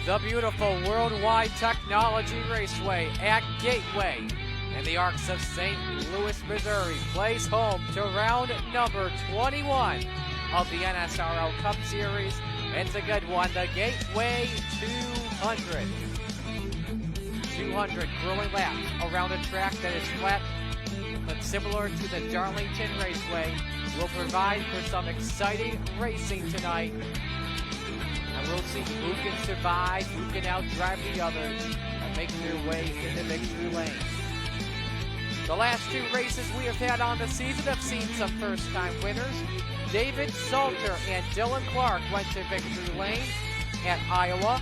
The beautiful Worldwide Technology Raceway at Gateway in the Arcs of St. Louis, Missouri plays home to round number 21 of the NSRL Cup Series. It's a good one, the Gateway 200. 200 grueling laps around a track that is flat but similar to the Darlington Raceway will provide for some exciting racing tonight. And we'll see who can survive, who can outdrive the others, and make their way into victory lane. The last two races we have had on the season have seen some first-time winners. David Salter and Dylan Clark went to victory lane at Iowa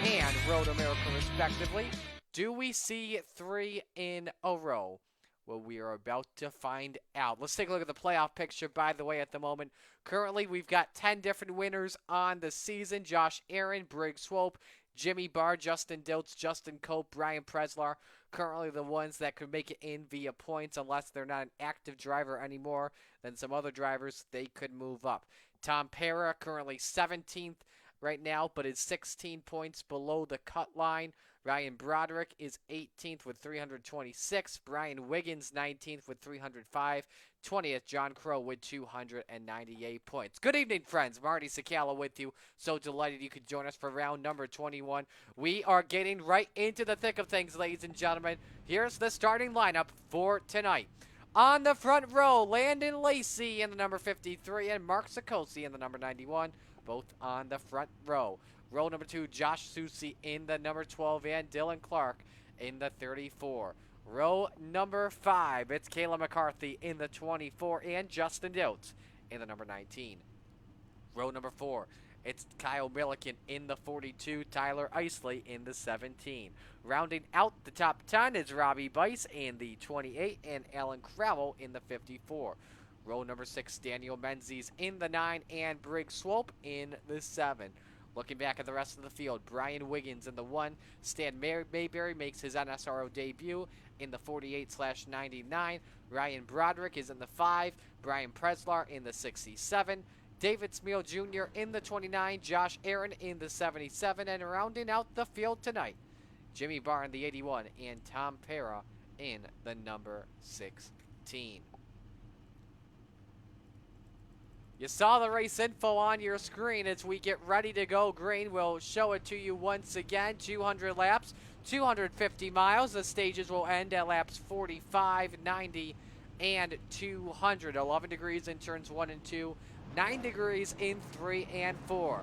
and Road America respectively. Do we see three in a row? Well, we are about to find out. Let's take a look at the playoff picture, by the way, at the moment. Currently, we've got 10 different winners on the season. Josh Aaron, Briggs Swope, Jimmy Barr, Justin Diltz, Justin Cope, Brian Preslar. Currently the ones that could make it in via points, unless they're not an active driver anymore. Then some other drivers, they could move up. Tom Pera, currently 17th right now, but is 16 points below the cut line. Ryan Broderick is 18th with 326. Brian Wiggins 19th with 305. 20th, John Crow with 298 points. Good evening, friends. Marty Sakala with you. So delighted you could join us for round number 21. We are getting right into the thick of things, ladies and gentlemen. Here's the starting lineup for tonight. On the front row, Landon Lacey in the number 53 and Mark Sikosi in the number 91, both on the front row. Row number 2, Josh Susi in the number 12 and Dylan Clark in the 34. Row number 5, it's Kayla McCarthy in the 24 and Justin Diltz in the number 19. Row number 4, it's Kyle Milliken in the 42, Tyler Isley in the 17. Rounding out the top 10 is Robbie Bice in the 28 and Alan Cravel in the 54. Row number 6, Daniel Menzies in the 9 and Briggs Swope in the 7. Looking back at the rest of the field, Brian Wiggins in the 1. Stan Mayberry makes his NSRO debut in the 48/99. Ryan Broderick is in the 5. Brian Preslar in the 67. David Smeal Jr. in the 29. Josh Aaron in the 77. And rounding out the field tonight, Jimmy Barr in the 81 and Tom Pera in the number 16. You saw the race info on your screen. As we get ready to go green, we'll show it to you once again. 200 laps, 250 miles. The stages will end at laps 45, 90, and 200. 11 degrees in turns 1 and 2, 9 degrees in 3 and 4.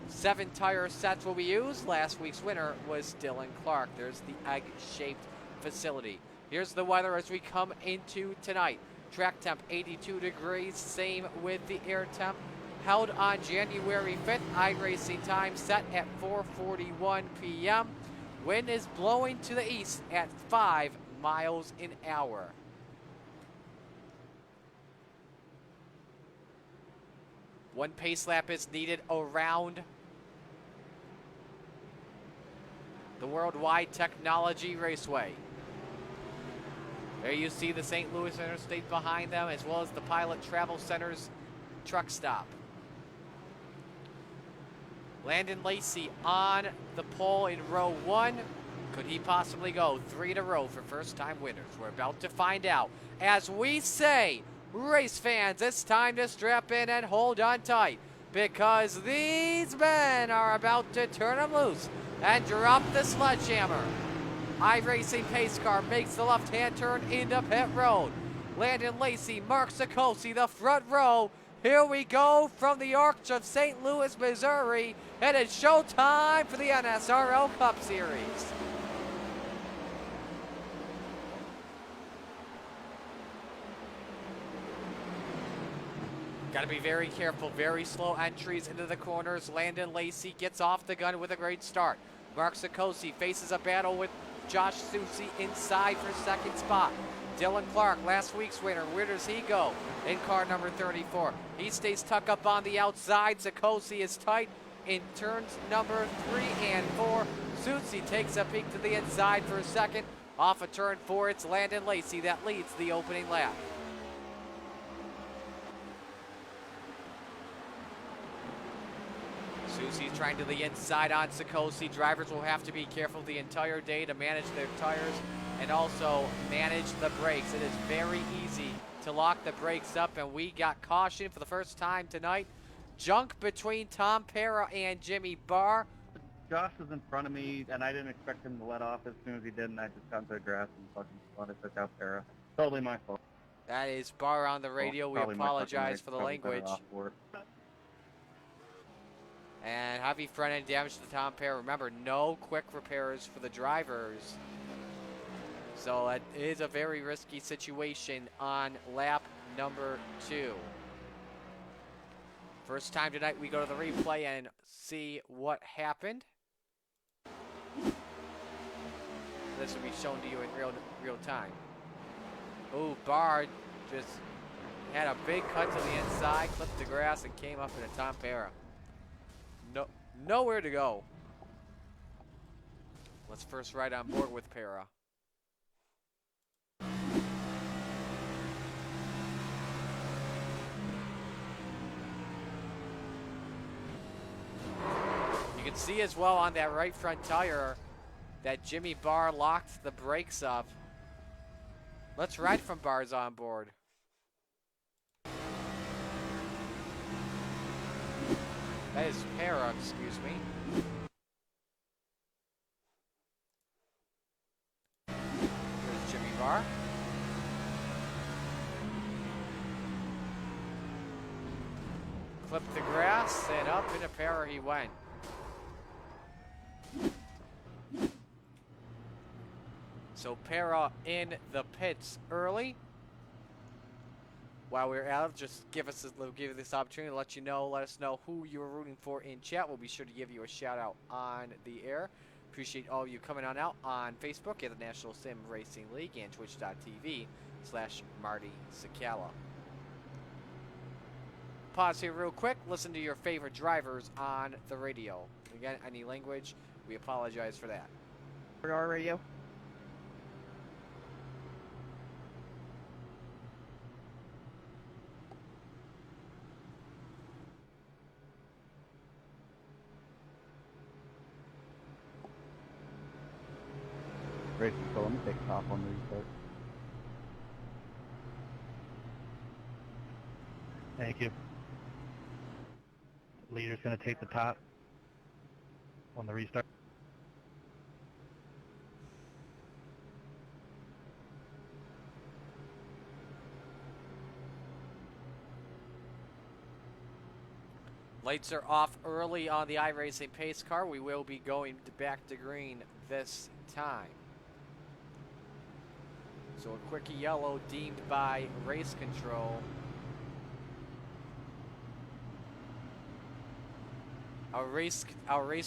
7 tire sets will be used. Last week's winner was Dylan Clark. There's the egg-shaped facility. Here's the weather as we come into tonight. Track temp 82 degrees, same with the air temp. Held on January 5th, iRacing time set at 4:41 p.m. Wind is blowing to the east at 5 miles an hour. One pace lap is needed around the Worldwide Technology Raceway. There you see the St. Louis Interstate behind them, as well as the Pilot Travel Center's truck stop. Landon Lacey on the pole in row 1. Could he possibly go 3 in a row for first-time winners? We're about to find out. As we say, race fans, it's time to strap in and hold on tight, because these men are about to turn them loose and drop the sledgehammer. iRacing pace car makes the left-hand turn into pit road. Landon Lacey, Mark Sikosi, the front row. Here we go from the Arcs of St. Louis, Missouri. And it's showtime for the NSRL Cup Series. Got to be very careful. Very slow entries into the corners. Landon Lacey gets off the gun with a great start. Mark Sikosi faces a battle with Josh Susi inside for second spot. Dylan Clark, last week's winner. Where does he go? In car number 34. He stays tucked up on the outside. Sikosi is tight in turns number 3 and 4. Susi takes a peek to the inside for a second. Off of turn 4, it's Landon Lacey that leads the opening lap. Susie's trying to the inside on Sikosi. Drivers will have to be careful the entire day to manage their tires and also manage the brakes. It is very easy to lock the brakes up, and we got caution for the first time tonight. Junk between Tom Para and Jimmy Barr. Josh was in front of me, and I didn't expect him to let off as soon as he did, and I just got into the grass and fucking thought I took out Para. Totally my fault. That is Barr on the radio. We apologize for the language. And heavy front end damage to the Tom Para. Remember, no quick repairs for the drivers. So it is a very risky situation on lap number 2. First time tonight we go to the replay and see what happened. This will be shown to you in real time. Oh, Barr just had a big cut to the inside, clipped the grass, and came up in a Tom Para. Nowhere to go. Let's first ride on board with Para. You can see as well on that right front tire that Jimmy Barr locked the brakes up. Let's ride from Barr's on board. That is Para, excuse me. Here's Jimmy Barr. Clipped the grass and up into Para he went. So Para in the pits early. While we're out, just give us this opportunity to let you know, let us know who you're rooting for in chat. We'll be sure to give you a shout out on the air. Appreciate all of you coming on out on Facebook at the National Sim Racing League and twitch.tv/Marty Sakala. Pause here real quick. Listen to your favorite drivers on the radio. Again, any language, we apologize for that. Our radio. Racing, so let me take top on the restart. Thank you. Leader's going to take the top on the restart. Lights are off early on the iRacing pace car. We will be going back to green this time. So a quick yellow deemed by race control. Our race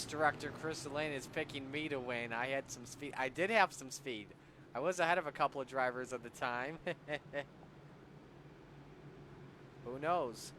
director, Chris Lane, is picking me to win. I had some speed. I did have some speed. I was ahead of a couple of drivers at the time. Who knows?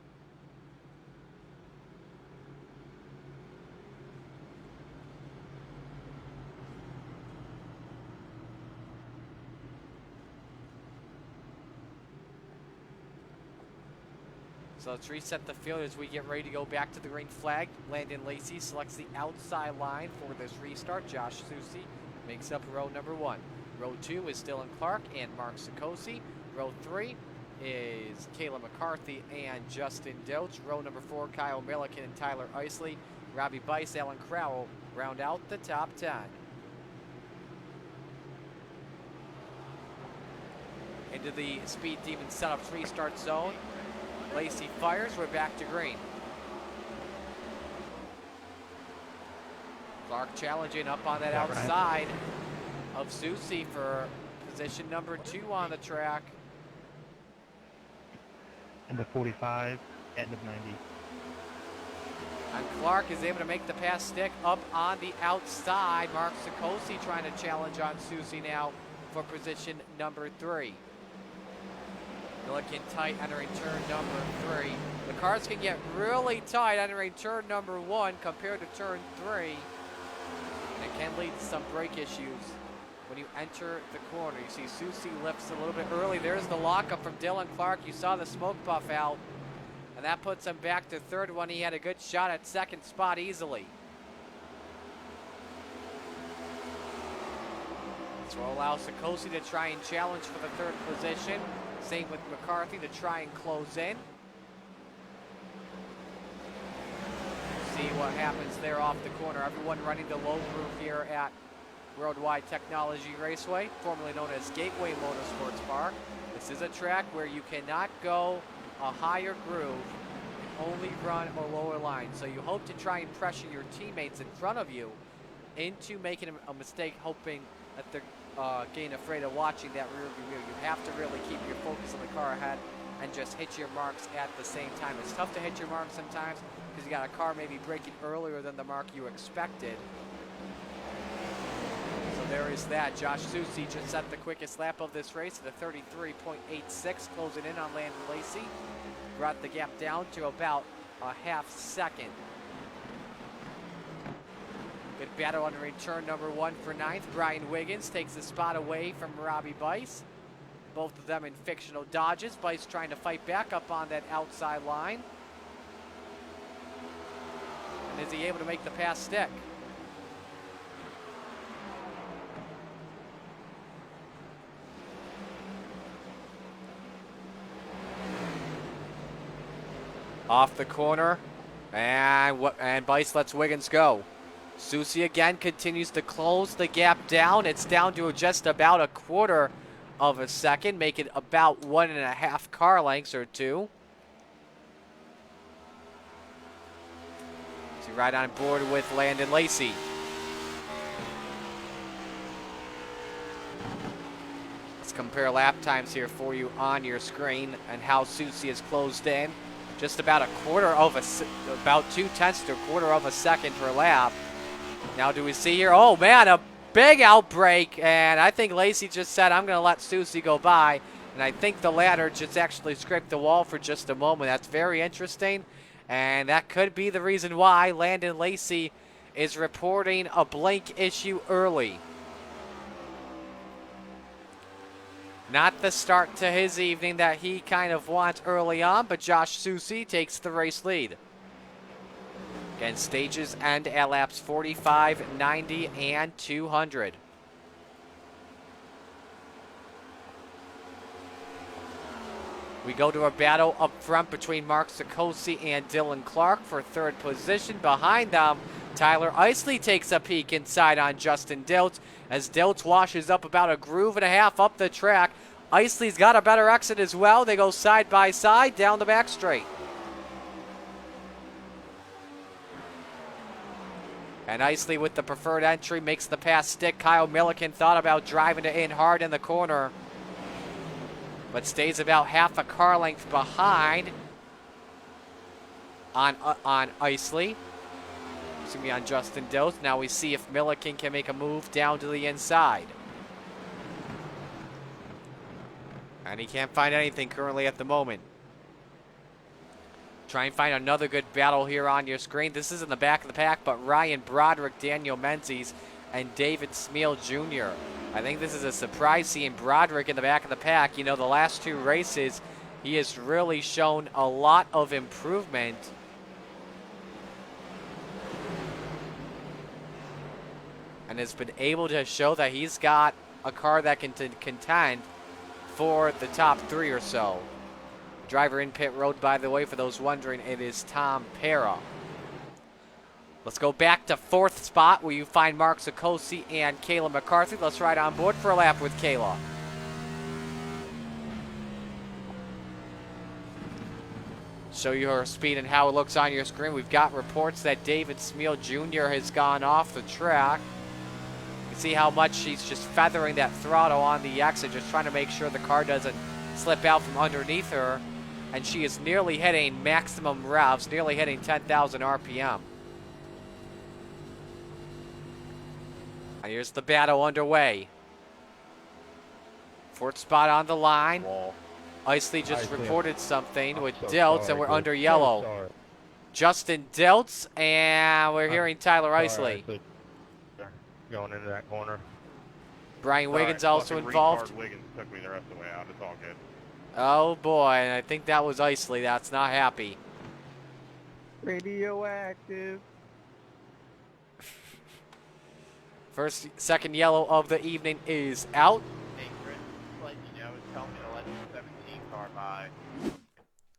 So let's reset the field as we get ready to go back to the green flag. Landon Lacey selects the outside line for this restart. Josh Susie makes up row number 1. Row 2 is Dylan Clark and Mark Sikosi. Row 3 is Kayla McCarthy and Justin Dilch. Row number 4, Kyle Milliken and Tyler Isley. Robbie Bice, Alan Crowell round out the top 10. Into the Speed Demon setup restart zone. Lacey fires, we're back to green. Clark challenging up on that outside of Susie for position number 2 on the track. Into 45, end of 90. And Clark is able to make the pass stick up on the outside. Mark Sikosi trying to challenge on Susie now for position number 3. Looking tight entering turn number 3. The cars can get really tight entering turn number 1 compared to turn 3. And it can lead to some brake issues when you enter the corner. You see Susie lifts a little bit early. There's the lockup from Dylan Clark. You saw the smoke buff out And that puts him back to third when he had a good shot at second spot easily. This will allow Sikosi to try and challenge for the third position. Same with McCarthy to try and close in. See what happens there off the corner. Everyone running the low groove here at Worldwide Technology Raceway, formerly known as Gateway Motorsports Park. This is a track where you cannot go a higher groove, only run a lower line. So you hope to try and pressure your teammates in front of you into making a mistake, hoping that they're getting afraid of watching that rear view mirror. You have to really keep your focus on the car ahead and just hit your marks at the same time. It's tough to hit your marks sometimes because you got a car maybe braking earlier than the mark you expected. So there is that. Josh Susi just set the quickest lap of this race at a 33.86, closing in on Landon Lacey. Brought the gap down to about a half second. Good battle on return number 1 for 9th. Brian Wiggins takes the spot away from Robbie Bice. Both of them in fictional Dodges. Bice trying to fight back up on that outside line. And is he able to make the pass stick? Off the corner, and Bice lets Wiggins go. Susi again continues to close the gap down. It's down to just about a quarter of a second, making about 1.5 car lengths or 2. So right on board with Landon Lacey. Let's compare lap times here for you on your screen and how Susi is closed in. Just about about 0.2 to a quarter of a second per lap. Now do we see here, oh man, a big outbreak, and I think Lacey just said, I'm gonna let Susi go by, and I think the ladder just actually scraped the wall for just a moment. That's very interesting, and that could be the reason why Landon Lacey is reporting a blink issue early. Not the start to his evening that he kind of wants early on, but Josh Susi takes the race lead. Again, stages end at laps 45, 90, and 200. We go to a battle up front between Mark Sikosi and Dylan Clark for third position. Behind them, Tyler Isley takes a peek inside on Justin Diltz as Diltz washes up about 1.5 grooves up the track. Isley's got a better exit as well. They go side by side down the back straight. And Isley with the preferred entry makes the pass stick. Kyle Milliken thought about driving it in hard in the corner, but stays about 0.5 car length behind on Isley. It's going to be on Justin Diltz. Now we see if Milliken can make a move down to the inside. And he can't find anything currently at the moment. Try and find another good battle here on your screen. This is in the back of the pack, but Ryan Broderick, Daniel Menzies, and David Smeal Jr. I think this is a surprise seeing Broderick in the back of the pack. You know, the last 2 races, he has really shown a lot of improvement. And has been able to show that he's got a car that can contend for the top 3 or so. Driver in pit road, by the way, for those wondering, it is Tom Para. Let's go back to 4th spot where you find Mark Sikosi and Kayla McCarthy. Let's ride on board for a lap with Kayla. Show you her speed and how it looks on your screen. We've got reports that David Smeal Jr. has gone off the track. You can see how much she's just feathering that throttle on the exit, just trying to make sure the car doesn't slip out from underneath her. And she is nearly hitting maximum revs, nearly hitting 10,000 RPM. And here's the battle underway. 4th spot on the line. Wall. Isley just reported something with so Diltz, sorry, and we're dude. under So yellow. sorry. Justin Diltz, and we're hearing Tyler Isley. Sorry, going into that corner. Brian Wiggins All right, also fucking involved. retard Wiggins took me the rest of the way out. It's all good. Oh boy, and I think that was Isley. That's not happy. Radioactive. Second yellow of the evening is out. Hey, Chris, like, you know, tell me to let the 17 car by.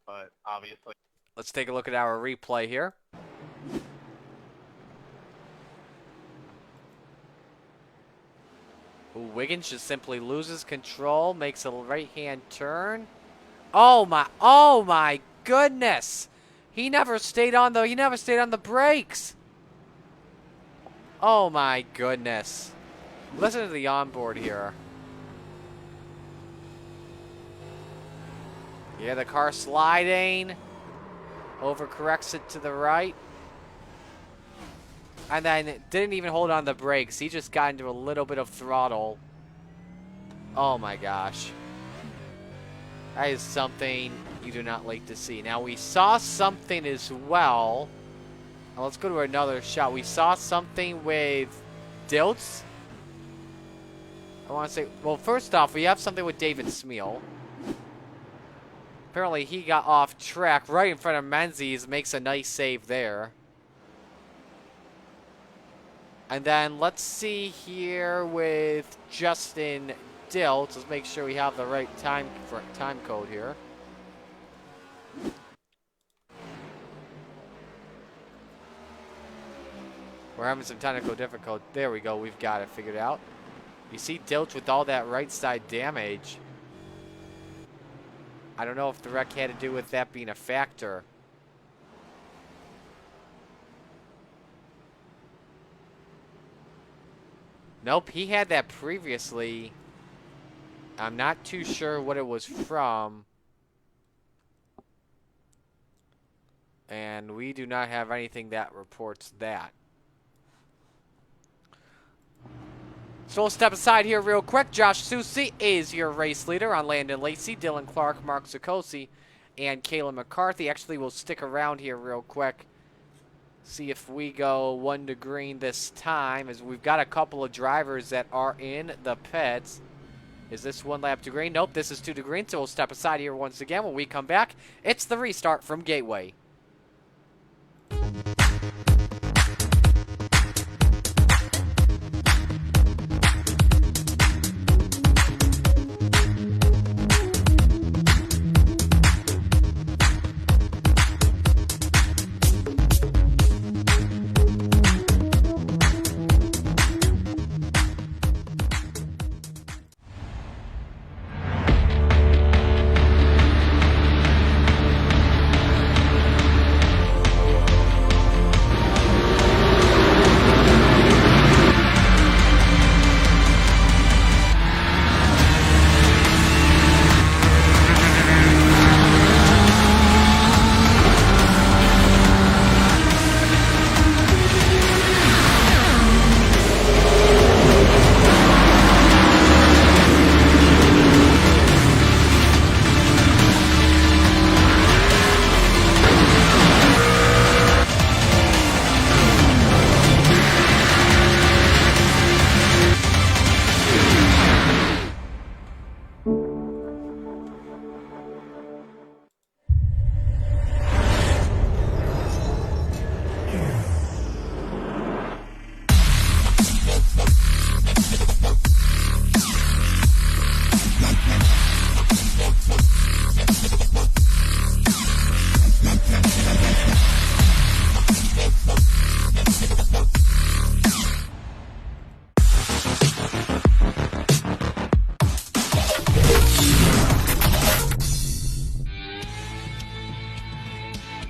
But obviously. Let's take a look at our replay here. Ooh, Wiggins just simply loses control, makes a right-hand turn. Oh my goodness. He never stayed on the brakes. Oh my goodness. Listen to the onboard here. Yeah, the car sliding. Overcorrects it to the right. And then didn't even hold on the brakes. He just got into a little bit of throttle. Oh my gosh. That is something you do not like to see. Now we saw something as well. Now let's go to another shot. We saw something with Dilts. I want to say, well, first off, we have something with David Smeal. Apparently he got off track right in front of Menzies, makes a nice save there. And then let's see here with Justin Dilts. Let's make sure we have the right time code here. We're having some technical difficulty. There we go. We've got it figured out. You see Dilts with all that right side damage. I don't know if the wreck had to do with that being a factor. Nope, he had that previously. I'm not too sure what it was from. And we do not have anything that reports that. So we'll step aside here real quick. Josh Susi is your race leader on Landon Lacey, Dylan Clark, Mark Zukosi, and Kayla McCarthy. Actually, we'll stick around here real quick. See if we go 1 to green this time, as we've got a couple of drivers that are in the pits. Is this 1 lap to green? Nope, this is 2 to green, so we'll step aside here once again. When we come back, it's the restart from Gateway.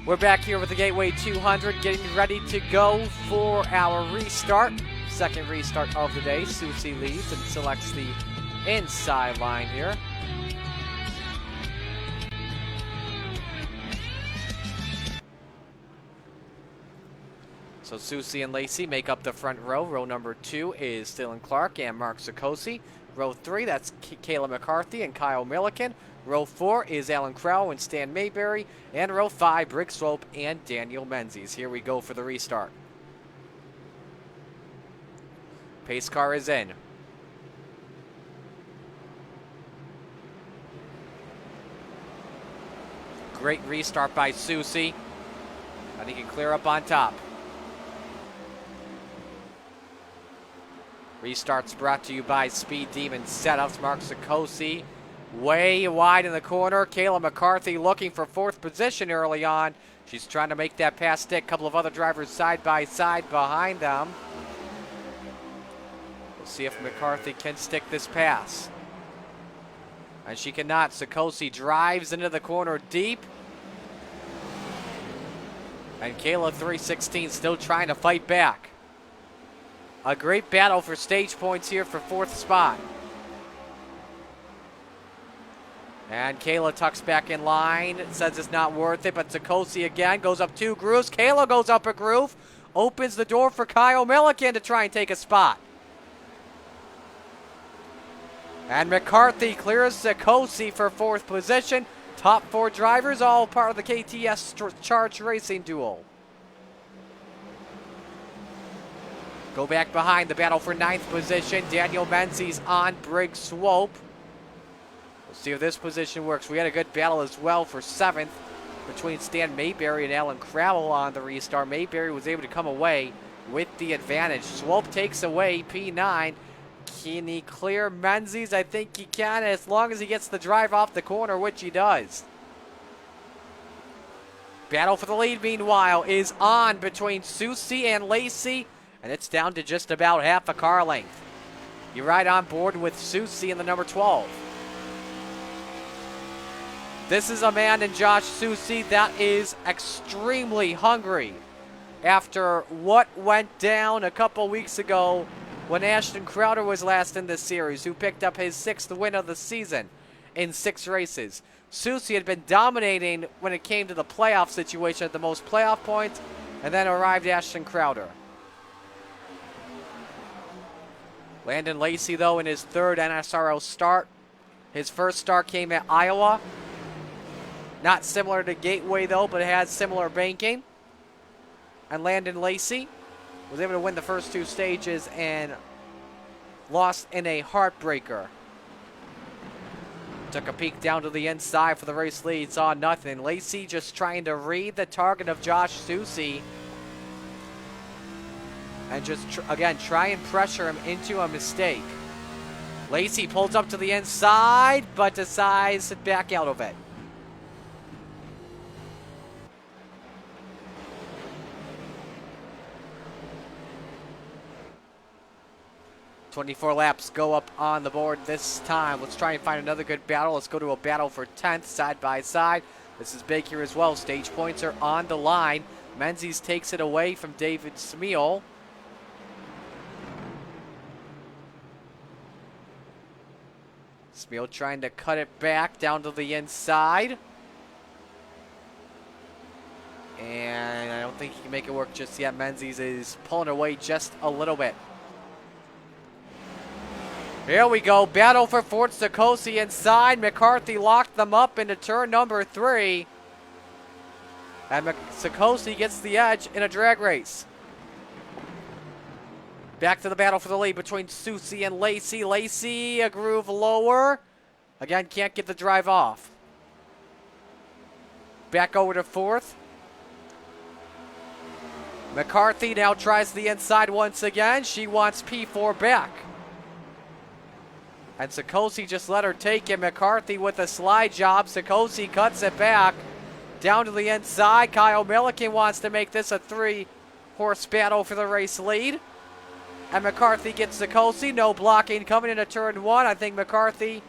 We're back here with the Gateway 200, getting ready to go for our restart. Second restart of the day. Susie leads and selects the inside line here. So Susie and Lacey make up the front row. Row number 2 is Dylan Clark and Mark Zukosi. Row 3, that's Kayla McCarthy and Kyle Milliken. Row 4 is Alan Crow and Stan Mayberry. And row 5, Brick Swope and Daniel Menzies. Here we go for the restart. Pace car is in. Great restart by Susie. And he can clear up on top. Restarts brought to you by Speed Demon Setups. Mark Sikosi way wide in the corner. Kayla McCarthy looking for 4th position early on. She's trying to make that pass stick. A couple of other drivers side by side behind them. We'll see if McCarthy can stick this pass. And she cannot. Sikosi drives into the corner deep. And Kayla 316 still trying to fight back. A great battle for stage points here for 4th spot. And Kayla tucks back in line. Says it's not worth it, but Sikosi again goes up 2 grooves. Kayla goes up a groove. Opens the door for Kyle Milliken to try and take a spot. And McCarthy clears Sikosi for 4th position. Top 4 drivers, all part of the KTS Charge Racing duel. Go back behind the battle for 9th position. Daniel Menzies on Briggs Swope. We'll see if this position works. We had a good battle as well for 7th between Stan Mayberry and Alan Crowell on the restart. Mayberry was able to come away with the advantage. Swope takes away P9. Can he clear Menzies? I think he can, as long as he gets the drive off the corner, which he does. Battle for the lead, meanwhile, is on between Susie and Lacey, and it's down to just about half a car length. You're right on board with Susie in the number 12. This is a man in Josh Susie that is extremely hungry after what went down a couple weeks ago when Ashton Crowder was last in this series, who picked up his 6th win of the season in 6 races. Susie had been dominating when it came to the playoff situation at the most playoff points, and then arrived Ashton Crowder. Landon Lacey, though, in his 3rd NSRO start. His first start came at Iowa. Not similar to Gateway, though, but it has similar banking. And Landon Lacey was able to win the first 2 stages and lost in a heartbreaker. Took a peek down to the inside for the race lead, saw nothing. Lacey just trying to read the target of Josh Susie and just, again, try and pressure him into a mistake. Lacey pulls up to the inside, but decides to back out of it. .24 laps go up on the board this time. Let's try and find another good battle. Let's go to a battle for 10th, side by side. This is big here as well. Stage points are on the line. Menzies takes it away from David Smeal. Smeal trying to cut it back down to the inside. And I don't think he can make it work just yet. Menzies is pulling away just a little bit. Here we go. Battle for 4th. Sikosi inside. McCarthy locked them up into turn number 3. And Sikosi gets the edge in a drag race. Back to the battle for the lead between Susie and Lacey. Lacey a groove lower. Again, can't get the drive off. Back over to 4th. McCarthy now tries the inside once again. She wants P4 back. And Sikosi just let her take it. McCarthy with a slide job. Sikosi cuts it back. Down to the inside. Kyle Milliken wants to make this a 3-horse battle for the race lead. And McCarthy gets Sikosi. No blocking coming into turn 1. I think McCarthy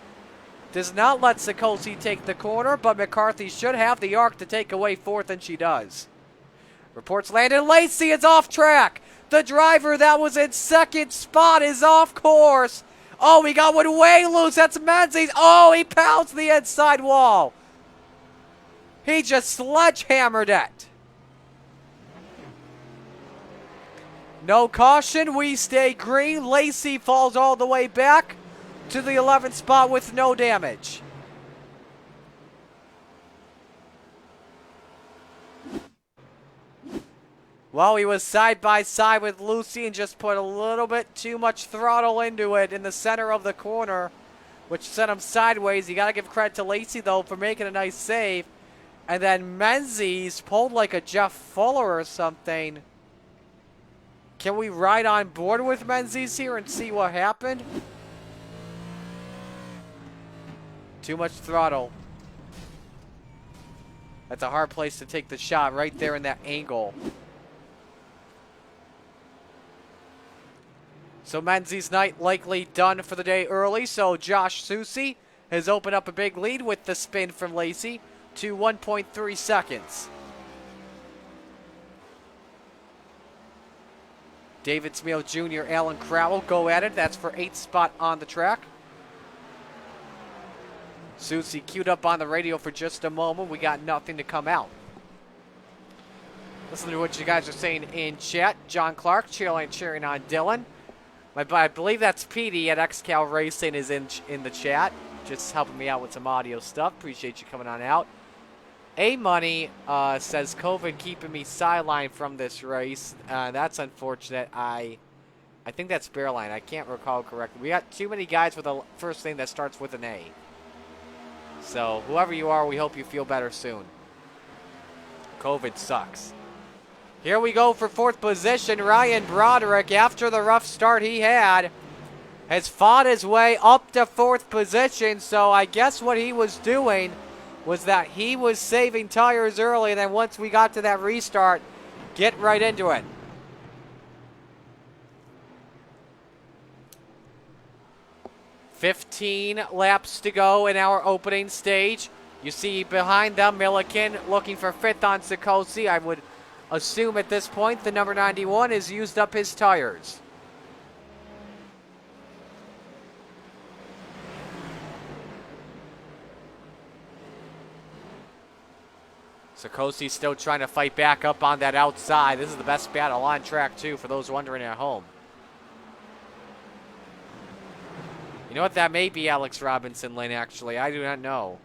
does not let Sikosi take the corner, but McCarthy should have the arc to take away 4th, and she does. Reports Landon Lacey is off track. The driver that was in 2nd spot is off course. Oh, he got one way loose. That's Menzies. Oh, he pounced the inside wall. He just sledgehammered it. No caution. We stay green. Lacey falls all the way back to the 11th spot with no damage. Well, he was side by side with Lucy and just put a little bit too much throttle into it in the center of the corner, which sent him sideways. You got to give credit to Lacey, though, for making a nice save And then Menzies pulled like a Jeff Fuller or something. Can we ride on board with Menzies here and see what happened? Too much throttle. That's a hard place to take the shot, right there in that angle. So Menzies' night likely done for the day early, so Josh Susie has opened up a big lead with the spin from Lacey to 1.3 seconds. David Smeal Jr., Alan Crowell go at it. That's for 8th spot on the track. Susie queued up on the radio for just a moment. We got nothing to come out. Listen to what you guys are saying in chat. John Clark cheering on Dylan. I believe that's Petey at XCal Racing is in the chat. Just helping me out with some audio stuff. Appreciate you coming on out. A-Money says COVID keeping me sidelined from this race. That's unfortunate. I think that's Bearline. I can't recall correctly. We got too many guys with a first name that starts with an A. So, whoever you are, we hope you feel better soon. COVID sucks. Here we go for 4th position. Ryan Broderick, after the rough start he had, has fought his way up to 4th position. So, I guess what he was doing was that he was saving tires early, and then once we got to that restart, get right into it. $15 laps to go in our opening stage. You see behind them, Milliken looking for 5th on Sikosi. I would assume at this point the number 91 has used up his tires. Sikosi still trying to fight back up on that outside. This is the best battle on track, too, for those wondering at home. You know what? That may be Alex Robinson Lane, actually. I do not know.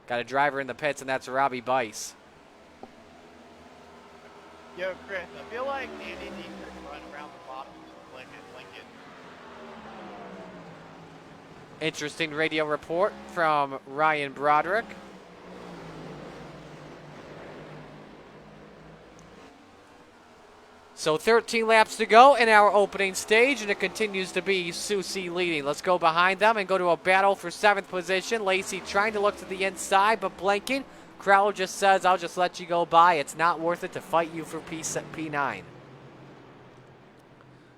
Got a driver in the pits, and that's Robbie Bice. Yo, Chris, I feel like Andy needs to run around the bottom of Lincoln. Interesting radio report from Ryan Broderick. So 13 laps to go in our opening stage, and it continues to be Susie leading. Let's go behind them and go to a battle for 7th position. Lacey trying to look to the inside, but blinking. Crowell just says, I'll just let you go by. It's not worth it to fight you for P9.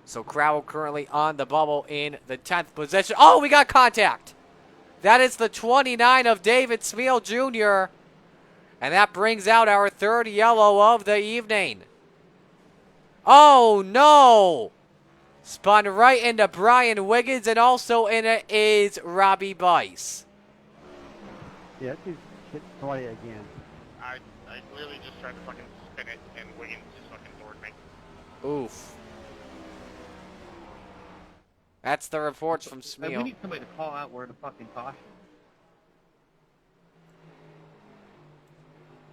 So Crowell currently on the bubble in the 10th position. Oh, we got contact. That is the 29 of David Smeal Jr., and that brings out our 3rd yellow of the evening. Oh, no! Spun right into Brian Wiggins, and also in it is Robbie Bice. Yeah, he's hit somebody again. I literally just tried to fucking spin it, and Wiggins just fucking doored me. Oof. That's the reports from We Smeal. need somebody to call out where the fucking caution.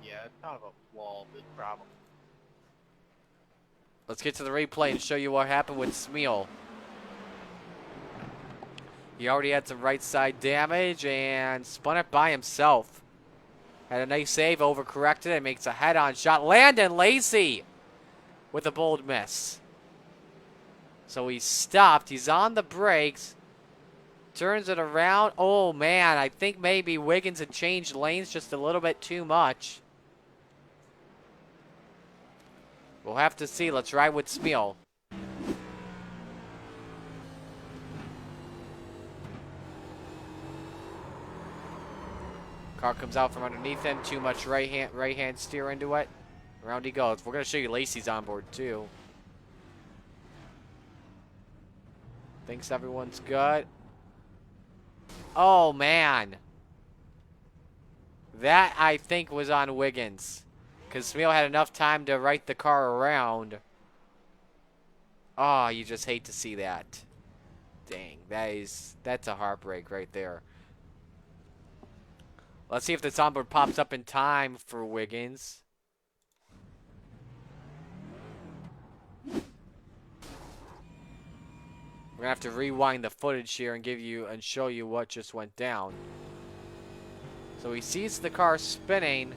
Yeah, it's kind of a flaw, big problem. Let's get to the replay and show you what happened with Smeal. He already had some right side damage and spun it by himself. Had a nice save, overcorrected, and makes a head-on shot. Landon Lacey with a bold miss. So he stopped. He's on the brakes. Turns it around. Oh, man. I think maybe Wiggins had changed lanes just a little bit too much. We'll have to see. Let's ride with Smeal. Car comes out from underneath him. Too much right hand steer into it. Around he goes. We're going to show you Lacey's on board too. Thinks everyone's good. Oh, man. That, I think, was on Wiggins. Because Smeal had enough time to right the car around. Oh, you just hate to see that. Dang, that's a heartbreak right there. Let's see if this onboard pops up in time for Wiggins. We're gonna have to rewind the footage here and show you what just went down. So he sees the car spinning.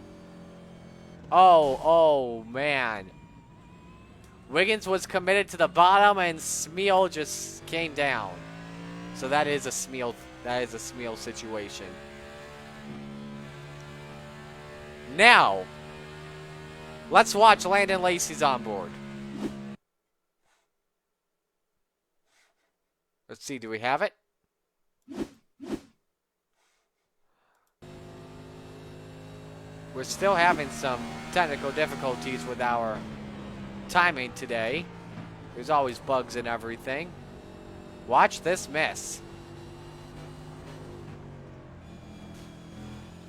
Oh, man. Wiggins was committed to the bottom, and Smeal just came down. So that is a Smeal situation. Now, let's watch Landon Lacey's on board. Let's see, do we have it? We're still having some technical difficulties with our timing today. There's always bugs and everything. Watch this miss.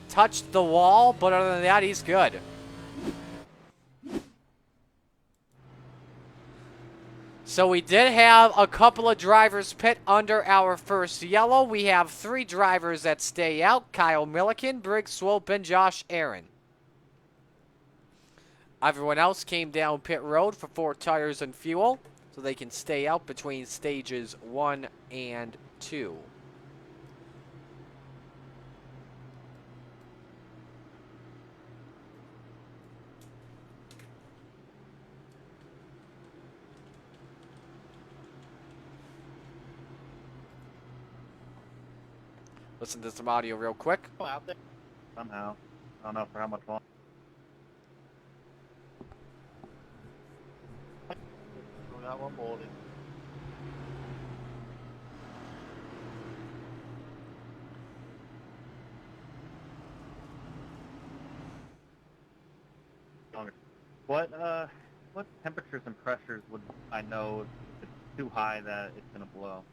Touched the wall, but other than that, he's good. So we did have a couple of drivers pit under our first yellow. We have 3 drivers that stay out. Kyle Milliken, Briggs Swope, and Josh Aaron. Everyone else came down pit road for 4 tires and fuel, so they can stay out between stages 1 and 2. Listen to some audio real quick. Out there. Somehow. I don't know for how much longer. We got one boarded. What temperatures and pressures would I know if it's too high that it's gonna blow?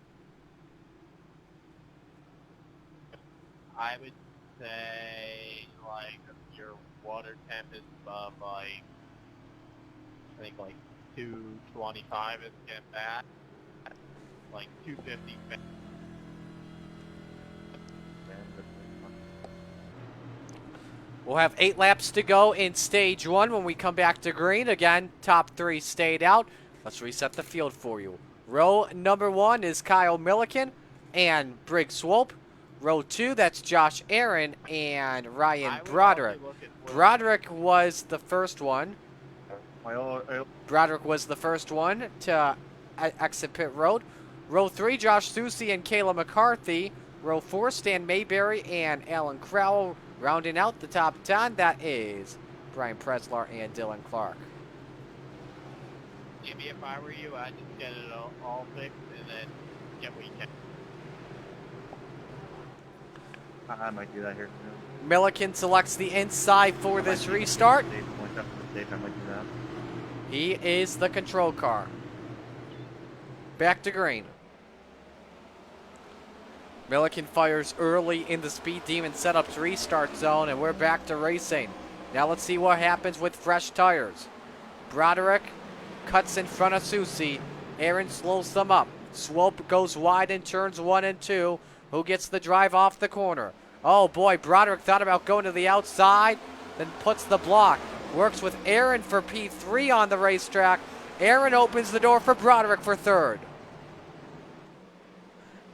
I would say, like, if your water temp is above, like, I think, like, 225 is get bad. Like, 250. We'll have 8 laps to go in stage 1 when we come back to green. Again, top 3 stayed out. Let's reset the field for you. Row number 1 is Kyle Milliken and Briggs Swope. Row 2, that's Josh Aaron and Ryan Broderick. Broderick was the first one. Broderick was the first one to exit pit road. Row 3, Josh Susie and Kayla McCarthy. Row 4, Stan Mayberry and Alan Crowell. Rounding out the top 10, that is Brian Preslar and Dylan Clark. Maybe if I were you, I'd just get it all fixed and then get what you can. I might do that here soon. Milliken selects the inside for this restart. He is the control car. Back to green. Milliken fires early in the Speed Demon setups restart zone, and we're back to racing. Now let's see what happens with fresh tires. Broderick cuts in front of Susie. Aaron slows them up. Swope goes wide in turns 1 and 2. Who gets the drive off the corner? Oh boy, Broderick thought about going to the outside, then puts the block. Works with Aaron for P3 on the racetrack. Aaron opens the door for Broderick for 3rd.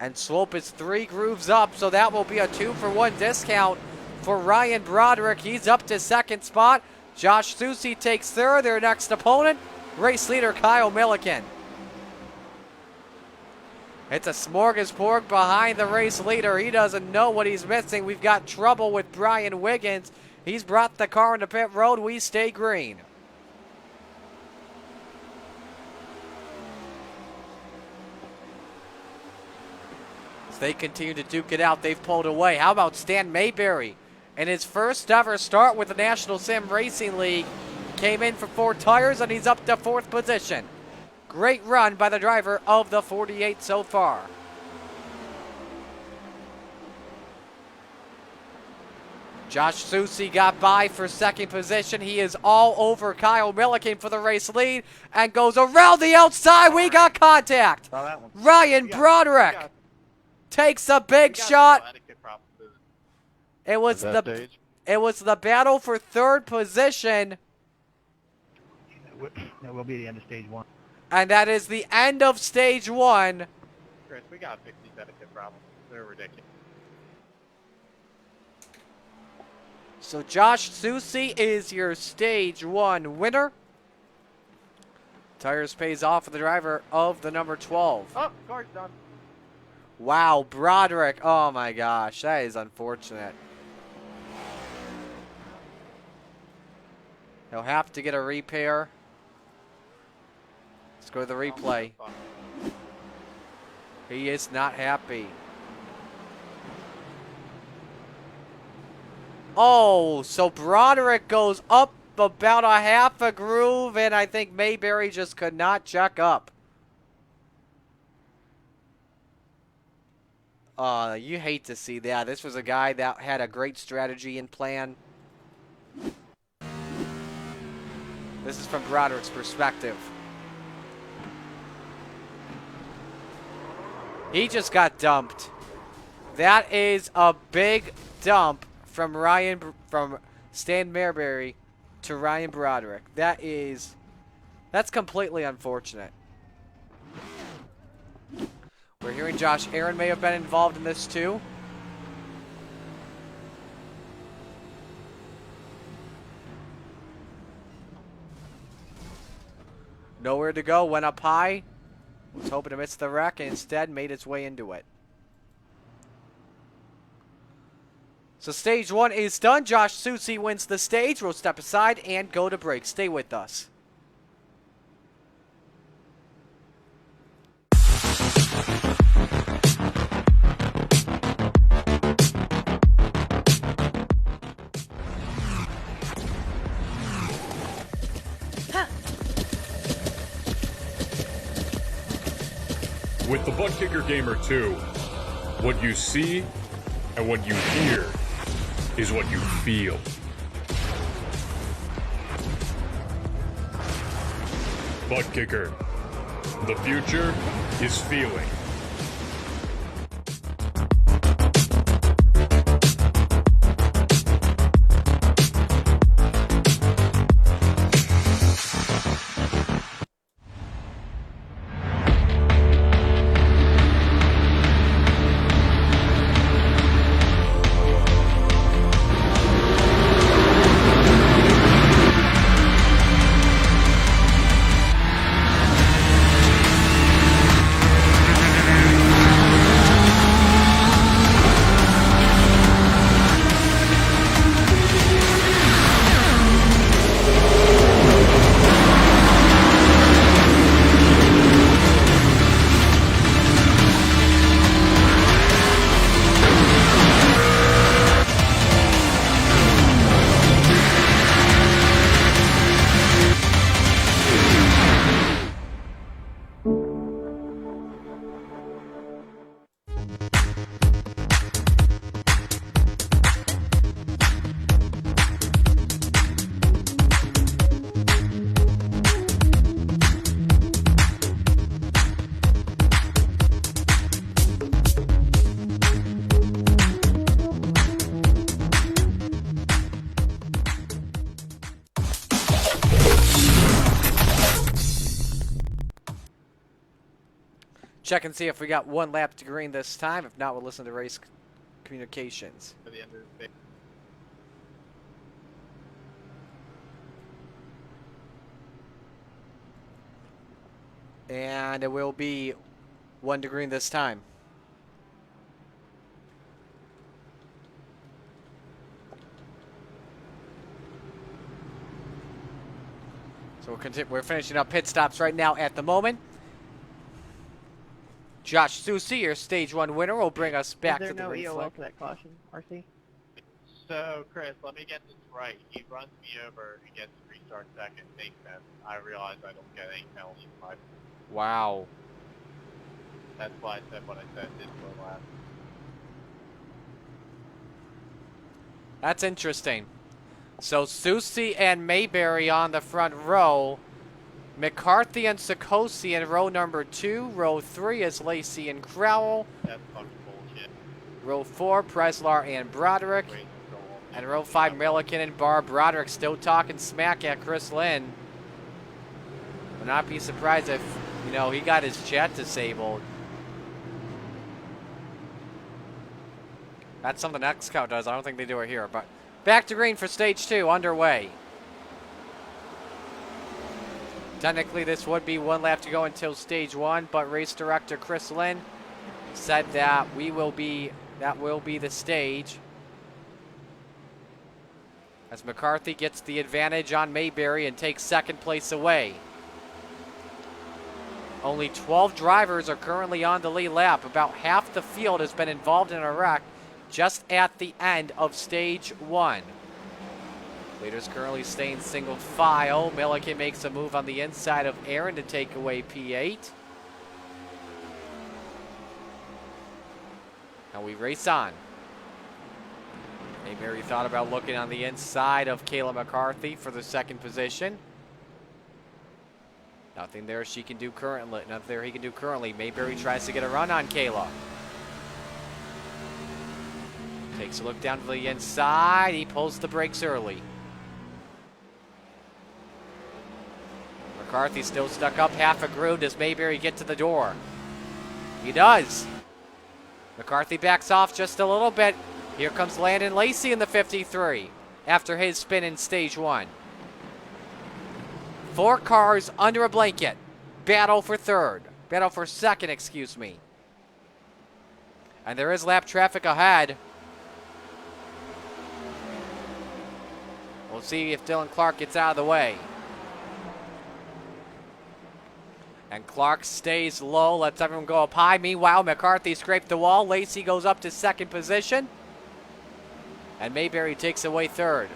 And Swope is 3 grooves up, so that will be a 2-for-1 discount for Ryan Broderick. He's up to 2nd spot. Josh Susie takes 3rd. Their next opponent, race leader Kyle Milliken. It's a smorgasbord behind the race leader. He doesn't know what he's missing. We've got trouble with Brian Wiggins. He's brought the car into pit road. We stay green. They continue to duke it out. They've pulled away. How about Stan Mayberry? In his first ever start with the National Sim Racing League, came in for 4 tires, and he's up to 4th position. Great run by the driver of the 48 so far. Josh Susie got by for 2nd position. He is all over Kyle Milliken for the race lead and goes around the outside. We got contact. Ryan Broderick takes a big shot. It was the battle for 3rd position. That will be the end of stage 1. And that is the end of stage 1. Chris, we got 57 kit problems. They're ridiculous. So Josh Susie is your stage 1 winner. Tires pays off for the driver of the number 12. Oh, car's done. Wow, Broderick. Oh my gosh, that is unfortunate. He'll have to get a repair. Let's go to the replay. He is not happy. Oh, so Broderick goes up about a half a groove, and I think Mayberry just could not check up. You hate to see that. This was a guy that had a great strategy and plan. This is from Broderick's perspective. He just got dumped. That is a big dump from Stan Mayberry to Ryan Broderick. That's completely unfortunate. We're hearing Josh Aaron may have been involved in this too. Nowhere to go, went up high. Was hoping to miss the wreck and instead made its way into it. So stage 1 is done. Josh Susie wins the stage. We'll step aside and go to break. Stay with us. With the Butt Kicker Gamer 2, what you see and what you hear is what you feel. Butt Kicker. The future is feeling. Check and see if we got one lap to green this time. If not, we'll listen to race communications. To the end of the day. And it will be 1 to green this time. So we're finishing up pit stops right now at the moment. Josh Susie, your stage 1 winner, will bring us back to the no green EOL flag. for that caution, RC? So, Chris, let me get this right. He runs me over and gets to restart second. Makes sense. I realize I don't get any penalties. Wow. That's why I said what I said. Didn't go last. That's interesting. So Susie and Mayberry on the front row. McCarthy and Sikosi in row number 2. Row 3 is Lacey and Crowell. That's fucking bullshit. Row 4, Preslar and Broderick. Great control. And row 5, Milliken and Barr. Broderick still talking smack at Chris Lynn. Would not be surprised if, you know, he got his jet disabled. That's something XCOW does. I don't think they do it here. But Back to green for stage 2, underway. Technically, this would be 1 lap to go until stage 1, but race director Chris Lynn said that will be the stage. As McCarthy gets the advantage on Mayberry and takes second place away. Only 12 drivers are currently on the lead lap. About half the field has been involved in a wreck just at the end of stage 1. Leaders currently staying single file. Milliken makes a move on the inside of Aaron to take away P8. And we race on. Mayberry thought about looking on the inside of Kayla McCarthy for the second position. Nothing there she can do currently. Nothing there he can do currently. Mayberry tries to get a run on Kayla. Takes a look down to the inside. He pulls the brakes early. McCarthy still stuck up half a groove. Does Mayberry get to the door? He does. McCarthy backs off just a little bit. Here comes Landon Lacey in the 53 after his spin in stage 1. 4 cars under a blanket. Battle for second, excuse me. And there is lap traffic ahead. We'll see if Dylan Clark gets out of the way. And Clark stays low, lets everyone go up high. Meanwhile, McCarthy scraped the wall. Lacey goes up to second position. And Mayberry takes away third.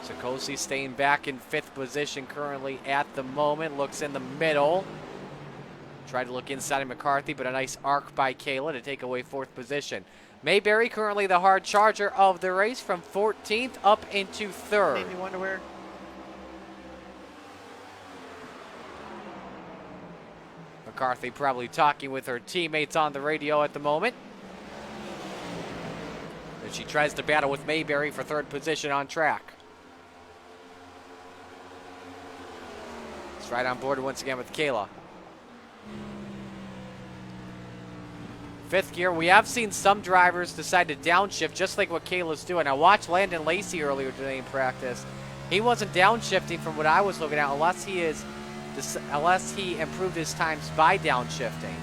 Sikosi staying back in 5th position currently at the moment. Looks in the middle. Tried to look inside of McCarthy, but a nice arc by Kayla to take away 4th position. Mayberry currently the hard charger of the race from 14th up into 3rd. Save me underwear. McCarthy probably talking with her teammates on the radio at the moment. And she tries to battle with Mayberry for 3rd position on track. It's right on board once again with Kayla. 5th gear, we have seen some drivers decide to downshift just like what Kayla's doing. I watched Landon Lacey earlier today in practice. He wasn't downshifting from what I was looking at unless he improved his times by downshifting.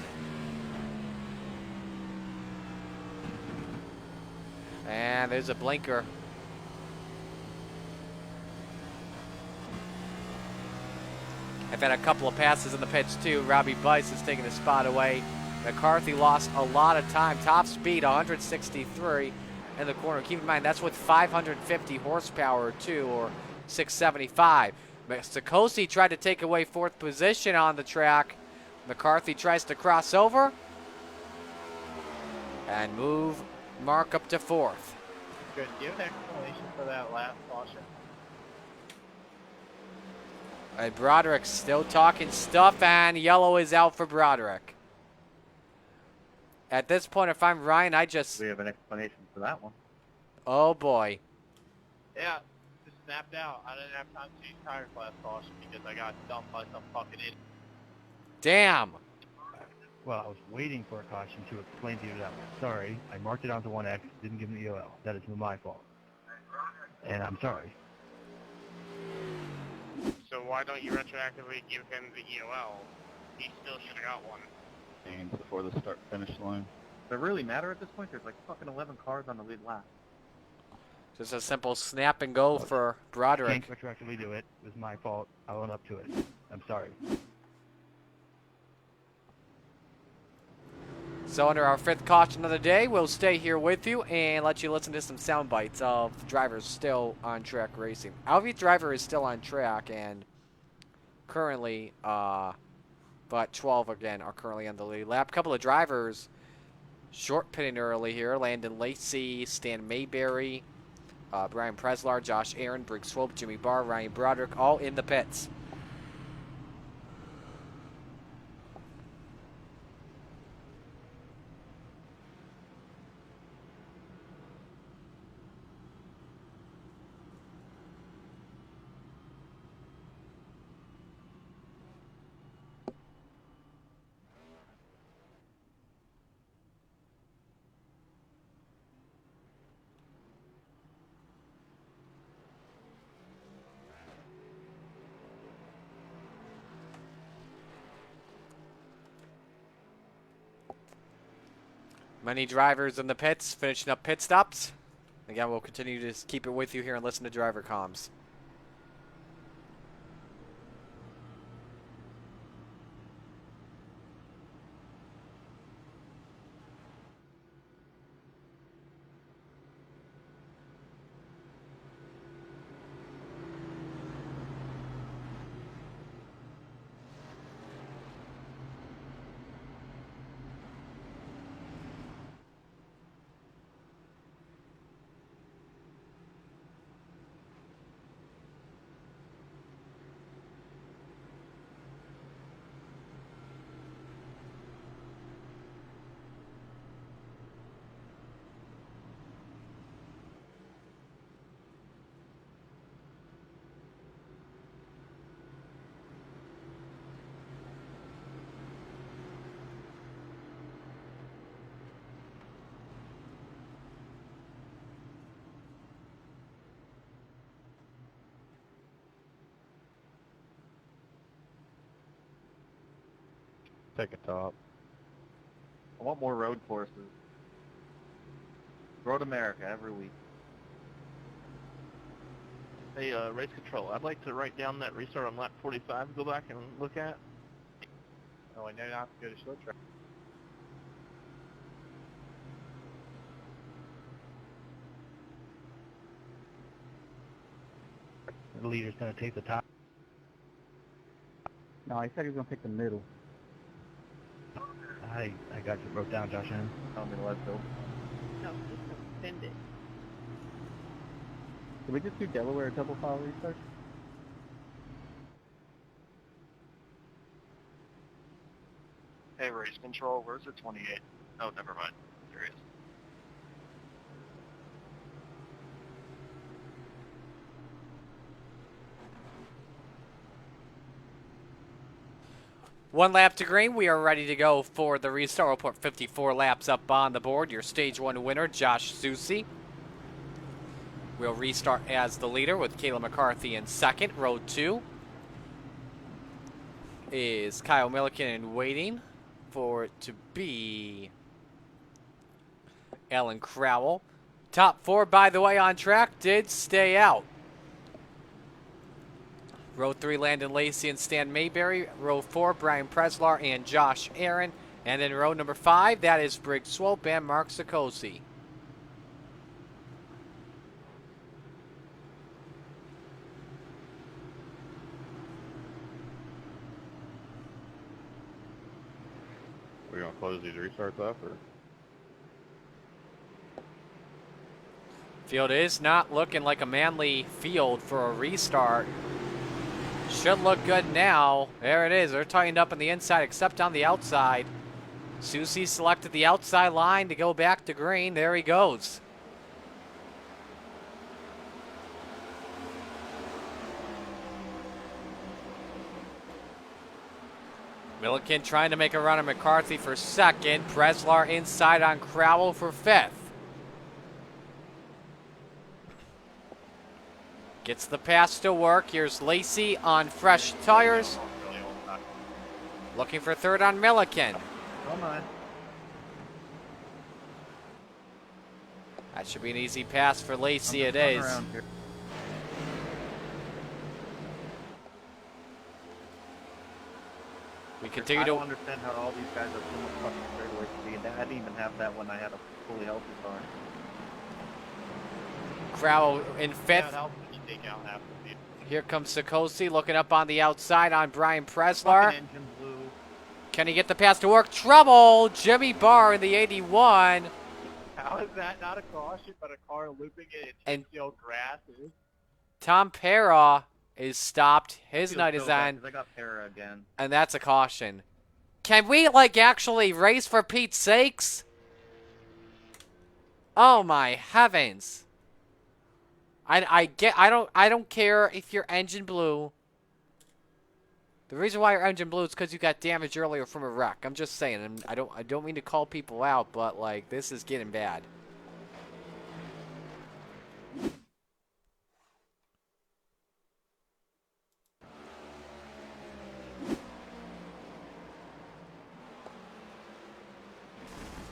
And there's a blinker. I've had a couple of passes in the pits too. Robbie Bice is taking a spot away. McCarthy lost a lot of time. Top speed, 163 in the corner. Keep in mind, that's with 550 horsepower too, or 675. Sikosi tried to take away 4th position on the track. McCarthy tries to cross over and move Mark up to 4th. Good. Do you have an explanation for that last caution? And Broderick's still talking stuff, and yellow is out for Broderick. At this point, if I'm Ryan, We have an explanation for that one. Oh boy. Yeah, just snapped out. I didn't have time to change tires last caution because I got dumped by some fucking idiot. Damn. Well, I was waiting for a caution to explain to you that. Sorry, I marked it onto 1X, didn't give him the EOL. That is my fault. And I'm sorry. So why don't you retroactively give him the EOL? He still should have got one. Before the start-finish line. Does it really matter at this point? There's like fucking 11 cars on the lead lap. Just a simple snap and go for Broderick. Can't retroactively do it. It was my fault. I own up to it. I'm sorry. So under our 5th caution of the day, we'll stay here with you and let you listen to some sound bites of drivers still on track racing. Alvy driver is still on track and currently, but 12 again are currently on the lead lap. Couple of drivers short pitting early here. Landon Lacey, Stan Mayberry, Brian Preslar, Josh Aaron, Briggs Swope, Jimmy Barr, Ryan Broderick, all in the pits. Many drivers in the pits finishing up pit stops. Again, we'll continue to just keep it with you here and listen to driver comms. Take a top. I want more road courses. Road America every week. Hey, race control. I'd like to write down that restart on lap 45 and go back and look at. Oh, I know not to go to short track. The leader's going to take the top. No, he said he was going to pick the middle. I got you broke down, Josh. Allen. Tell me to let go. No, just send it. Did we just do Delaware double file restart? Hey, race control, where's the 28? Oh, never mind. There he is. One lap to green. We are ready to go for the restart. We'll put 54 laps up on the board. Your stage 1 winner, Josh Susi. We'll restart as the leader with Kayla McCarthy in second. Row 2 is Kyle Milliken and waiting for it to be Alan Crowell. Top 4, by the way, on track did stay out. Row 3, Landon Lacey and Stan Mayberry. Row 4, Brian Preslar and Josh Aaron. And then row number 5, that is Briggs Swope and Mark Sikosi. We're going to close these restarts up, or? Field is not looking like a manly field for a restart. Should look good now. There it is. They're tightened up on the inside except on the outside. Susi selected the outside line to go back to green. There he goes. Milliken trying to make a run at McCarthy for second. Preslar inside on Crowell for fifth. Gets the pass to work. Here's Lacey on fresh tires. Looking for third on Milliken. Come on. That should be an easy pass for Lacey. It Run is. around here. We continue I don't to. understand how all these guys are so much fucking straightaway speed. I didn't even have that when I had a fully healthy car. Crowell in Yeah, fifth. it helps when you take out half the field. Here comes Sikosi looking up on the outside on Brian Fucking Preslar. engine blew. Can he get the pass to work? Trouble! Jimmy Barr in the 81. How is that not a caution, but a car looping it And- in field grass? Tom Pera is stopped. His Feels night so is bad on, 'cause I got Para again. and that's a caution. Can we, like, actually race for Pete's sakes? Oh my heavens. I don't care if your engine blew. The reason why your engine blew is because you got damaged earlier from a wreck. I'm just saying. And I don't mean to call people out, but like this is getting bad.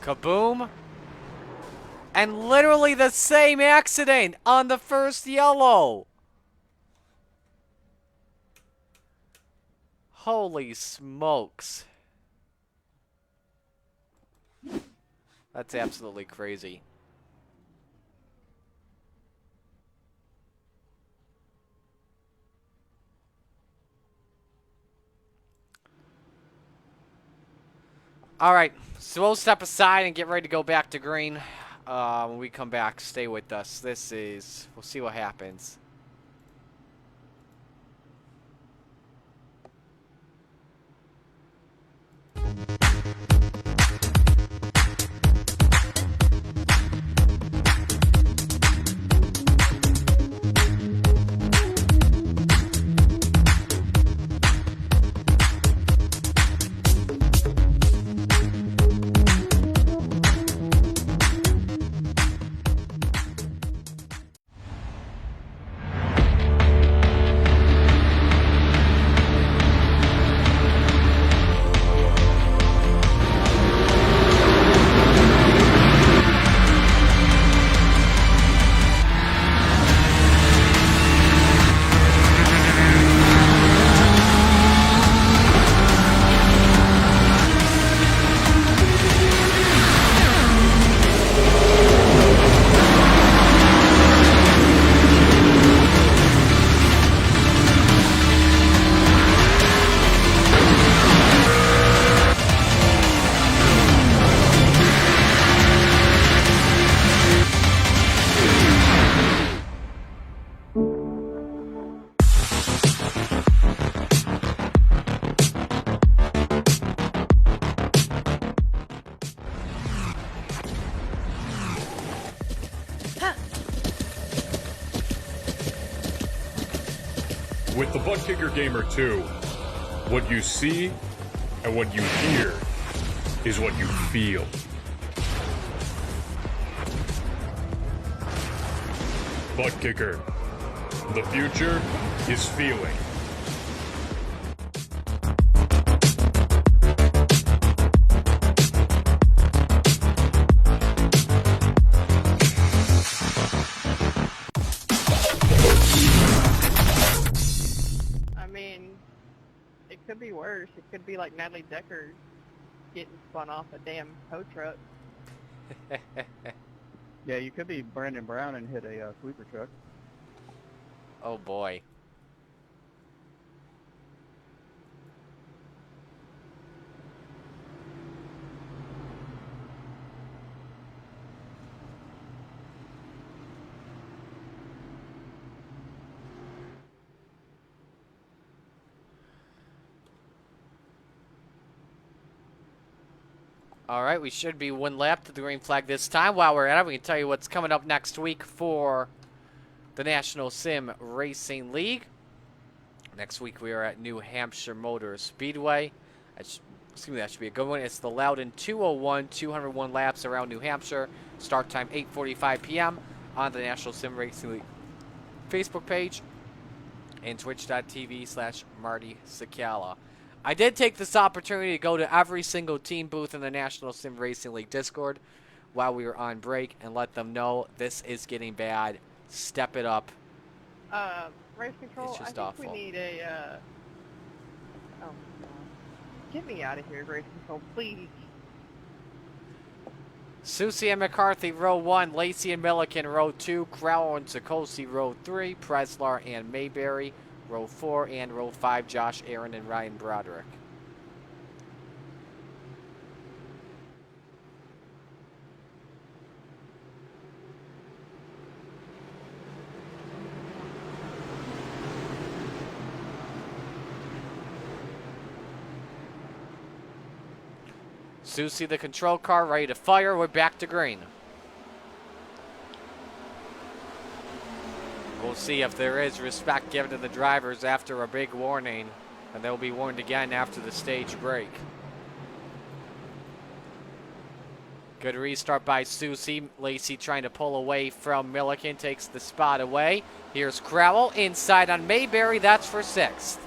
Kaboom! And literally the same accident on the first yellow. Holy smokes. That's absolutely crazy. All right, so we'll step aside and get ready to go back to green. When we come back, stay with us. We'll see what happens. With the Butt Kicker Gamer 2, what you see and what you hear is what you feel. Butt Kicker. The future is feeling. It could be worse. It could be like Natalie Decker getting spun off a damn tow truck. Yeah, you could be Brandon Brown and hit a sweeper truck. Oh boy. All right, we should be one lap to the green flag this time. While we're at it, we can tell you what's coming up next week for the National Sim Racing League. Next week we are at New Hampshire Motor Speedway. That should be a good one. It's the Loudon 201, 201 laps around New Hampshire. Start time 8:45 p.m. on the National Sim Racing League Facebook page and twitch.tv/Marty Sakala. I did take this opportunity to go to every single team booth in the National Sim Racing League Discord while we were on break and let them know this is getting bad. Step it up. Race control, It's just I think awful. we need a, oh, get me out of here, race control, please. Susie and McCarthy, row 1. Lacey and Milliken, row 2. Crowell and Sikosi, row 3. Preslar and Mayberry, row 4. And row 5, Josh Aaron and Ryan Broderick. Susie, the control car, ready to fire. We're back to green. We'll see if there is respect given to the drivers after a big warning, and they'll be warned again after the stage break. Good restart by Susie. Lacey trying to pull away from Milliken, takes the spot away. Here's Crowell inside on Mayberry. That's for 6th.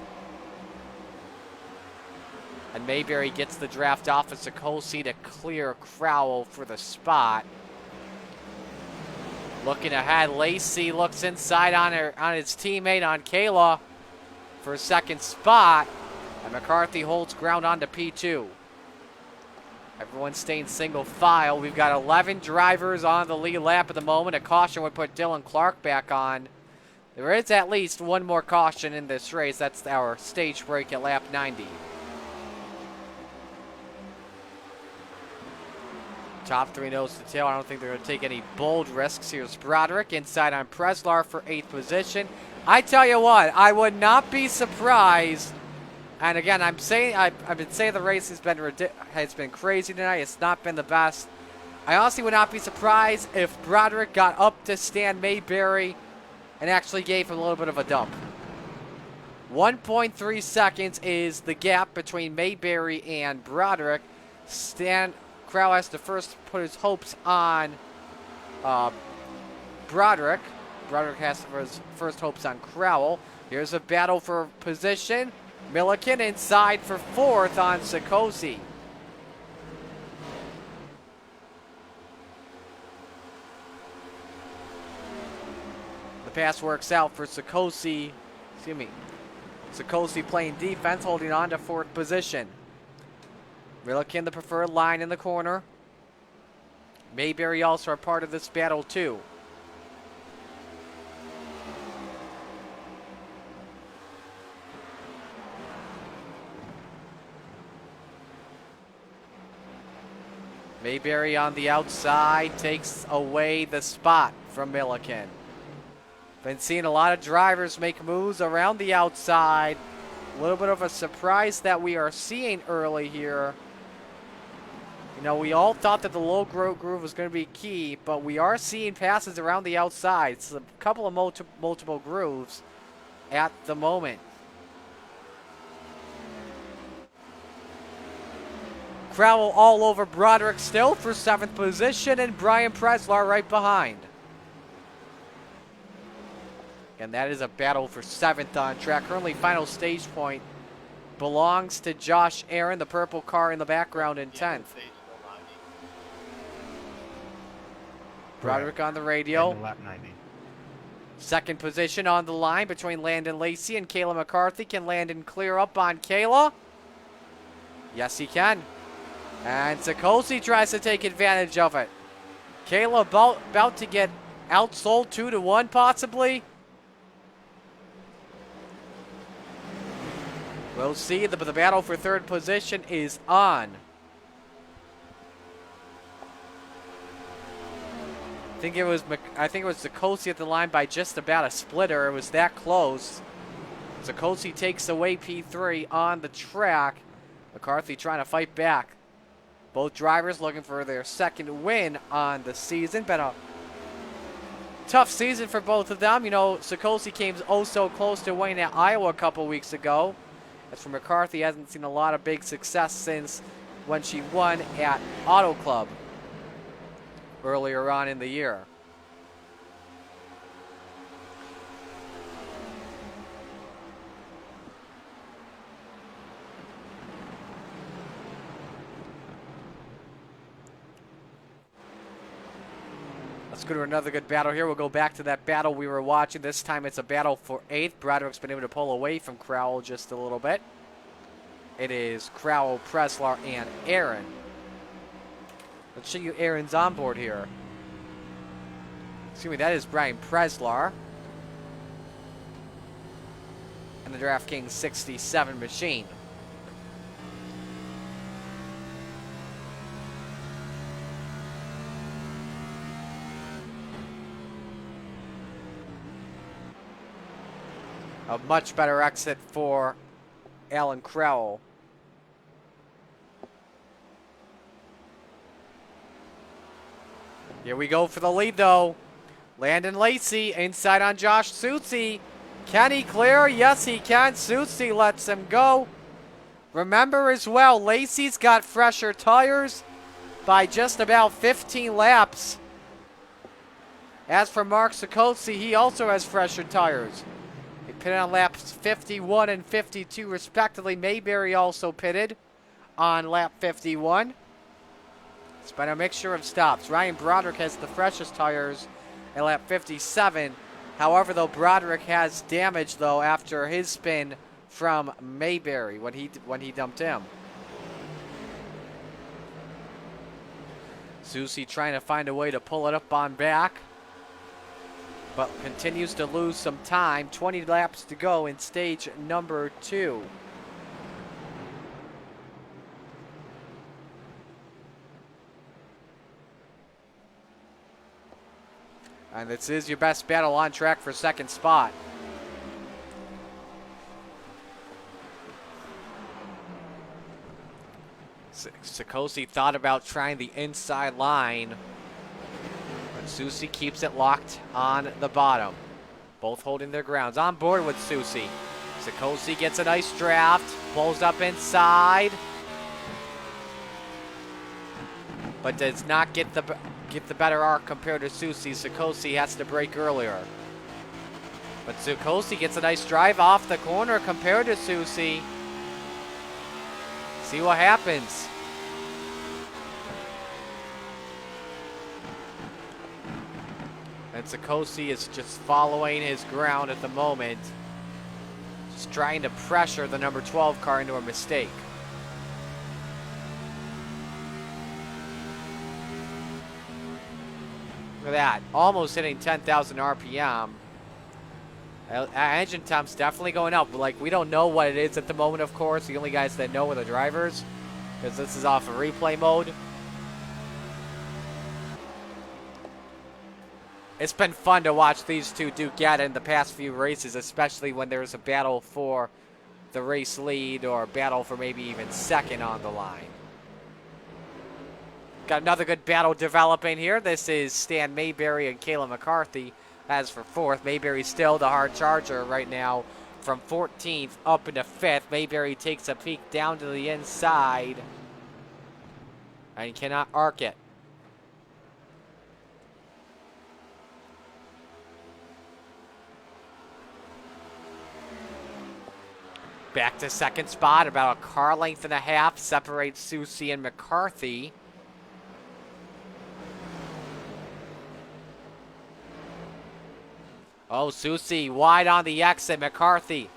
And Mayberry gets the draft off of Sikosi to clear Crowell for the spot. Looking ahead, Lacey looks inside on his teammate, on Kayla, for a second spot. And McCarthy holds ground onto P2. Everyone's staying single file. We've got 11 drivers on the lead lap at the moment. A caution would put Dylan Clark back on. There is at least one more caution in this race. That's our stage break at lap 90. Top three nose to tail. I don't think they're going to take any bold risks. Here's Broderick inside on Preslar for 8th position. I tell you what, I would not be surprised. And again, I've been saying the race has been crazy tonight. It's not been the best. I honestly would not be surprised if Broderick got up to Stan Mayberry and actually gave him a little bit of a dump. 1.3 seconds is the gap between Mayberry and Broderick. Stan Crowell has to first put his hopes on Broderick. Broderick has to put his first hopes on Crowell. Here's a battle for position. Milliken inside for 4th on Sikosi. The pass works out for Sikosi. Sikosi playing defense, holding on to 4th position. Milliken the preferred line in the corner. Mayberry also a part of this battle too. Mayberry on the outside takes away the spot from Milliken. Been seeing a lot of drivers make moves around the outside. A little bit of a surprise that we are seeing early here. You know, we all thought that the low groove was going to be key, but we are seeing passes around the outside. It's a couple of multiple grooves at the moment. Crowell all over Broderick still for 7th position, and Brian Preslar right behind. And that is a battle for 7th on track. Currently, final stage point belongs to Josh Aaron, the purple car in the background in 10th. Broderick on the radio. Lap 90. 2nd position on the line between Landon Lacey and Kayla McCarthy. Can Landon clear up on Kayla? Yes, he can. And Sikosi tries to take advantage of it. Kayla about to get outsold 2-1 possibly. We'll see. The battle for 3rd position is on. I think it was Sikosi at the line by just about a splitter. It was that close. Sikosi takes away P3 on the track. McCarthy trying to fight back. Both drivers looking for their 2nd win on the season. Been a tough season for both of them. You know, Sikosi came oh so close to winning at Iowa a couple weeks ago. As for McCarthy, hasn't seen a lot of big success since when she won at Auto Club earlier on in the year. Let's go to another good battle here. We'll go back to that battle we were watching. This time it's a battle for 8th. Broderick's been able to pull away from Crowell just a little bit. It is Crowell, Preslar, and Aaron. Let's show you Aaron's onboard here. Excuse me, that is Brian Preslar. And the DraftKings 67 machine. A much better exit for Alan Crowell. Here we go for the lead, though. Landon Lacey inside on Josh Sutsy. Can he clear? Yes, he can. Sutsy lets him go. Remember as well, Lacey's got fresher tires by just about 15 laps. As for Mark Sikosi, he also has fresher tires. He pitted on laps 51 and 52 respectively. Mayberry also pitted on lap 51. It's been a mixture of stops. Ryan Broderick has the freshest tires at lap 57. However, though, Broderick has damage, though, after his spin from Mayberry when he dumped him. Susie trying to find a way to pull it up on back, but continues to lose some time. 20 laps to go in stage number 2. And this is your best battle on track for second spot. Sikosi thought about trying the inside line, but Susie keeps it locked on the bottom. Both holding their grounds. On board with Susie. Sikosi gets a nice draft, pulls up inside, but does not get the better arc compared to Susie. Sikosi has to brake earlier. But Sikosi gets a nice drive off the corner compared to Susie. See what happens. And Sikosi is just following his ground at the moment. Just trying to pressure the number 12 car into a mistake. Look at that. Almost hitting 10,000 RPM. Engine temp's definitely going up. Like, we don't know what it is at the moment, of course. The only guys that know are the drivers, because this is off of replay mode. It's been fun to watch these two duke it in the past few races, especially when there's a battle for the race lead or a battle for maybe even second on the line. Got another good battle developing here. This is Stan Mayberry and Kayla McCarthy. As for fourth, Mayberry still the hard charger right now from 14th up into 5th. Mayberry takes a peek down to the inside and cannot arc it. Back to second spot, about a car length and a half separates Susie and McCarthy. Oh, Susie wide on the exit. McCarthy,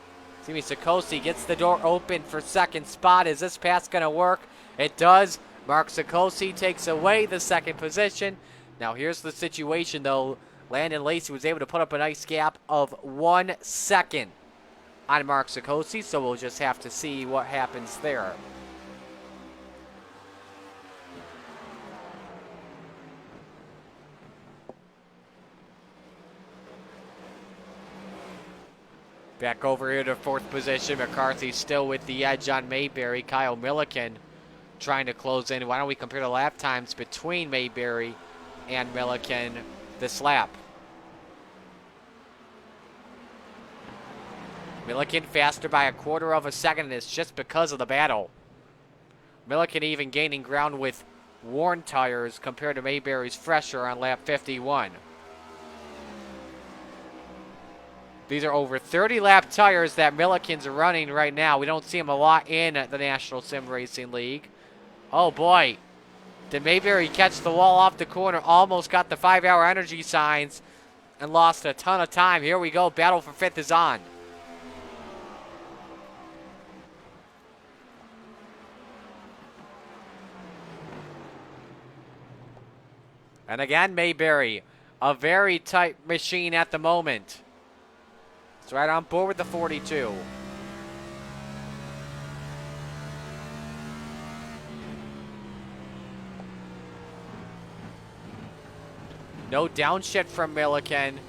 Sikosi gets the door open for second spot. Is this pass going to work? It does. Mark Sikosi takes away the second position. Now here's the situation, though. Landon Lacey was able to put up a nice gap of 1 second on Mark Sikosi, so we'll just have to see what happens there. Back over here to fourth position. McCarthy still with the edge on Mayberry. Kyle Milliken trying to close in. Why don't we compare the lap times between Mayberry and Milliken this lap? Milliken faster by 1/4 of a second, and it's just because of the battle. Milliken even gaining ground with worn tires compared to Mayberry's fresher on lap 51. These are over 30 lap tires that Milliken's running right now. We don't see him a lot in the National Sim Racing League. Oh boy. Did Mayberry catch the wall off the corner? Almost got the 5-hour energy signs and lost a ton of time. Here we go. Battle for 5th is on. And again, Mayberry, a very tight machine at the moment. It's right on board with the 42. No downshift from Milliken.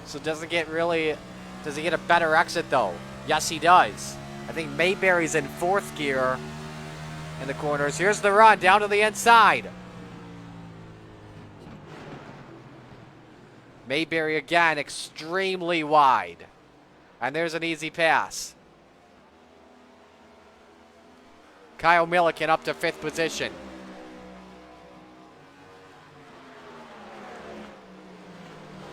So does he get a better exit though? Yes, he does. I think Mayberry's in 4th gear in the corners. Here's the run down to the inside. Mayberry again, extremely wide. And there's an easy pass. Kyle Milliken up to 5th position.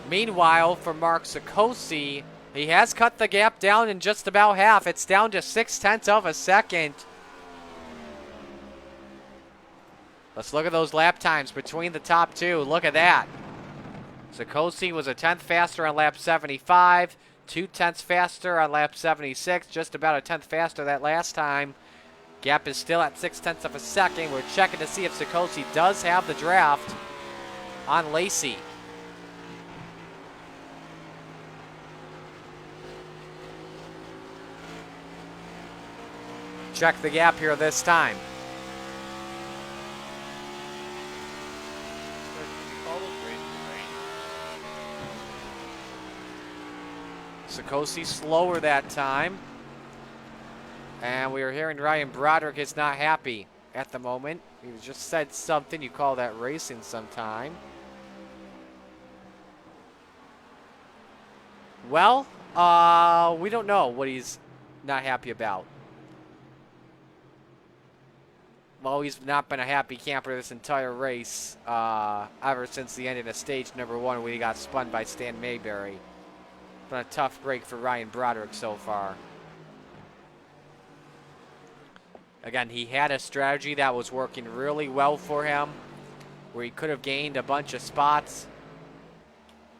Meanwhile, for Mark Sikosi, he has cut the gap down in just about half. It's down to 0.6 of a second. Let's look at those lap times between the top two. Look at that. Sikosi was a 10th faster on lap 75, 2/10 faster on lap 76, just about a 10th faster that last time. Gap is still at 6/10 of a second. We're checking to see if Sikosi does have the draft on Lacey. Check the gap here this time. Sikosi slower that time. And we are hearing Ryan Broderick is not happy at the moment. He just said something. You call that racing sometime. Well, we don't know what he's not happy about. Well, he's not been a happy camper this entire race ever since the ending of stage number 1 when he got spun by Stan Mayberry. Been a tough break for Ryan Broderick so far. Again, he had a strategy that was working really well for him, where he could have gained a bunch of spots.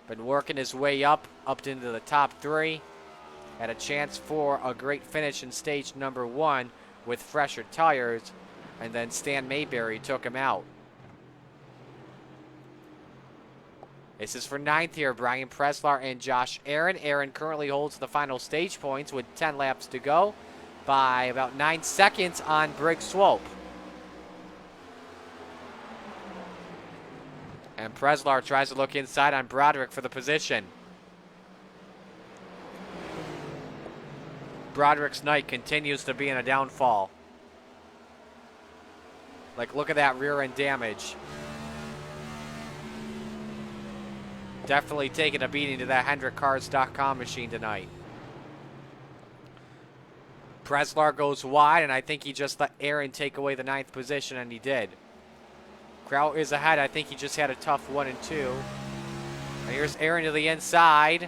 Been working his way up into the top 3. Had a chance for a great finish in stage number 1 with fresher tires, and then Stan Mayberry took him out. This is for 9th here, Brian Preslar and Josh Aaron. Aaron currently holds the final stage points with 10 laps to go by about 9 seconds on Briggs Swope. And Preslar tries to look inside on Broderick for the position. Broderick's night continues to be in a downfall. Like, look at that rear end damage. Definitely taking a beating to that HendrickCars.com machine tonight. Preslar goes wide, and I think he just let Aaron take away the 9th position, and he did. Kraut is ahead. I think he just had a tough 1 and 2. And here's Aaron to the inside.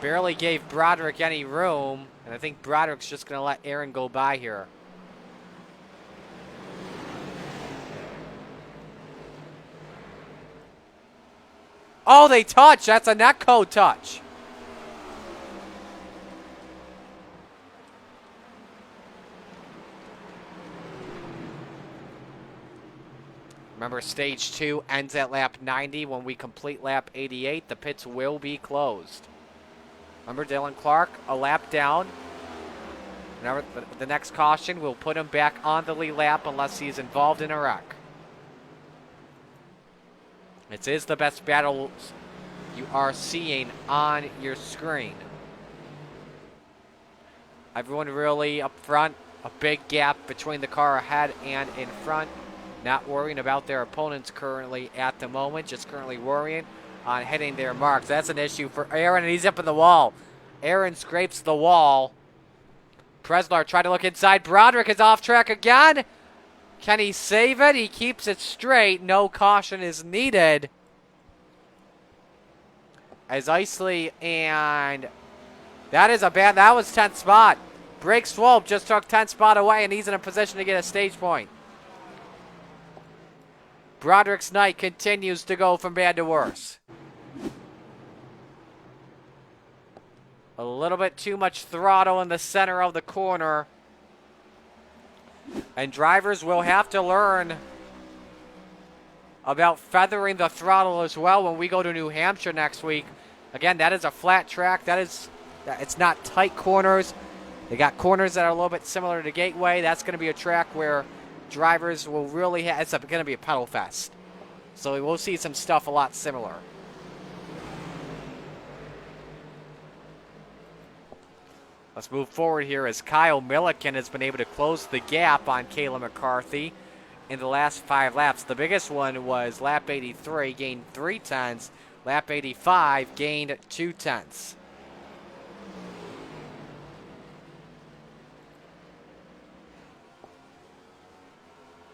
Barely gave Broderick any room, and I think Broderick's just going to let Aaron go by here. Oh, they touch. That's a netcode touch. Remember, stage 2 ends at lap 90. When we complete lap 88, the pits will be closed. Remember, Dylan Clark, a lap down. Remember, the next caution will put him back on the lead lap unless he's involved in a wreck. This is the best battle you are seeing on your screen. Everyone really up front. A big gap between the car ahead and in front. Not worrying about their opponents currently at the moment. Just currently worrying on hitting their marks. That's an issue for Aaron, and he's up in the wall. Aaron scrapes the wall. Preslar tried to look inside. Broderick is off track again. Can he save it? He keeps it straight. No caution is needed. As Isley and that was 10th spot. Briggs Swope just took 10th spot away, and he's in a position to get a stage point. Broderick's night continues to go from bad to worse. A little bit too much throttle in the center of the corner. And drivers will have to learn about feathering the throttle as well when we go to New Hampshire next week. Again, that is a flat track. It's not tight corners. They got corners that are a little bit similar to Gateway. That's going to be a track where drivers will really it's going to be a pedal fest. So we'll see some stuff a lot similar. Let's move forward here as Kyle Milliken has been able to close the gap on Kayla McCarthy in the last 5 laps. The biggest one was lap 83, gained 3 tenths. Lap 85, gained 2 tenths.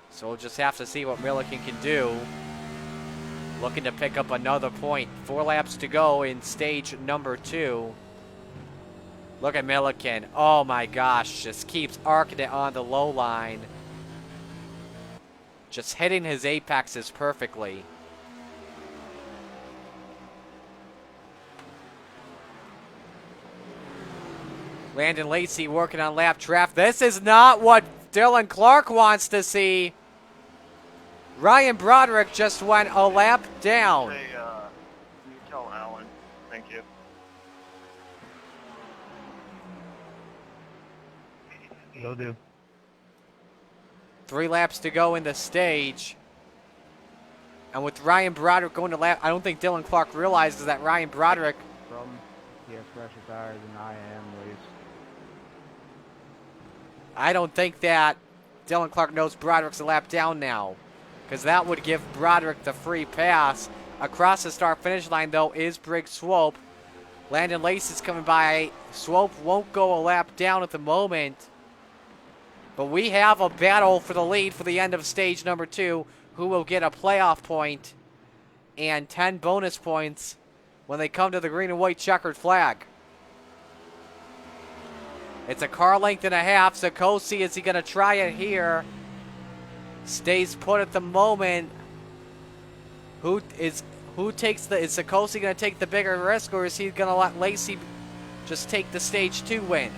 So we'll just have to see what Milliken can do. Looking to pick up another point. 4 laps to go in stage number 2. Look at Milliken. Oh my gosh, just keeps arcing it on the low line. Just hitting his apexes perfectly. Landon Lacey working on lap traffic. This is not what Dylan Clark wants to see. Ryan Broderick just went a lap down. Hey, can you tell Alan? Thank you. Will do. 3 laps to go in the stage. And with Ryan Broderick going to lap, I don't think Dylan Clark realizes that Ryan Broderick. From he has fresher tires than I am, at least. I don't think that Dylan Clark knows Broderick's a lap down now, because that would give Broderick the free pass. Across the start finish line, though, is Briggs Swope. Landon Lacey's coming by. Swope won't go a lap down at the moment. But we have a battle for the lead for the end of stage number 2, who will get a playoff point and 10 bonus points when they come to the green and white checkered flag. It's a car length and a half. Sakosi, is he going to try it here? Stays put at the moment. Who takes the? Is Sakosi going to take the bigger risk, or is he going to let Lacey just take the stage 2 win?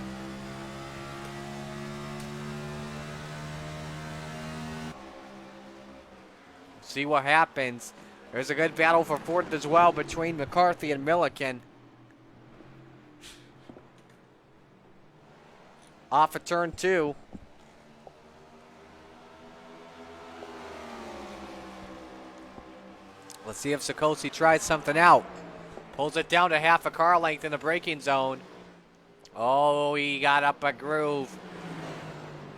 See what happens. There's a good battle for 4th as well between McCarthy and Milliken. Off of turn 2. Let's see if Sakosi tries something out. Pulls it down to half a car length in the braking zone. Oh, he got up a groove.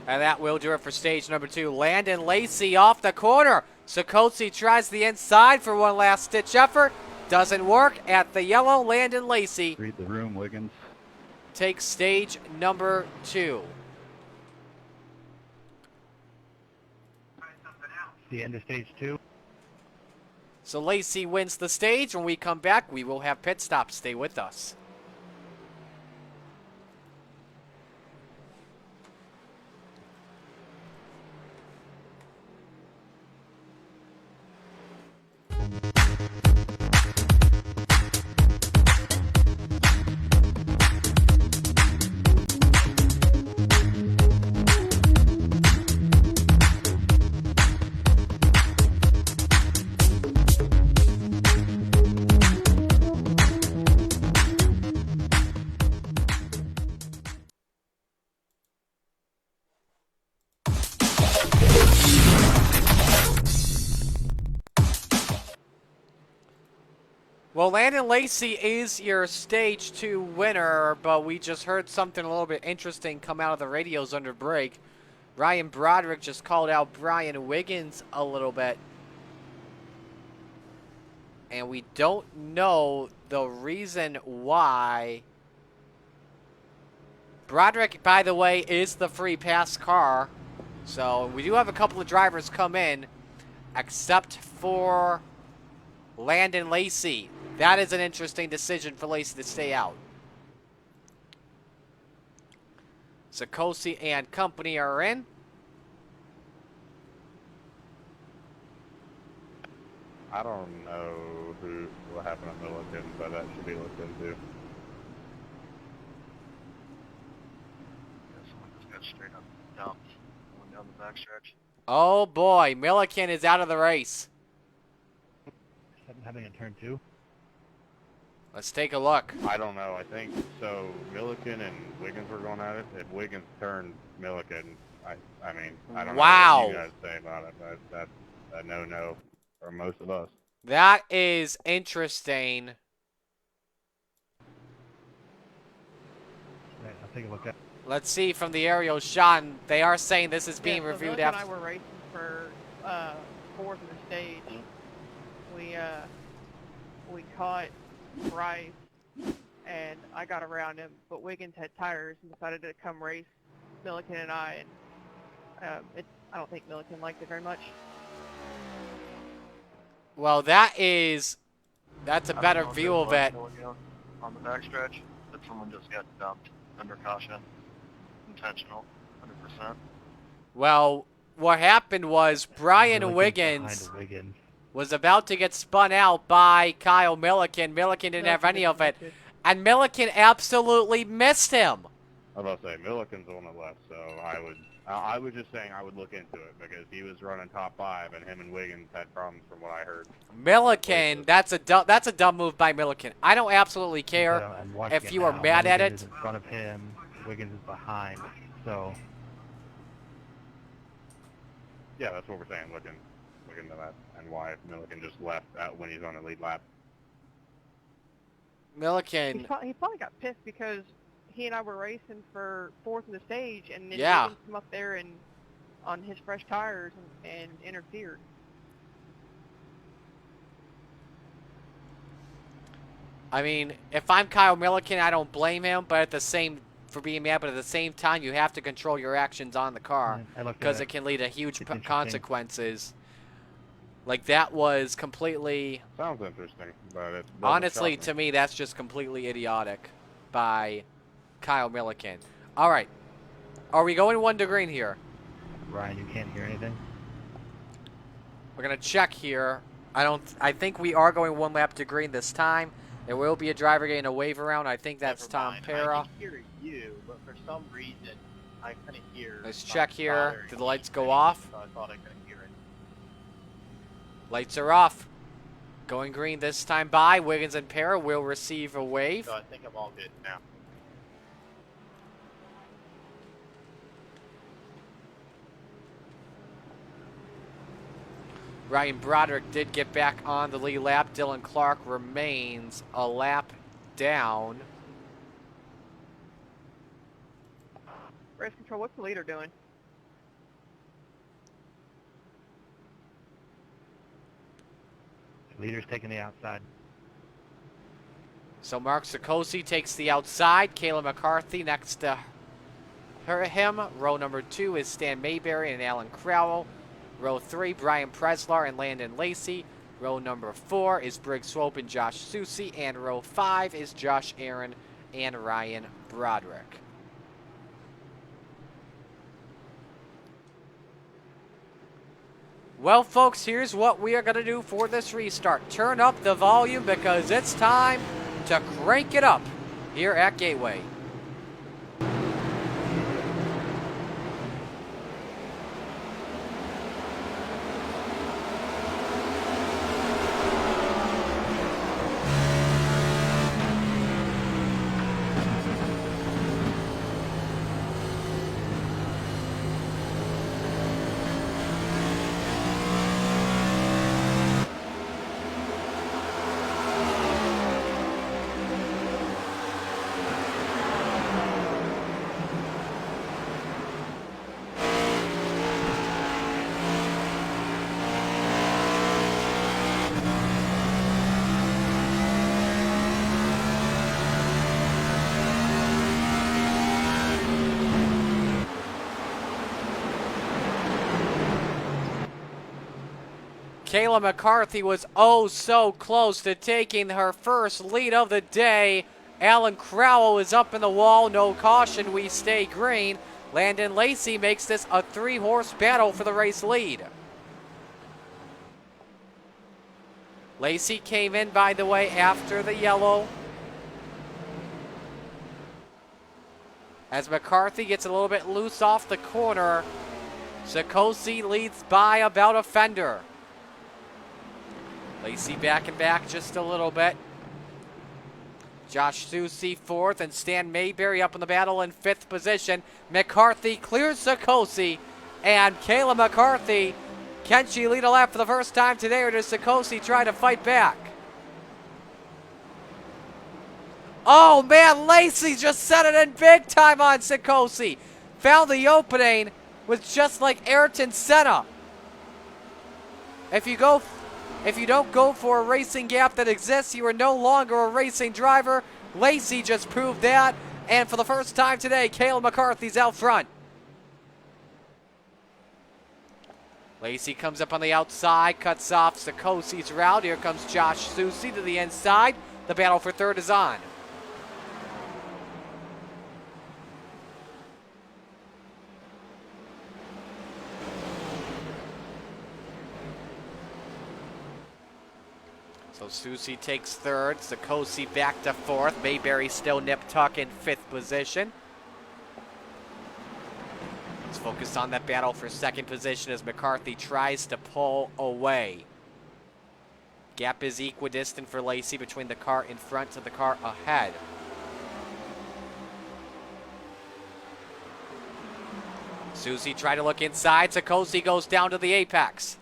And that will do it for stage number 2. Landon Lacey off the corner. Sakosi tries the inside for one last ditch effort. Doesn't work at the yellow. Landon Lacey Read the room, Wiggins. takes stage number 2. The end of stage 2. So Lacey wins the stage. When we come back, we will have pit stops. Stay with us. Well, Landon Lacey is your stage 2 winner, but we just heard something a little bit interesting come out of the radios under break. Ryan Broderick just called out Brian Wiggins a little bit. And we don't know the reason why. Broderick, by the way, is the free pass car. So we do have a couple of drivers come in, except for Landon Lacey. That is an interesting decision for Lacey to stay out. Sakosi and company are in. I don't know what happened to Milliken, but that should be looked into. Yeah, someone just got straight up dumped going down the backstretch. Oh boy, Milliken is out of the race. Something happening in turn 2. Let's take a look. I don't know. I think so. Milliken and Wiggins were going at it. If Wiggins turned Milliken, I mean, I don't know what you guys say about it, but that's a no-no for most of us. That is interesting. Right, I'll take a look at. Let's see from the aerial shot. And they are saying this is being so reviewed Billick and I after. were racing for 4th in the stage. We caught Bryce, and I got around him, but Wiggins had tires and decided to come race Milliken and I, and I don't think Milliken liked it very much. Well, that's a better view of it. On the backstretch, that someone just got dumped under caution. Intentional, 100%. Well, what happened was Brian Milliken Wiggins behind Wiggins. was about to get spun out by Kyle Milliken. Milliken didn't have any of it. And Milliken absolutely missed him. I was about to say, Milliken's the one that left, so I was just saying I would look into it because he was running top 5, and him and Wiggins had problems from what I heard. Milliken, that's a dumb move by Milliken. I don't absolutely care I'm watching if it you are now. mad at Milliken it. is in front of him. Wiggins is behind. So Yeah, that's what we're saying. Looking to that and why Milliken just left when he's on the lead lap. Milliken, He probably got pissed because he and I were racing for 4th in the stage, and then Yeah. Wiggins come up there and on his fresh tires and interfered. I mean, if I'm Kyle Milliken, I don't blame him, but at the same for being mad. But at the same time, you have to control your actions on the car because it can lead to huge consequences. Like that was completely. Sounds interesting, but it doesn't Honestly, shock me. to me, that's just completely idiotic by Kyle Milliken. All right, are we going 1 to green here? Ryan, you can't hear anything. We're gonna check here. I think we are going 1 lap to green this time. There will be a driver getting a wave around. I think that's Never Tom mind. Para. I can hear you, but for some reason, I couldn't hear. Let's something check here. bothering Did the lights me, go off? So I thought I couldn't hear it. Lights are off. Going green this time by. Wiggins and Para will receive a wave. So I think I'm all good now. Ryan Broderick did get back on the lead lap. Dylan Clark remains a lap down. Race control, what's the leader doing? Leader's taking the outside. So Mark Sikosi takes the outside. Kayla McCarthy next to him. Row number 2 is Stan Mayberry and Alan Crowell. Row 3, Brian Preslar and Landon Lacey. Row number 4 is Briggs Swope and Josh Susi. And row 5 is Josh Aaron and Ryan Broderick. Well, folks, here's what we are going to do for this restart. Turn up the volume because it's time to crank it up here at Gateway. Kayla McCarthy was oh so close to taking her first lead of the day. Alan Crowell is up in the wall. No caution. We stay green. Landon Lacey makes this a 3-horse battle for the race lead. Lacey came in, by the way, after the yellow. As McCarthy gets a little bit loose off the corner, Sikosi leads by about a fender. Lacey back and back just a little bit. Josh Susi 4th and Stan Mayberry up in the battle in 5th position. McCarthy clears Sikosi, and Kayla McCarthy, can she lead a lap for the first time today, or does Sikosi try to fight back? Oh man, Lacey just set it in big time on Sikosi. Found the opening with just like Ayrton Senna. If you don't go for a racing gap that exists, you are no longer a racing driver. Lacey just proved that. And for the first time today, Kayla McCarthy's out front. Lacey comes up on the outside, cuts off Sikosi's route. Here comes Josh Susi to the inside. The battle for third is on. So Susie takes third, Sikosi back to fourth, Mayberry still nip-tuck in fifth position. Let's focus on that battle for second position as McCarthy tries to pull away. Gap is equidistant for Lacey between the car in front to the car ahead. Susie tried to look inside, Sikosi goes down to the apex.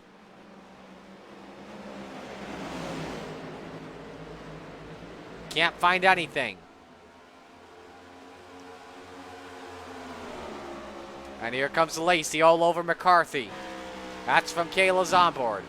Can't find anything. And here comes Lacey all over McCarthy. That's from Kayla's onboard.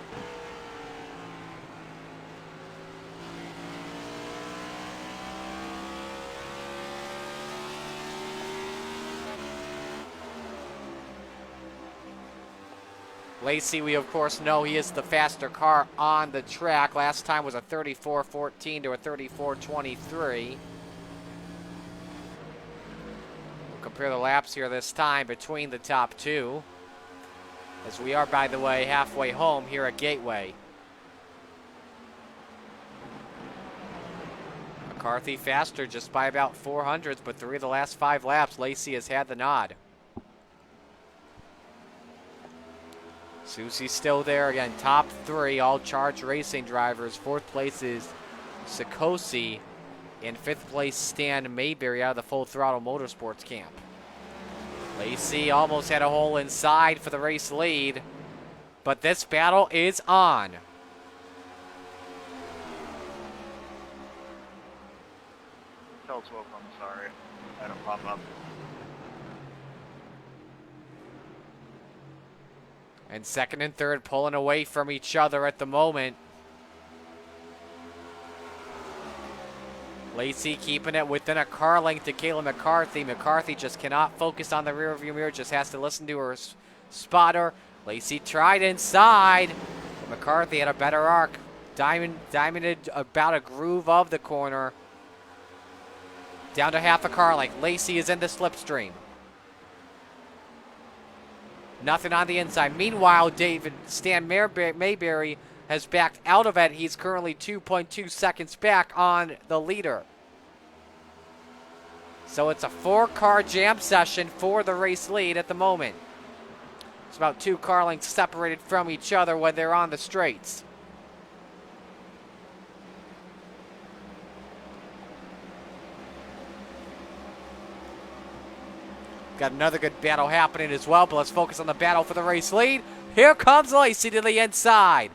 Lacey, we of course know he is the faster car on the track. Last time was a 34.14 to a 34.23. We'll compare the laps here this time between the top two, as we are, by the way, halfway home here at Gateway. McCarthy faster just by about 400s, but 3 of the last 5 laps, Lacey has had the nod. Susie's still there again, top 3, all Charge Racing drivers. 4th place is Sikosi. In 5th place, Stan Mayberry out of the Full Throttle Motorsports camp. Lacey almost had a hole inside for the race lead, but this battle is on. Tell Swope I'm sorry. I don't pop up. And second and third pulling away from each other at the moment. Lacey keeping it within a car length to Kayla McCarthy. McCarthy just cannot focus on the rearview mirror, just has to listen to her spotter. Lacey tried inside. McCarthy had a better arc. Diamonded about a groove of the corner. Down to half a car length. Lacey is in the slipstream. Nothing on the inside. Meanwhile, Stan Mayberry has backed out of it. He's currently 2.2 seconds back on the leader. So it's a 4-car jam session for the race lead at the moment. It's about 2 car lengths separated from each other when they're on the straights. Got another good battle happening as well, but let's focus on the battle for the race lead. Here comes Lacey to the inside.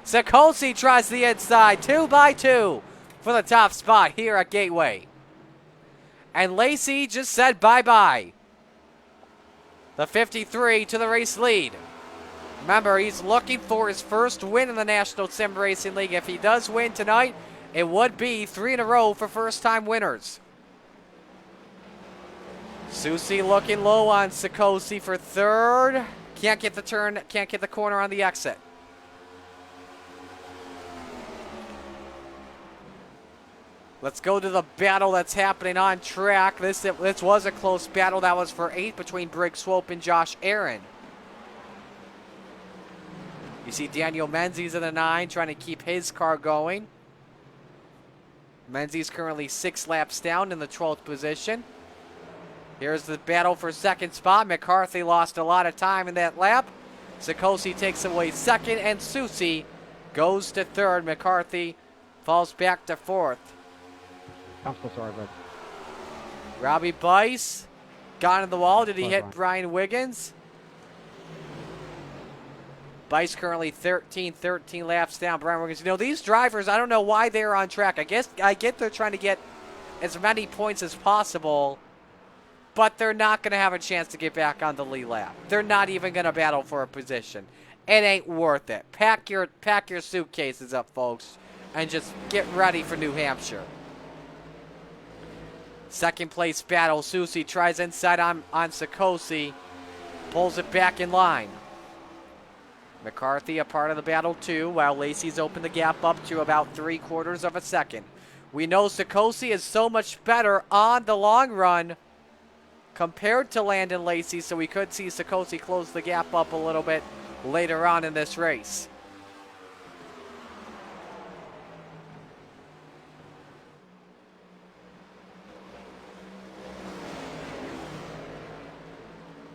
Sikosi tries the inside, 2 by 2 for the top spot here at Gateway. And Lacey just said bye-bye. The 53 to the race lead. Remember, he's looking for his first win in the National Sim Racing League. If he does win tonight, it would be 3 in a row for first-time winners. Susie looking low on Sikosi for third. Can't get the turn, can't get the corner on the exit. Let's go to the battle that's happening on track. This was a close battle. That was for 8 between Briggs Swope and Josh Aaron. You see Daniel Menzies in the 9 trying to keep his car going. Menzies currently 6 laps down in the 12th position. Here's the battle for second spot. McCarthy lost a lot of time in that lap. Sikosi takes away second, and Susie goes to third. McCarthy falls back to fourth. I'm so sorry, bud. Robbie Bice got in the wall. Did he Fine, hit fine. Brian Wiggins? Bice currently 13 laps down. Brian Wiggins. You know, these drivers, I don't know why they're on track. I get they're trying to get as many points as possible, but they're not going to have a chance to get back on the lead lap. They're not even going to battle for a position. It ain't worth it. Pack your suitcases up, folks, and just get ready for New Hampshire. Second place battle. Susie tries inside on Sikosi. Pulls it back in line. McCarthy a part of the battle too, while Lacey's opened the gap up to about 3/4 of a second. We know Sikosi is so much better on the long run compared to Landon Lacey, so we could see Sikosi close the gap up a little bit later on in this race.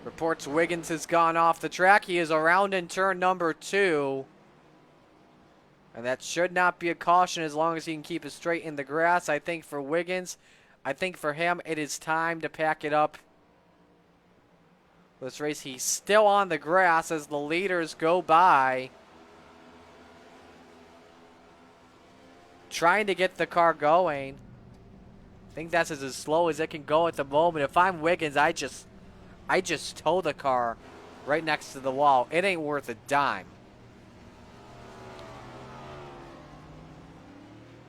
Reports Wiggins has gone off the track. He is around in turn number 2. And that should not be a caution as long as he can keep it straight in the grass. I think for Wiggins, I think for him, it is time to pack it up. This race, he's still on the grass as the leaders go by. Trying to get the car going. I think that's as slow as it can go at the moment. If I'm Wiggins, I just tow the car right next to the wall. It ain't worth a dime.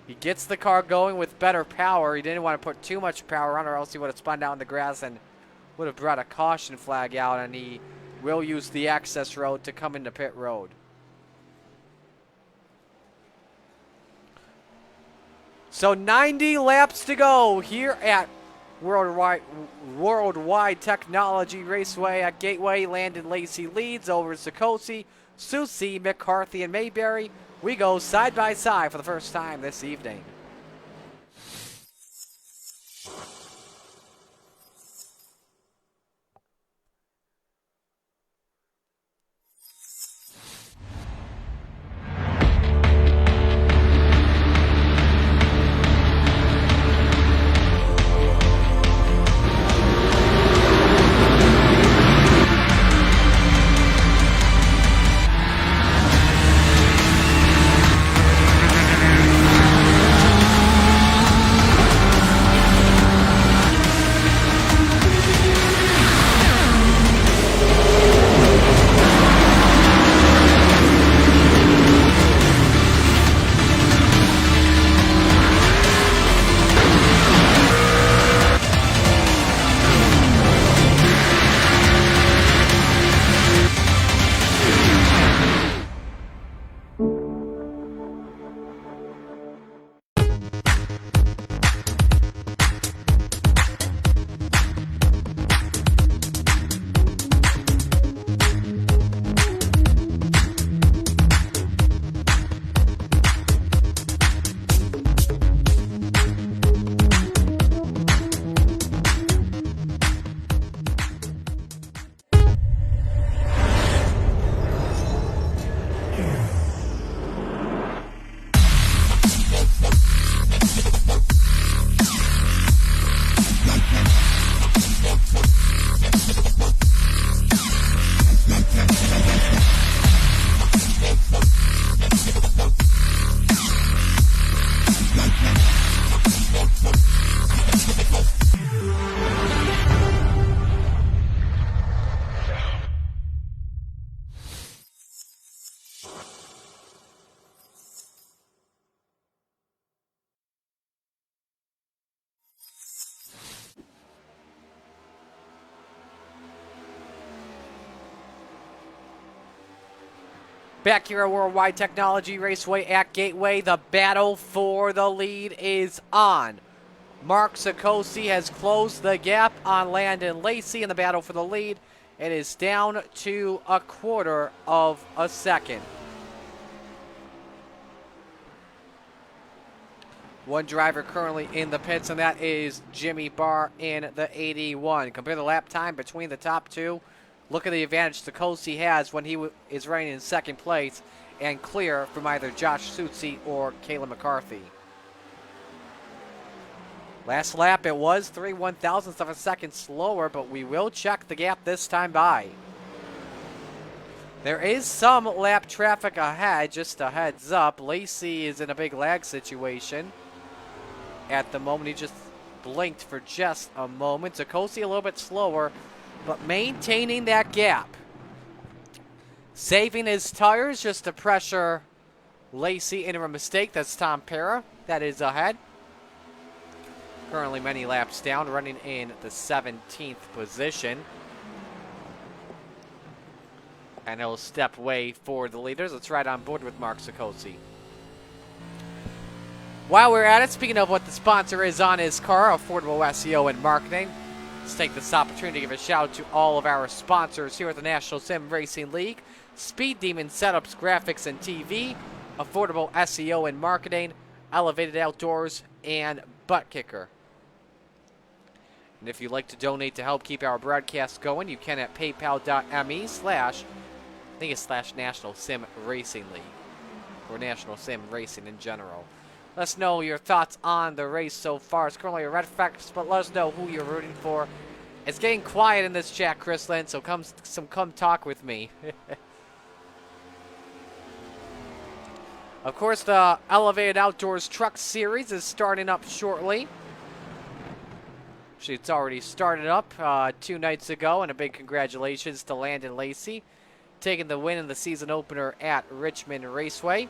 He gets the car going with better power. He didn't want to put too much power on, or else he would have spun out in the grass and would have brought a caution flag out, and he will use the access road to come into pit road. So 90 laps to go here at Worldwide Technology Raceway at Gateway. Landon Lacey leads over Sikosi, Susie, McCarthy, and Mayberry. We go side by side for the first time this evening. Back here at Worldwide Technology Raceway at Gateway, the battle for the lead is on. Mark Sikosi has closed the gap on Landon Lacey in the battle for the lead. It is down to a quarter of a second. One driver currently in the pits, and that is Jimmy Barr in the 81. Compare the lap time between the top two. Look at the advantage Sikosi has when he is running in second place and clear from either Josh Sutsey or Kayla McCarthy. Last lap, it was 3 1,000ths of a second slower, but we will check the gap this time by. There is some lap traffic ahead, just a heads up. Lacey is in a big lag situation. At the moment, he just blinked for just a moment. Sikosi a little bit slower, but maintaining that gap. Saving his tires just to pressure Lacey into a mistake. That's Tom Pera that is ahead. Currently many laps down, running in the 17th position. And he'll step away for the leaders. Let's ride on board with Mark Sikosi. While we're at it, speaking of what the sponsor is on his car, affordable SEO and marketing, let's take this opportunity to give a shout out to all of our sponsors here at the National Sim Racing League. Speed Demon Setups, Graphics, and TV, affordable SEO and marketing, Elevated Outdoors, and Butt Kicker. And if you'd like to donate to help keep our broadcast going, you can at paypal.me/ I think it's / National Sim Racing League. Or National Sim Racing in general. Let us know your thoughts on the race so far. It's currently a red flex, but let us know who you're rooting for. It's getting quiet in this chat, Chris Lynn, so come talk with me. Of course, the Elevated Outdoors Truck Series is starting up shortly. Actually, it's already started up 2 nights ago, and a big congratulations to Landon Lacey, taking the win in the season opener at Richmond Raceway.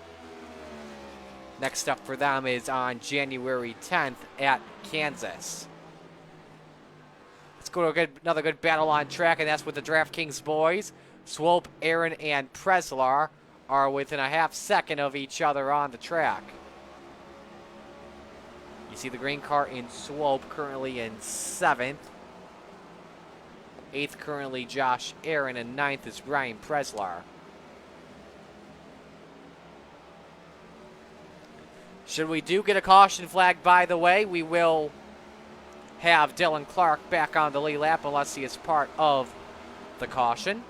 Next up for them is on January 10th at Kansas. Let's go to another good battle on track, and that's with the DraftKings boys. Swope, Aaron, and Preslar are within a half second of each other on the track. You see the green car in Swope currently in 7th. 8th currently Josh Aaron, and 9th is Brian Preslar. Should we do get a caution flag, by the way, we will have Dylan Clark back on the lead lap unless he is part of the caution.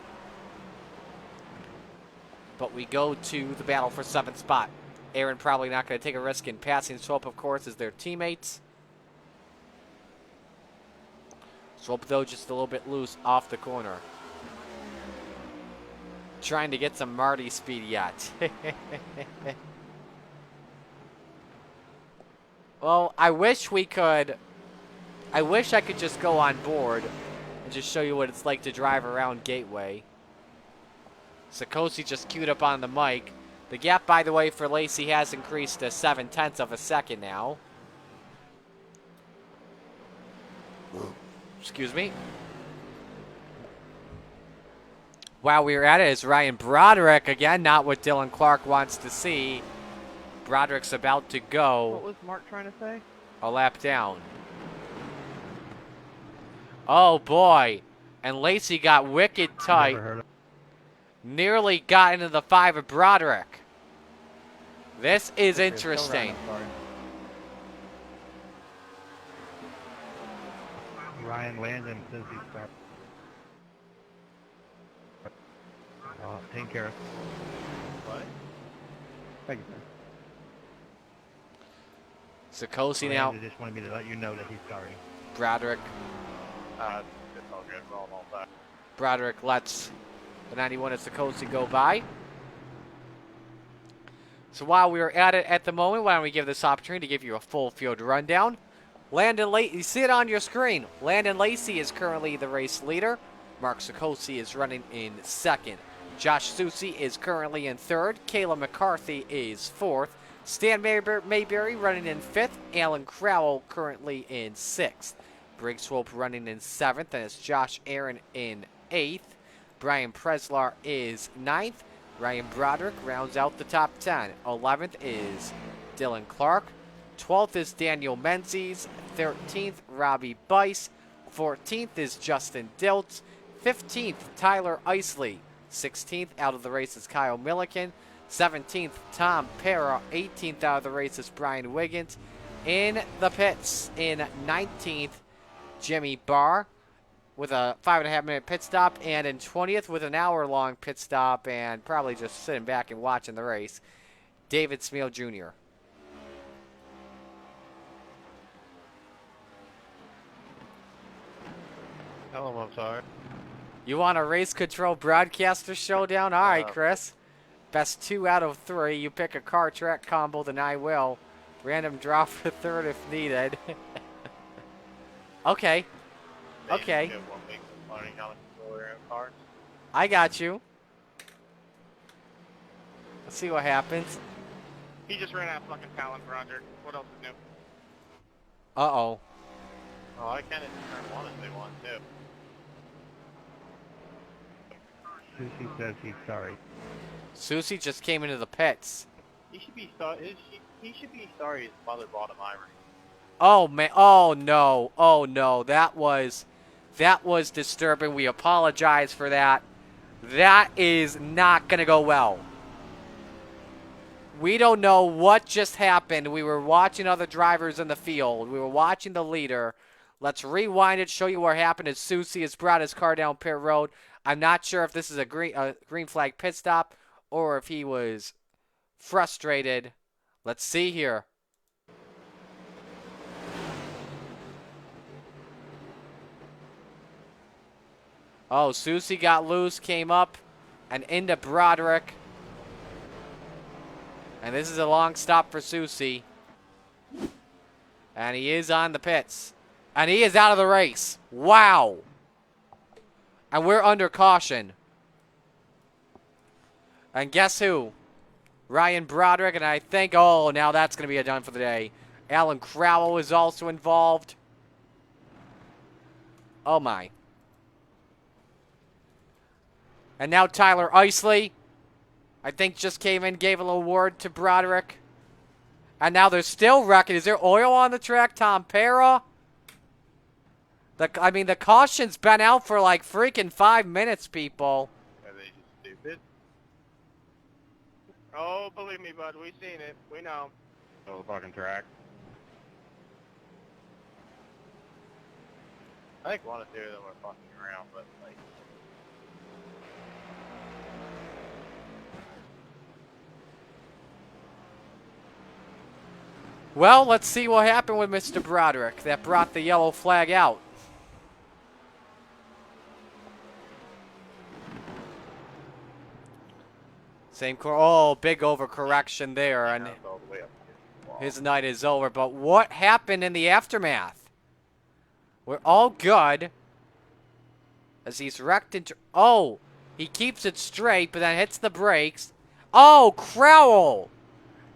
But we go to the battle for 7th spot. Aaron probably not going to take a risk in passing Swope, of course, as their teammates. Swope, though, just a little bit loose off the corner. Trying to get some Marty speed yet. Well, I wish I could just go on board and just show you what it's like to drive around Gateway. Sikosi just queued up on the mic. The gap, by the way, for Lacey has increased to 0.7 of a second now. Excuse me. While we were at it, is Ryan Broderick again, not what Dylan Clark wants to see. Broderick's about to go. What was Mark trying to say? A lap down. Oh boy. And Lacey got wicked tight. Nearly got into the 5 of Broderick. This is interesting. Ryan Landon says he's back. Taking care of. What? Thank you, sir. Sikosi now. Landon just wanted me to let you know that he's sorry. Broderick. It's all good. We're all back. Broderick lets the 91 of Sikosi go by. So while we are at it at the moment, why don't we give this opportunity to give you a full field rundown. Landon Lacey, you see it on your screen. Landon Lacey is currently the race leader. Mark Sikosi is running in 2nd. Josh Susi is currently in 3rd. Kayla McCarthy is 4th. Stan Mayberry running in 5th. Alan Crowell currently in 6th. Briggs Swope running in 7th, and it's Josh Aaron in 8th. Brian Preslar is 9th. Ryan Broderick rounds out the top 10. 11th is Dylan Clark. 12th is Daniel Menzies. 13th, Robbie Bice. 14th is Justin Diltz. 15th, Tyler Isley. 16th out of the race is Kyle Milliken. 17th, Tom Para. 18th out of the race is Brian Wiggins. In the pits in 19th, Jimmy Barr with a 5.5-minute pit stop, and in 20th with an hour-long pit stop and probably just sitting back and watching the race, David Smeal Jr. Tell him I'm sorry. You want a race control broadcaster showdown? All right, Chris. Best 2 out of 3. You pick a car track combo, then I will. Random draw for 3rd if needed. Okay. Okay. I got you. Let's see what happens. He just ran out of fucking talent, Roger. What else is new? Uh-oh. Oh, I can in turn 1 if they want to. Susie says he's sorry. Susie just came into the pits. He should be sorry. He should be sorry his mother bought him iRacing. Oh man! Oh no! Oh no! That was disturbing. We apologize for that. That is not gonna go well. We don't know what just happened. We were watching other drivers in the field. We were watching the leader. Let's rewind it, show you what happened as Susie has brought his car down pit road. I'm not sure if this is a green flag pit stop or if he was frustrated. Let's see here. Oh, Susie got loose, came up, and into Broderick. And this is a long stop for Susie. And he is on the pits. And he is out of the race. Wow. And we're under caution. And guess who? Ryan Broderick, and I think, oh, now that's going to be a done for the day. Alan Crowell is also involved. Oh, my. And now Tyler Isley, I think, just came in, gave a little word to Broderick. And now they're still wrecking. Is there oil on the track? Tom Pera? I mean, the caution's been out for like freaking 5 minutes, people. Are they just stupid? Oh, believe me, bud, we've seen it. We know. Oh, the fucking track. I think one or two of them were fucking around, but like. Well, let's see what happened with Mr. Broderick that brought the yellow flag out. Same core. Oh, big overcorrection there, and his night is over. But what happened in the aftermath? We're all good as he's wrecked into. Oh, he keeps it straight, but then hits the brakes. Oh, Crowell!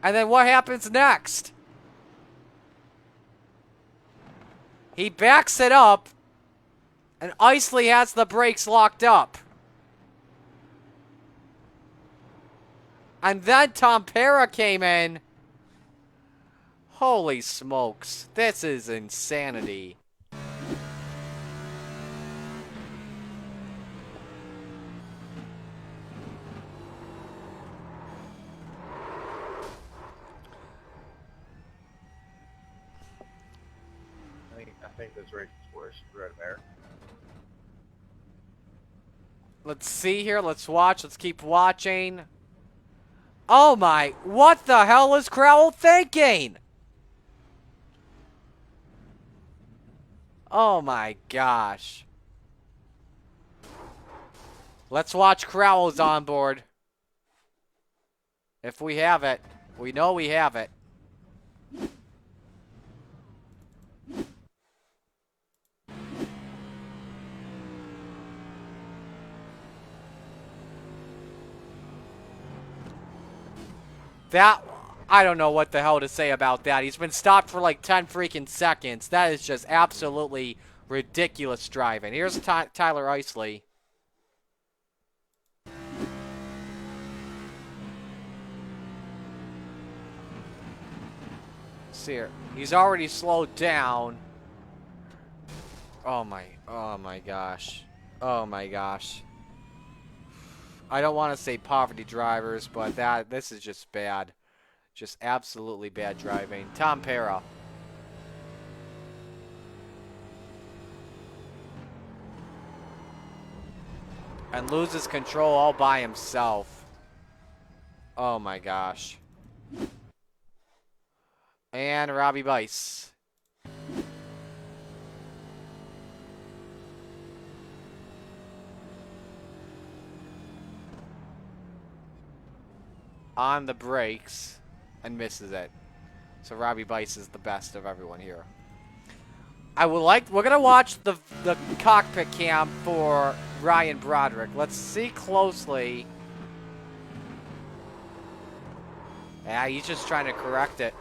And then what happens next? He backs it up, and Isley has the brakes locked up. And then Tom Pera came in. Holy smokes. This is insanity. I think this race is worse. Right there. Let's see here. Let's watch. Let's keep watching. Oh my, what the hell is Crowell thinking? Oh my gosh. Let's watch Crowell's on board. If we have it. We know we have it. That, I don't know what the hell to say about that. He's been stopped for like 10 freaking seconds. That is just absolutely ridiculous driving. Here's Tyler Isley. See here. He's already slowed down. Oh my gosh. Oh my gosh. I don't want to say poverty drivers, but this is just bad. Just absolutely bad driving. Tom Pera. And loses control all by himself. Oh my gosh. And Robbie Bice. On the brakes and misses it. So Robbie Bice is the best of everyone here. we're gonna watch the cockpit cam for Ryan Broderick. Let's see closely. Yeah, he's just trying to correct it.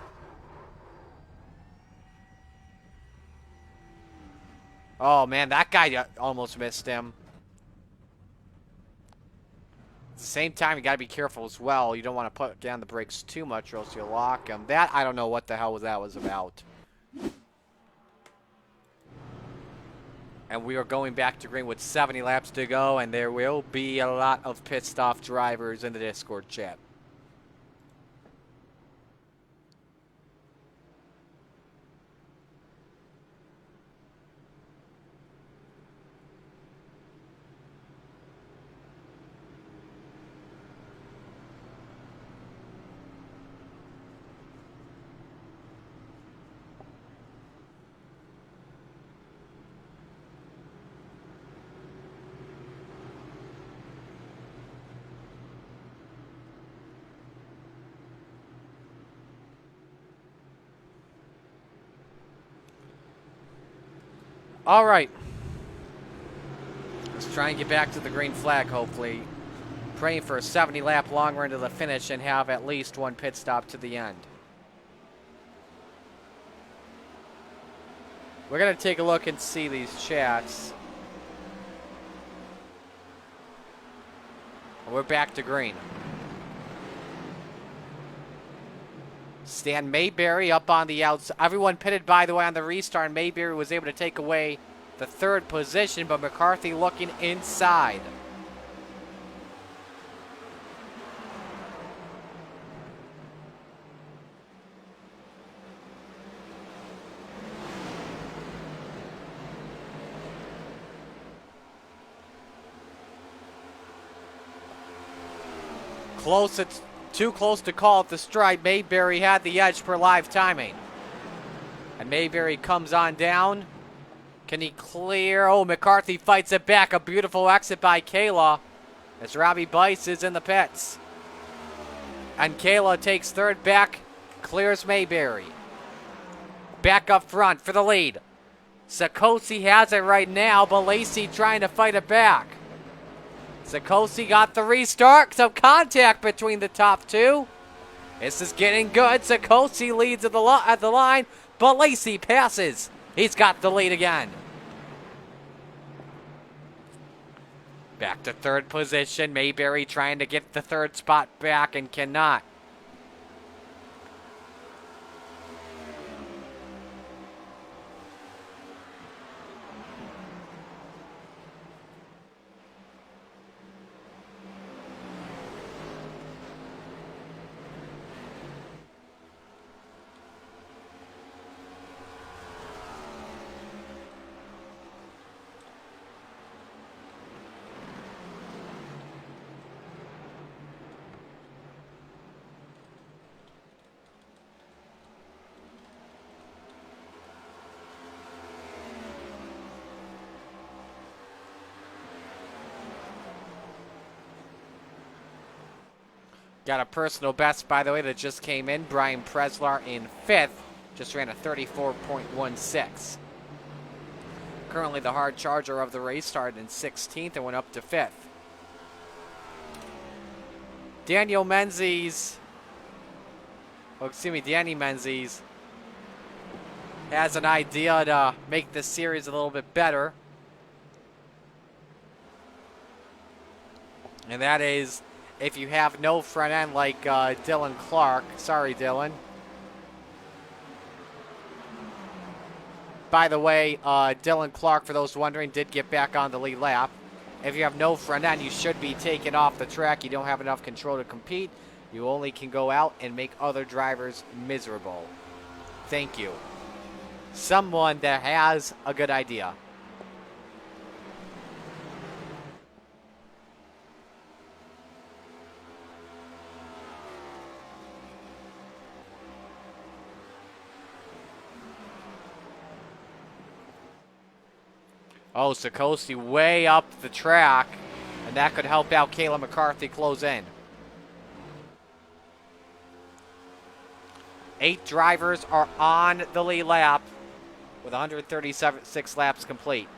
Oh man, that guy almost missed him. At the same time, you gotta be careful as well. You don't want to put down the brakes too much or else you'll lock them. That, I don't know what the hell that was about. And we are going back to green with 70 laps to go, and there will be a lot of pissed off drivers in the Discord chat. All right. Let's try and get back to the green flag, hopefully. Praying for a 70-lap long run to the finish and have at least one pit stop to the end. We're going to take a look and see these chats. We're back to green. Stan Mayberry up on the outside. Everyone pitted, by the way, on the restart. Mayberry was able to take away the third position, but McCarthy looking inside. Close, it's too close to call at the stripe. Mayberry had the edge per live timing. And Mayberry comes on down. Can he clear? Oh, McCarthy fights it back. A beautiful exit by Kayla as Robbie Bice is in the pits. And Kayla takes third back, clears Mayberry. Back up front for the lead. Sikosi has it right now, but Lacey trying to fight it back. Sikosi got the restart. Some contact between the top two. This is getting good. Sikosi leads at the line, but Lacey passes. He's got the lead again. Back to third position. Mayberry trying to get the third spot back and cannot. Got a personal best, by the way, that just came in. Brian Preslar in 5th. Just ran a 34.16. Currently the hard charger of the race started in 16th and went up to 5th. Danny Menzies has an idea to make this series a little bit better. And that is, if you have no front end like Dylan Clark. Sorry, Dylan. By the way, Dylan Clark, for those wondering, did get back on the lead lap. If you have no front end, you should be taken off the track. You don't have enough control to compete. You only can go out and make other drivers miserable. Thank you. Someone that has a good idea. Oh, Sikosi way up the track, and that could help out Kayla McCarthy close in. 8 drivers are on the lead lap with 136 laps complete.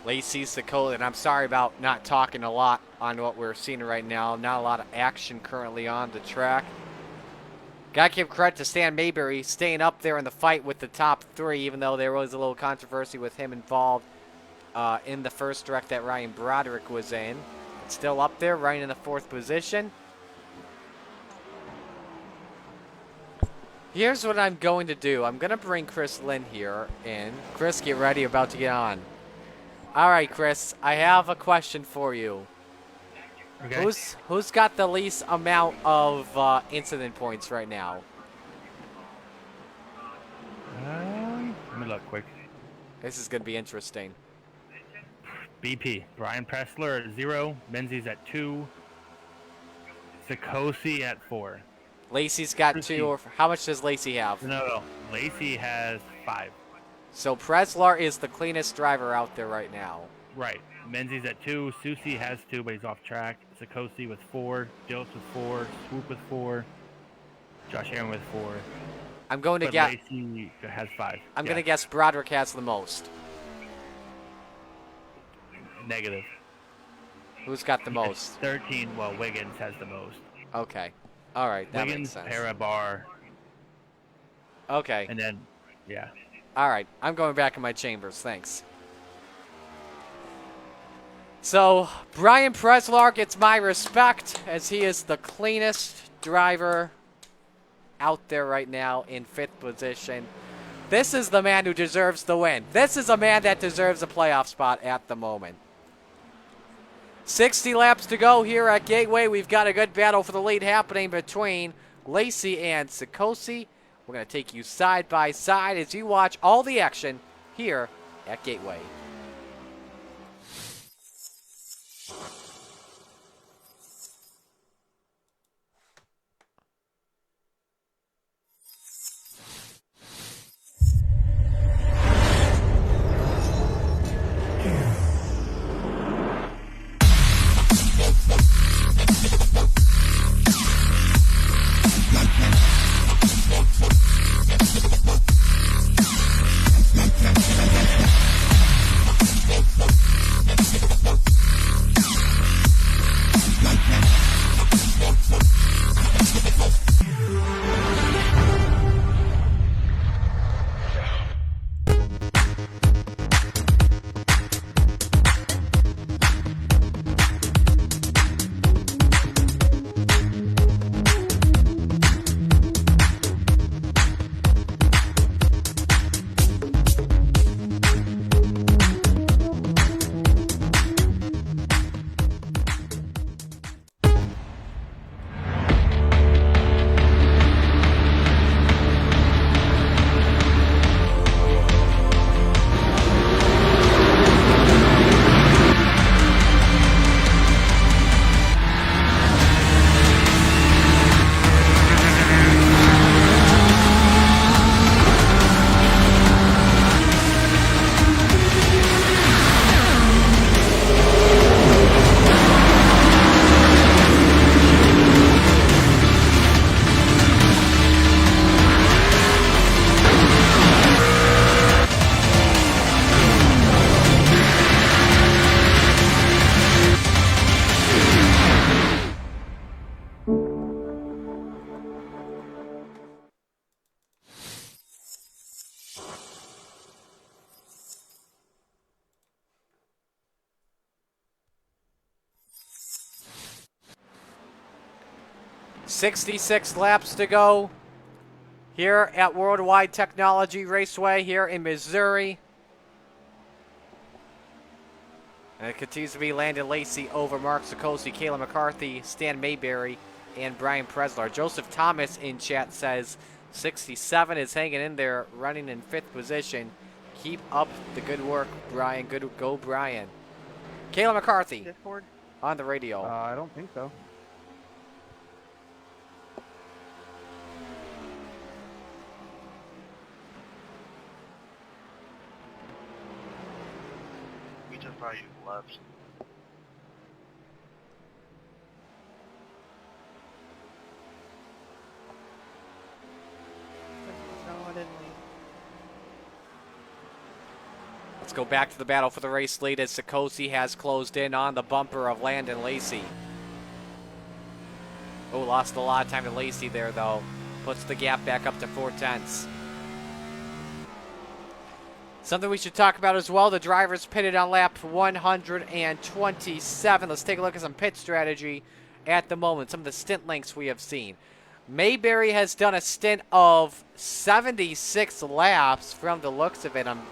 Lacey Sikola, and I'm sorry about not talking a lot on what we're seeing right now. Not a lot of action currently on the track. Gotta give credit to Stan Mayberry staying up there in the fight with the top 3, even though there was a little controversy with him involved in the first wreck that Ryan Broderick was in. It's still up there, right in the 4th position. Here's what I'm going to do. I'm going to bring Chris Lynn here in. Chris, get ready, about to get on. All right, Chris, I have a question for you. Okay. Who's got the least amount of incident points right now? Let me look quick. This is going to be interesting. BP. Brian Pressler at 0. Menzies at 2. Sikosi at 4. Lacey's got 2. Or how much does Lacey have? No. Lacey has 5. So Preslar is the cleanest driver out there right now. Right. Menzies at 2. Susi has 2, but he's off track. Sikosi with 4. Dilts with 4. Swoop with 4. Josh Aaron with 4. I'm going to But guess. Lacey has 5. I'm going to guess Broderick has the most. Negative. Who's got the most? 13. Well, Wiggins has the most. Okay. All right. That Wiggins, makes sense. Para, Barr. Okay. And then, yeah. All right. I'm going back in my chambers. Thanks. So, Brian Preslar gets my respect as he is the cleanest driver out there right now in 5th position. This is the man who deserves the win. This is a man that deserves a playoff spot at the moment. 60 laps to go here at Gateway. We've got a good battle for the lead happening between Lacey and Sikosi. We're going to take you side by side as you watch all the action here at Gateway. .66 laps to go here at Worldwide Technology Raceway here in Missouri. And it continues to be Landon Lacey over Mark Sikosi, Kayla McCarthy, Stan Mayberry, and Brian Preslar. Joseph Thomas in chat says 67 is hanging in there, running in 5th position. Keep up the good work, Brian. Go, Brian. Kayla McCarthy Discord? on the radio. I don't think so. We just saw you left. No, I didn't leave. Let's go back to the battle for the race lead as Sikosi has closed in on the bumper of Landon Lacey. Oh, lost a lot of time to Lacey there, though. Puts the gap back up to 4/10. Something we should talk about as well, the drivers pitted on lap 127. Let's take a look at some pit strategy at the moment, some of the stint lengths we have seen. Mayberry has done a stint of 76 laps from the looks of it. I'm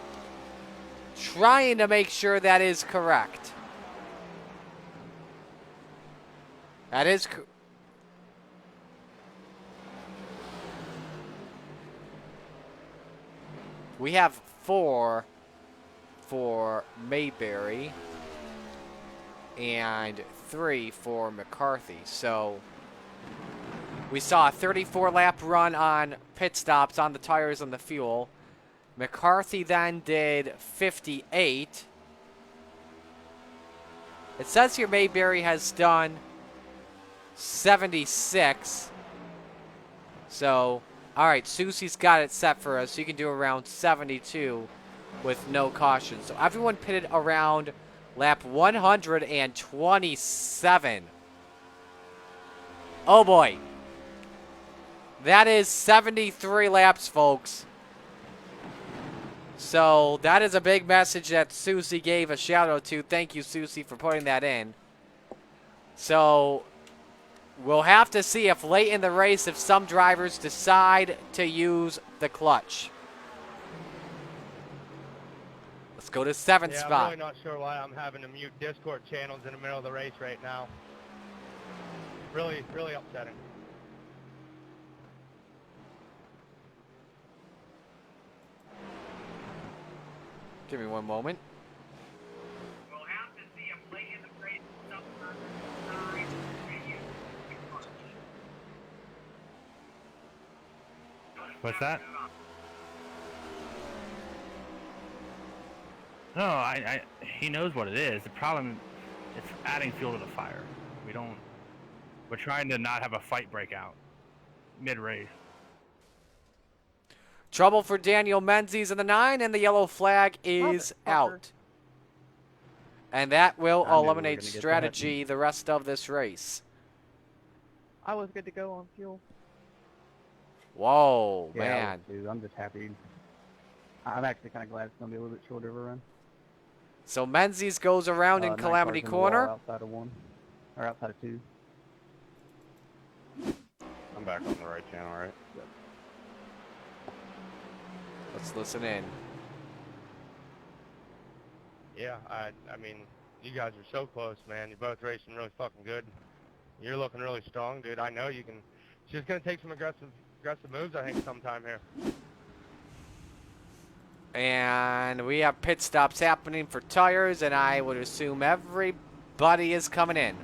trying to make sure that is correct. That is correct. We have 4 for Mayberry. 103 for McCarthy. So we saw a 34-lap run on pit stops on the tires and the fuel. McCarthy then did 58. It says here Mayberry has done 76. So, all right, Susie's got it set for us. You can do around 72 with no caution. So everyone pitted around lap 127. Oh boy. That is 73 laps, folks. So that is a big message that Susie gave a shout out to. Thank you, Susie, for putting that in. So we'll have to see if late in the race, if some drivers decide to use the clutch. Let's go to 7th spot. I'm really not sure why I'm having to mute Discord channels in the middle of the race right now. Really, really upsetting. Give me one moment. We'll have to see if late in the race some drivers decide to use the clutch. What's that? No, he knows what it is. The problem, it's adding fuel to the fire. We're trying to not have a fight break out mid-race. Trouble for Daniel Menzies in the 9, and the yellow flag is out. And that will eliminate strategy the rest of this race. I was good to go on fuel. Whoa, Yeah, man. too. I'm just happy. I'm actually kind of glad it's going to be a little bit shorter of a run. So Menzies goes around in Calamity Corner. Outside of 1, or outside of 2. I'm back on the right channel, right? Let's listen in. Yeah, I mean, you guys are so close, man. You're both racing really fucking good. You're looking really strong, dude. I know you can. It's just gonna take some aggressive moves, I think, sometime here. And we have pit stops happening for tires, and I would assume everybody is coming in.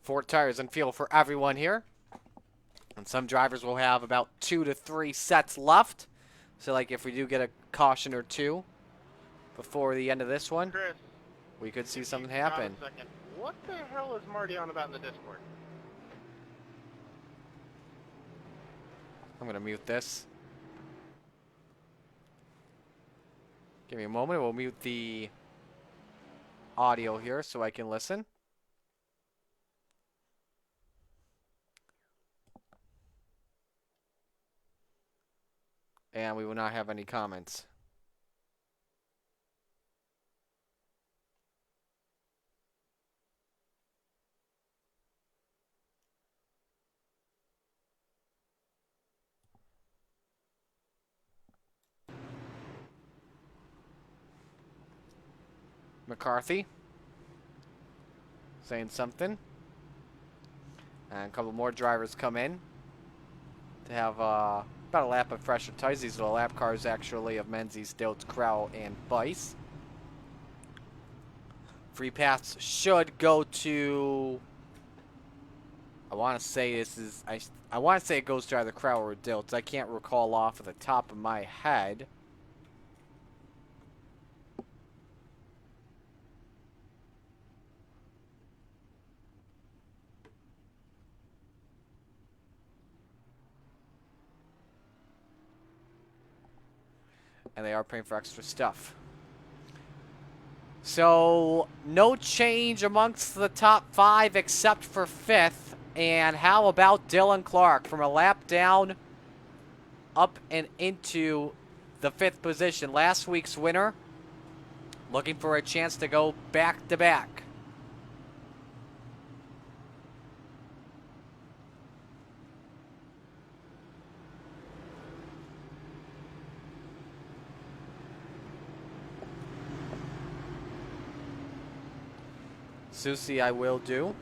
Four tires and fuel for everyone here. And some drivers will have about 2 to 3 sets left. So, like, if we do get a caution or two before the end of this one, Chris, we could see something stop happen. a second. What the hell is Marty on about in the Discord? I'm going to mute this. Give me a moment. We'll mute the audio here so I can listen. And we will not have any comments. McCarthy saying something. And a couple more drivers come in to have about a lap of fresher tires. These are the lap cars actually of Menzies, Diltz, Crowell, and Bice. Free pass should go to, I want to say this is, I want to say it goes to either Crowell or Diltz. I can't recall off of the top of my head. And they are paying for extra stuff. So, no change amongst the top 5 except for 5th. And how about Dylan Clark from a lap down up and into the 5th position. Last week's winner looking for a chance to go back-to-back. Susie, I will do.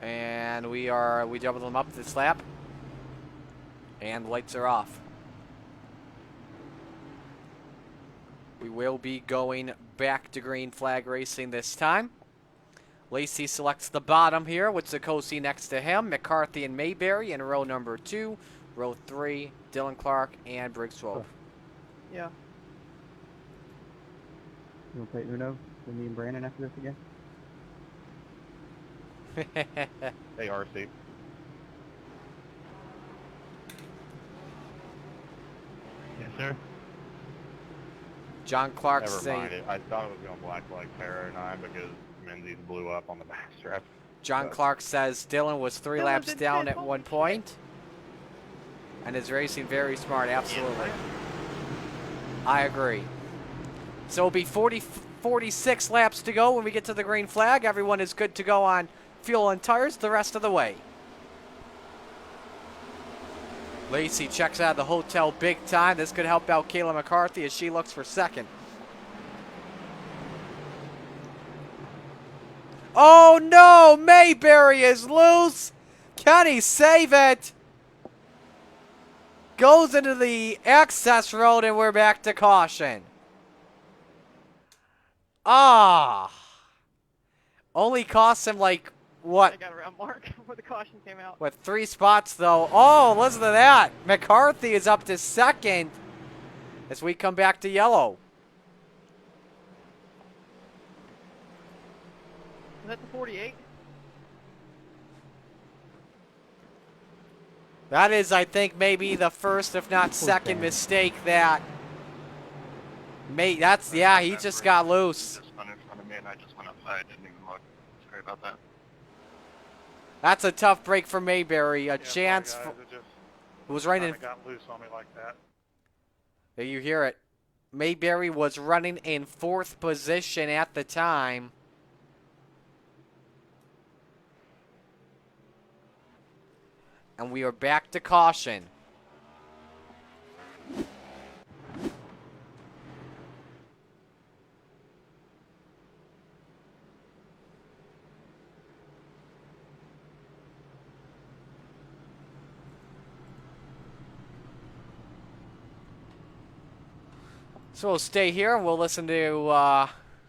And we double them up this lap. And the lights are off. We will be going back to green flag racing this time. Lacey selects the bottom here with Zakosi next to him. McCarthy and Mayberry in row number 2. Row 3, Dylan Clark and Briggs Wolf. Yeah. You want to play Uno with me and Brandon after this again? Hey, RC. Yes, sir. John Clark Never saying. mind it. I thought it was going black like Tara and I because Menzies blew up on the backstrap. John Clark says Dylan was 3 laps down at one point and is racing very smart. Absolutely. I agree. So it'll be 46 laps to go when we get to the green flag. Everyone is good to go on fuel and tires the rest of the way. Lacey checks out of the hotel big time. This could help out Kayla McCarthy as she looks for second. Oh no! Mayberry is loose! Can he save it? Goes into the access road and we're back to caution. Ah! Only costs him like, what? I got around Mark before the caution came out. With 3 spots though. Oh, listen to that. McCarthy is up to second as we come back to yellow. Is that the 48? That is, I think, maybe the first, if not second, mistake that. Yeah, he just got loose. Just went in front of me and I just went outside. Didn't even look. Sorry about that. That's a tough break for Mayberry. A chance. Sorry, For, guys, it just it was right in. kinda got loose on me like that. There you hear it. Mayberry was running in 4th position at the time. And we are back to caution. So we'll stay here and we'll listen to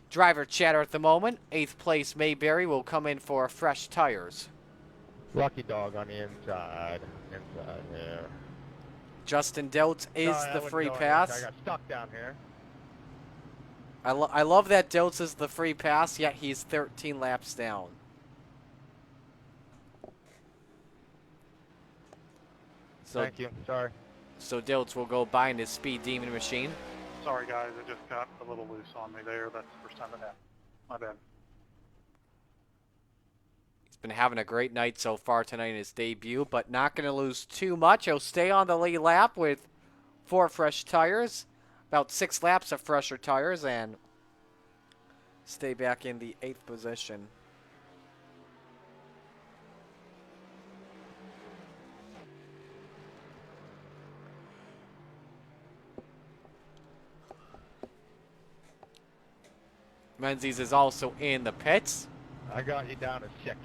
driver chatter at the moment. 8th place Mayberry will come in for fresh tires. Lucky dog on the inside. Inside there. Justin Diltz is Sorry, I the wouldn't free go in. pass. I got stuck down here. I love that Diltz is the free pass, yet he's 13 laps down. So, Thank you. Sorry. So Diltz will go bind his speed demon machine. Sorry, guys, it just got a little loose on me there. That's the first time it happened. My bad. He's been having a great night so far tonight in his debut, but not going to lose too much. He'll stay on the lead lap with 4 fresh tires, about 6 laps of fresher tires, and stay back in the 8th position. Menzies is also in the pits. I got you down to 6.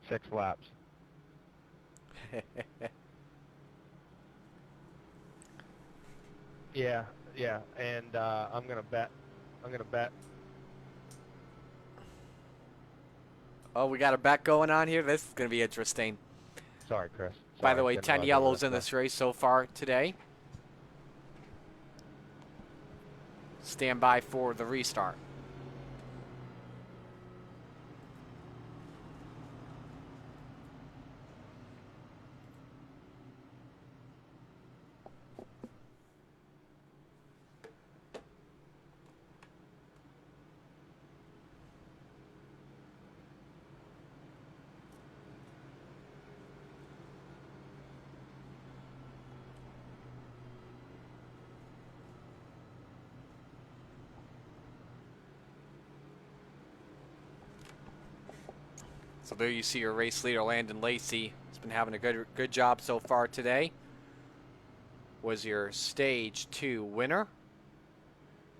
6 laps. Yeah, and I'm gonna bet. Oh, we got a bet going on here. This is going to be interesting. Sorry, Chris. By Sorry, the way, didn't 10 realize yellows that in was this race so far today. Stand by for the restart. So there you see your race leader, Landon Lacey. He's been having a good job so far today. Was your Stage 2 winner.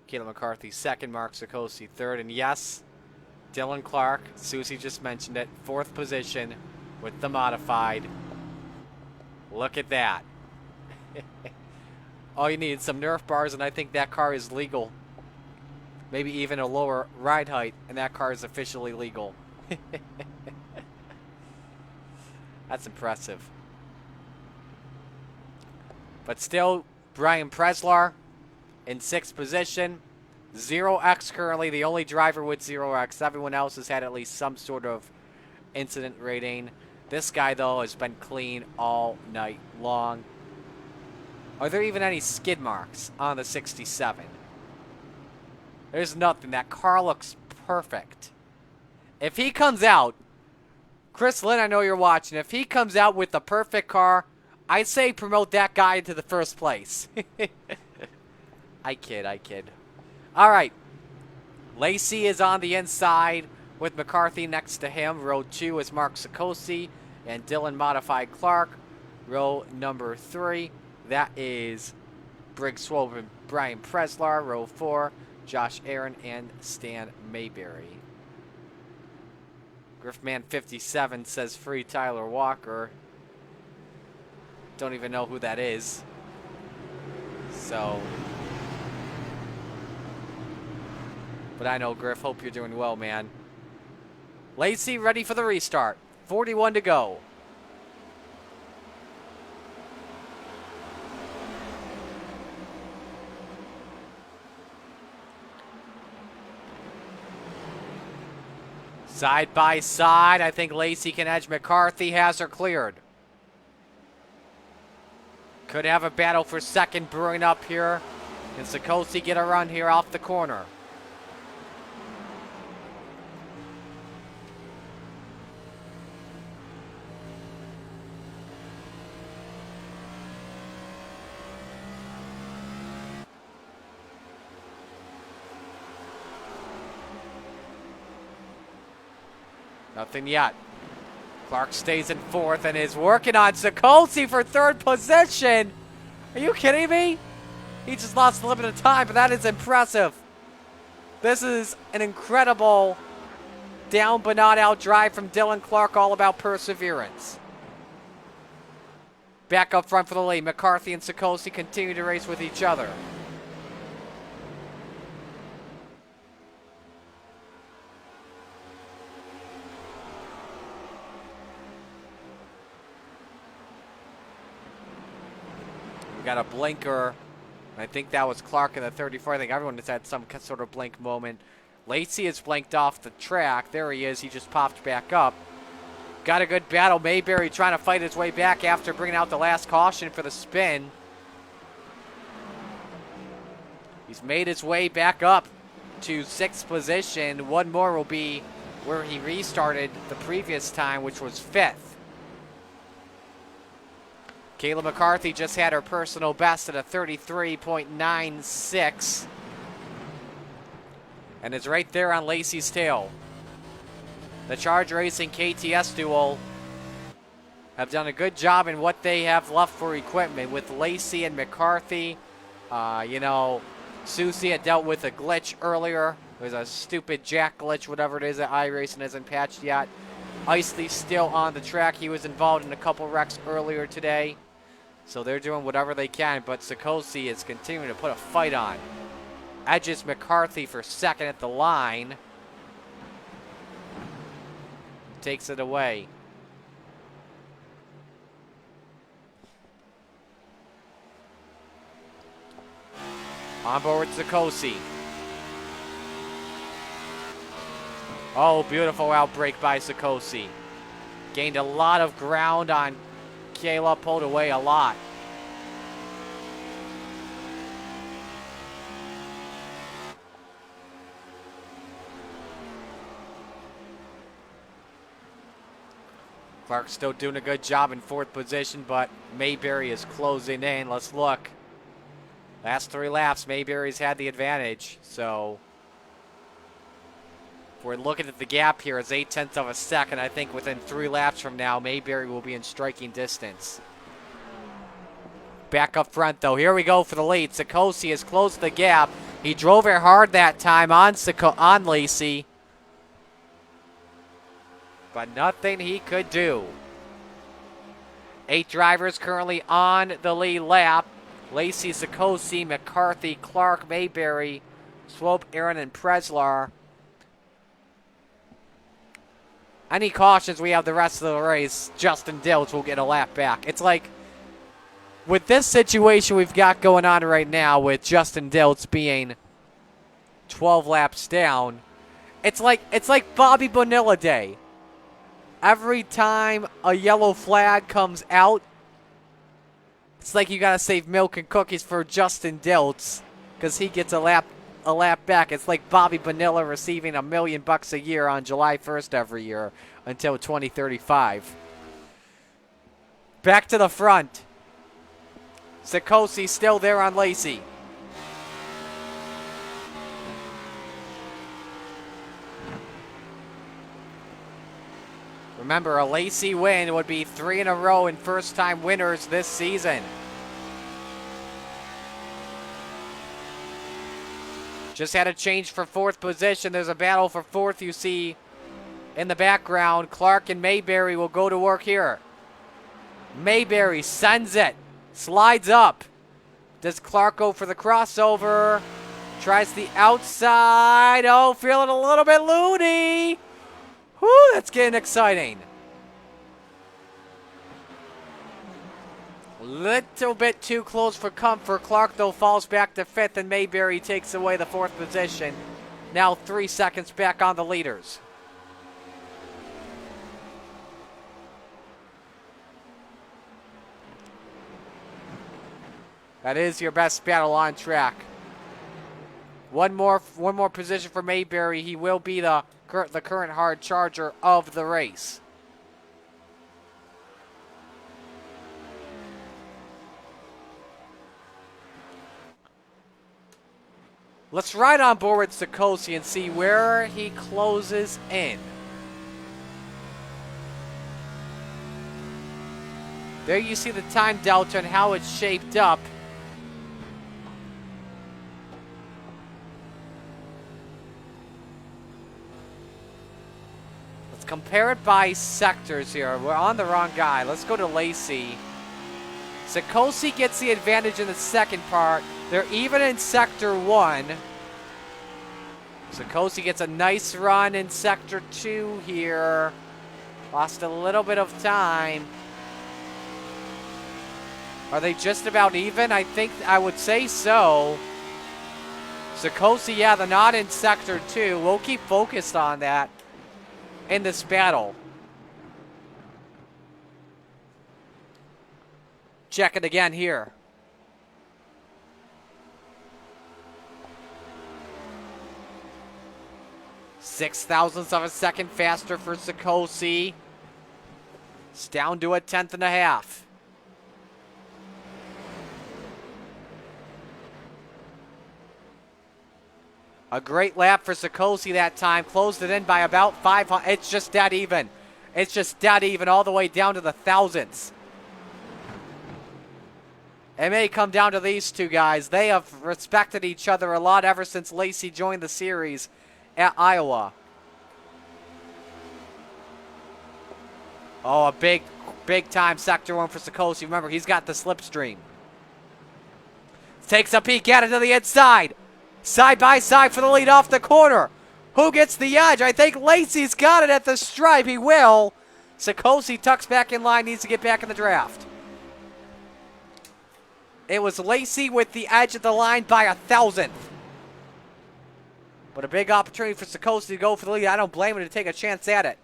Caleb McCarthy second, Mark Sikosi third. And yes, Dylan Clark, Susie just mentioned it, fourth position with the modified. Look at that. All you need is some Nerf bars, and I think that car is legal. Maybe even a lower ride height, and that car is officially legal. That's impressive. But still, Brian Preslar in 6th position. 0x currently, the only driver with 0x. Everyone else has had at least some sort of incident rating. This guy, though, has been clean all night long. Are there even any skid marks on the 67? There's nothing. That car looks perfect. If he comes out, Chris Lynn, I know you're watching. If he comes out with the perfect car, I'd say promote that guy into the first place. I kid. All right. Lacey is on the inside with McCarthy next to him. Row 2 is Mark Sikosi and Dylan Modified Clark. Row number 3, that is Briggs Swope and Brian Preslar. Row 4, Josh Aaron and Stan Mayberry. Griffman57 says free Tyler Walker. Don't even know who that is. So, but I know, Griff. Hope you're doing well, man. Lacey ready for the restart. 41 to go. Side by side. I think Lacey can edge McCarthy. Has her cleared. Could have a battle for second brewing up here. Can Sikosi get a run here off the corner? Nothing yet. Clark stays in 4th and is working on Sikosi for 3rd position. Are you kidding me? He just lost a little bit of time, but that is impressive. This is an incredible down but not out drive from Dylan Clark, all about perseverance. Back up front for the lead. McCarthy and Sikosi continue to race with each other. Got a blinker. I think that was Clark in the 34. I think everyone has had some sort of blink moment. Lacey has blinked off the track. There he is. He just popped back up. Got a good battle. Mayberry trying to fight his way back after bringing out the last caution for the spin. He's made his way back up to 6th position. One more will be where he restarted the previous time, which was 5th. Kayla McCarthy just had her personal best at a 33.96 and is right there on Lacey's tail. The Charge Racing KTS duo have done a good job in what they have left for equipment with Lacey and McCarthy. Susie had dealt with a glitch earlier. It was a stupid jack glitch, whatever it is that iRacing hasn't patched yet. Isley's still on the track. He was involved in a couple wrecks earlier today. So they're doing whatever they can, but Sikosi is continuing to put a fight on. Edges McCarthy for 2nd at the line. Takes it away. On board Sikosi. Oh, beautiful outbreak by Sikosi. Gained a lot of ground on Kayla, pulled away a lot. Clark's still doing a good job in 4th position, but Mayberry is closing in. Let's look. Last 3 laps, Mayberry's had the advantage, so If we're looking at the gap here, it's 0.8 of a second. I think within 3 laps from now, Mayberry will be in striking distance. Back up front, though. Here we go for the lead. Sikosi has closed the gap. He drove it hard that time on Lacey. But nothing he could do. 8 drivers currently on the lead lap. Lacey, Sikosi, McCarthy, Clark, Mayberry, Swope, Aaron, and Preslar. Any cautions, we have the rest of the race. Justin Dilch will get a lap back. It's like, with this situation we've got going on right now with Justin Dilch being 12 laps down, it's like Bobby Bonilla Day. Every time a yellow flag comes out, it's like you gotta save milk and cookies for Justin Dilch because he gets a lap back. It's like Bobby Bonilla receiving $1 million a year on July 1st every year until 2035. Back to the front. Sikosi still there on Lacey. Remember, a Lacey win would be 3 in a row and first-time winners this season. Just had a change for 4th position. There's a battle for 4th you see in the background. Clark and Mayberry will go to work here. Mayberry sends it. Slides up. Does Clark go for the crossover? Tries the outside. Oh, feeling a little bit loony. Whew, that's getting exciting. Little bit too close for comfort. Clark, though, falls back to 5th, and Mayberry takes away the 4th position. Now 3 seconds back on the leaders. That is your best battle on track. One more position for Mayberry. He will be the current hard charger of the race. Let's ride on board with Sikosi and see where he closes in. There you see the time delta and how it's shaped up. Let's compare it by sectors here. We're on the wrong guy. Let's go to Lacey. Sikosi gets the advantage in the second part. They're even in Sector 1. Sikosi gets a nice run in Sector 2 here. Lost a little bit of time. Are they just about even? I would say so. Sikosi, yeah, they're not in Sector 2. We'll keep focused on that in this battle. Check it again here. 0.06 of a second faster for Sikosi. It's down to 1/10.5. A great lap for Sikosi that time. Closed it in by about 500. It's just dead even. It's just dead even all the way down to the thousandths. It may come down to these two guys. They have respected each other a lot ever since Lacey joined the series at Iowa. Oh, a big time Sector 1 for Sikosi. Remember, he's got the slipstream. Takes a peek at it to the inside. Side by side for the lead off the corner. Who gets the edge? I think Lacey's got it at the stripe. He will. Sikosi tucks back in line, needs to get back in the draft. It was Lacey with the edge of the line by 1,000th. But a big opportunity for Sikosi to go for the lead. I don't blame him to take a chance at it.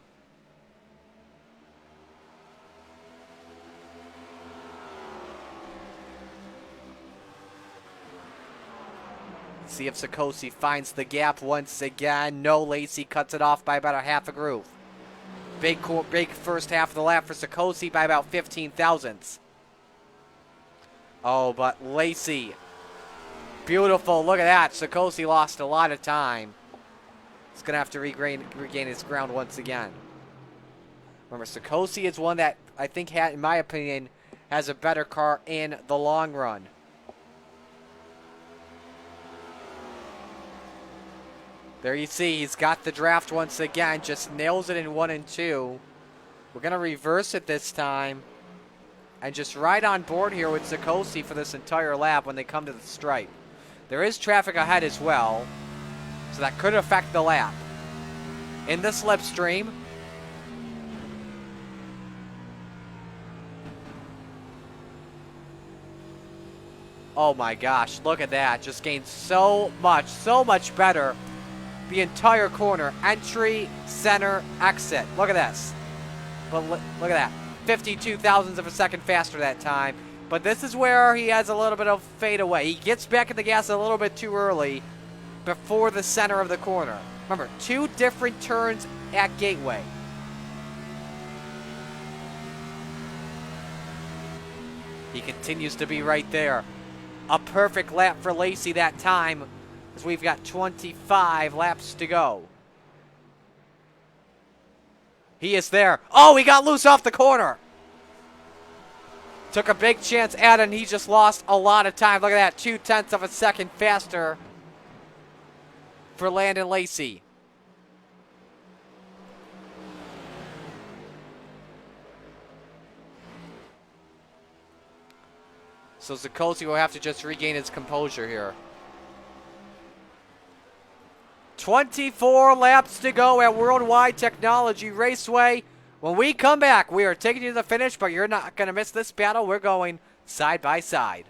See if Sikosi finds the gap once again. No, Lacey cuts it off by about a half a groove. Big first half of the lap for Sikosi by about 15 thousandths. Oh, but Lacey. Beautiful. Look at that. Sikosi lost a lot of time. He's going to have to regain his ground once again. Remember, Sikosi is one that I think, in my opinion, has a better car in the long run. There you see, he's got the draft once again, just nails it in 1 and 2. We're going to reverse it this time and just ride on board here with Sikosi for this entire lap when they come to the stripe. There is traffic ahead as well, so that could affect the lap. In the slipstream, oh my gosh, look at that. Just gained so much better. The entire corner, entry, center, exit. Look at this. But look at that. 52 thousandths of a second faster that time. But this is where he has a little bit of fade away. He gets back at the gas a little bit too early before the center of the corner. Remember, 2 different turns at Gateway. He continues to be right there. A perfect lap for Lacey that time, as we've got 25 laps to go. He is there. Oh, he got loose off the corner. Took a big chance at it, and he just lost a lot of time. Look at that, 0.2 of a second faster for Landon Lacey. So Sikosi will have to just regain his composure here. 24 laps to go at Worldwide Technology Raceway. When we come back, we are taking you to the finish, but you're not going to miss this battle. We're going side by side.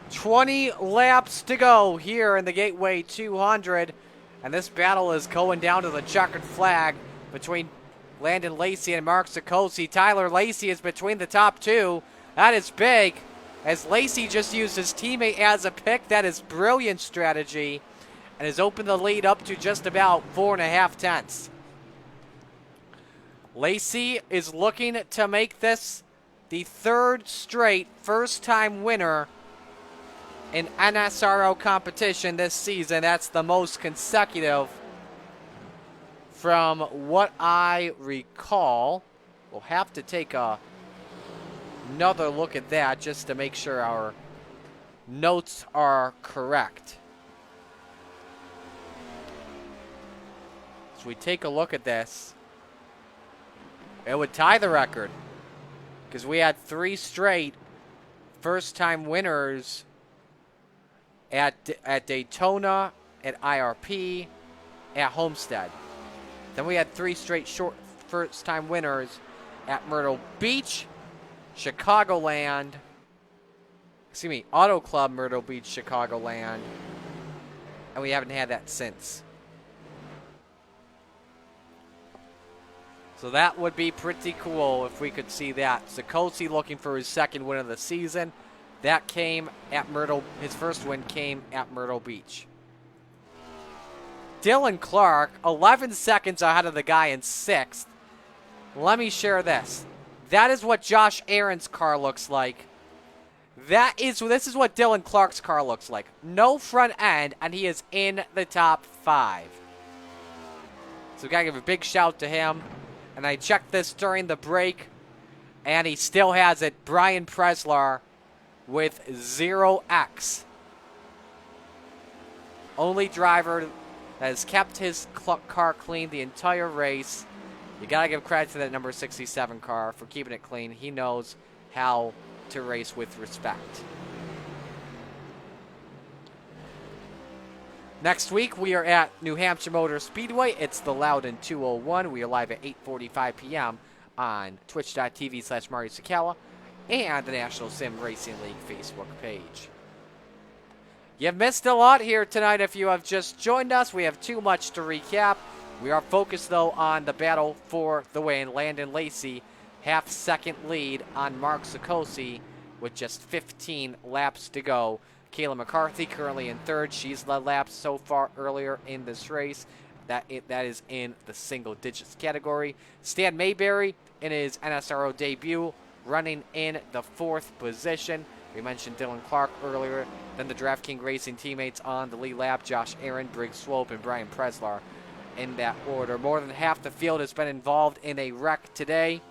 .20 laps to go here in the Gateway 200. And this battle is going down to the checkered flag between Landon Lacey and Mark Sikosi. Tyler Lacey is between the top 2. That is big, as Lacey just used his teammate as a pick. That is brilliant strategy, and has opened the lead up to just about 4.5 tenths. Lacey is looking to make this the 3rd straight first-time winner in NSRO competition this season. That's the most consecutive from what I recall, we'll have to take another look at that just to make sure our notes are correct. So we take a look at this. It would tie the record because we had 3 straight first-time winners at Daytona, at IRP, at Homestead. Then we had 3 straight short first-time winners at Myrtle Beach, Chicagoland, Auto Club Myrtle Beach, Chicagoland, and we haven't had that since. So that would be pretty cool if we could see that. Sikosi looking for his 2nd win of the season. That came at his first win came at Myrtle Beach. Dylan Clark, 11 seconds ahead of the guy in 6th. Let me share this. That is what Josh Aaron's car looks like. This is what Dylan Clark's car looks like. No front end, and he is in the top 5. So we gotta give a big shout to him. And I checked this during the break, and he still has it. Brian Preslar with 0x. Only driver that has kept his car clean the entire race. You got to give credit to that number 67 car for keeping it clean. He knows how to race with respect. Next week, we are at New Hampshire Motor Speedway. It's the Loudon 201. We are live at 8:45 p.m. on twitch.tv/Mario Sakala and the National Sim Racing League Facebook page. You've missed a lot here tonight if you have just joined us. We have too much to recap. We are focused, though, on the battle for the win. Landon Lacey, half-second lead on Mark Sikosi with just 15 laps to go. Kayla McCarthy currently in 3rd. She's led laps so far earlier in this race. That is in the single digits category. Stan Mayberry in his NSRO debut running in the 4th position. We mentioned Dylan Clark earlier. Then the DraftKings Racing teammates on the lead lap, Josh Aaron, Briggs Swope, and Brian Preslar in that order. More than half the field has been involved in a wreck today.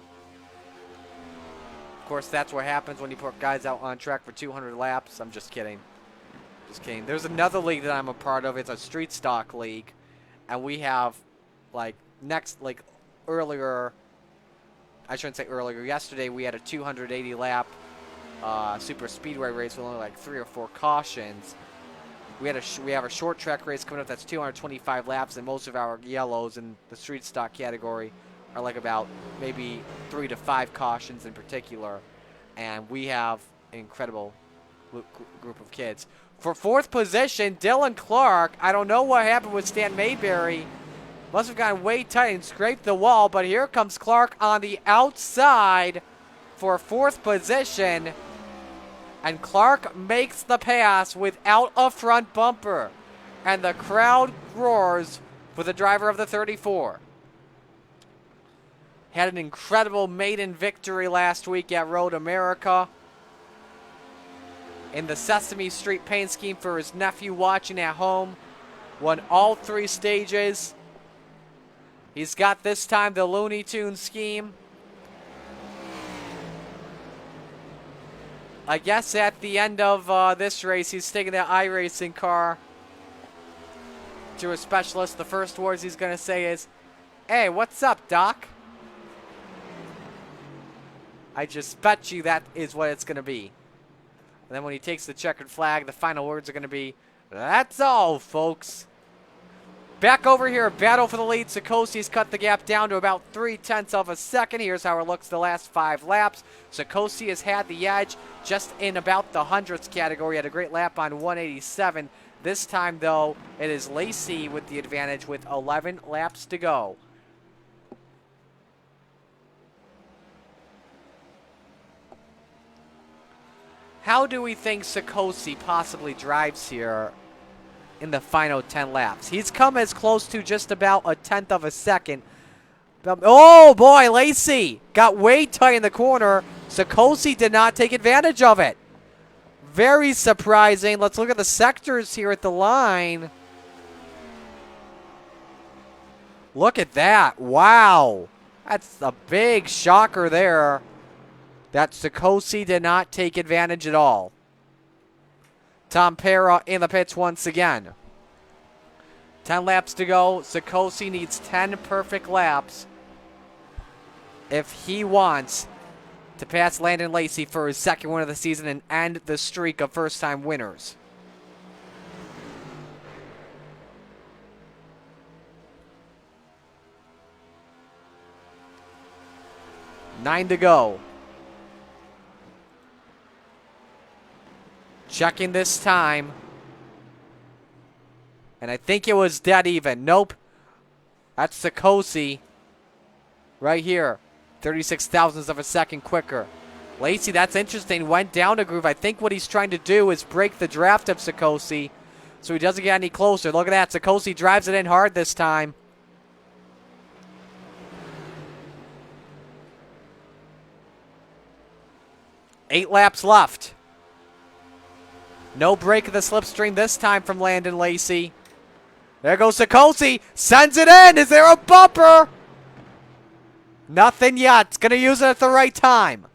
Of course, that's what happens when you put guys out on track for 200 laps. I'm just kidding. Just kidding. There's another league that I'm a part of. It's a street stock league. And we have, earlier, I shouldn't say earlier, yesterday we had a 280 lap super speedway race with only 3 or 4 cautions. We have a short track race coming up that's 225 laps, and most of our yellows in the street stock category are about maybe 3 to 5 cautions in particular. And we have an incredible group of kids. For 4th position, Dylan Clark. I don't know what happened with Stan Mayberry. Must have gotten way tight and scraped the wall, but here comes Clark on the outside for 4th position. And Clark makes the pass without a front bumper. And the crowd roars for the driver of the 34. Had an incredible maiden victory last week at Road America. In the Sesame Street paint scheme for his nephew watching at home. Won all 3 stages. He's got this time the Looney Tunes scheme. I guess at the end of this race, he's taking that iRacing car to a specialist. The first words he's going to say is, "Hey, what's up, Doc?" I just bet you that is what it's going to be. And then when he takes the checkered flag, the final words are going to be, "That's all, folks." Back over here, battle for the lead. Sikosi's cut the gap down to about 0.3 of a second. Here's how it looks the last 5 laps. Sikosi has had the edge just in about the hundredths category. Had a great lap on 187. This time, though, it is Lacey with the advantage with 11 laps to go. How do we think Sikosi possibly drives here in the final 10 laps? He's come as close to just about 1/10 of a second. Oh boy, Lacey got way tight in the corner. Sikosi did not take advantage of it. Very surprising. Let's look at the sectors here at the line. Look at that. Wow. That's a big shocker there that Sikosi did not take advantage at all. Tom Pera in the pits once again. 10 laps to go. Sikosi needs 10 perfect laps if he wants to pass Landon Lacey for his second win of the season and end the streak of first-time winners. Nine to go. Checking this time. And I think it was dead even. Nope. That's Sikosi. Right here. 36 thousandths of a second quicker. Lacey, that's interesting. Went down a groove. I think what he's trying to do is break the draft of Sikosi so he doesn't get any closer. Look at that. Sikosi drives it in hard this time. Eight laps left. No break of the slipstream this time from Landon Lacey. There goes Sikosi. Sends it in. Is there a bumper? Nothing yet. It's going to use it at the right time.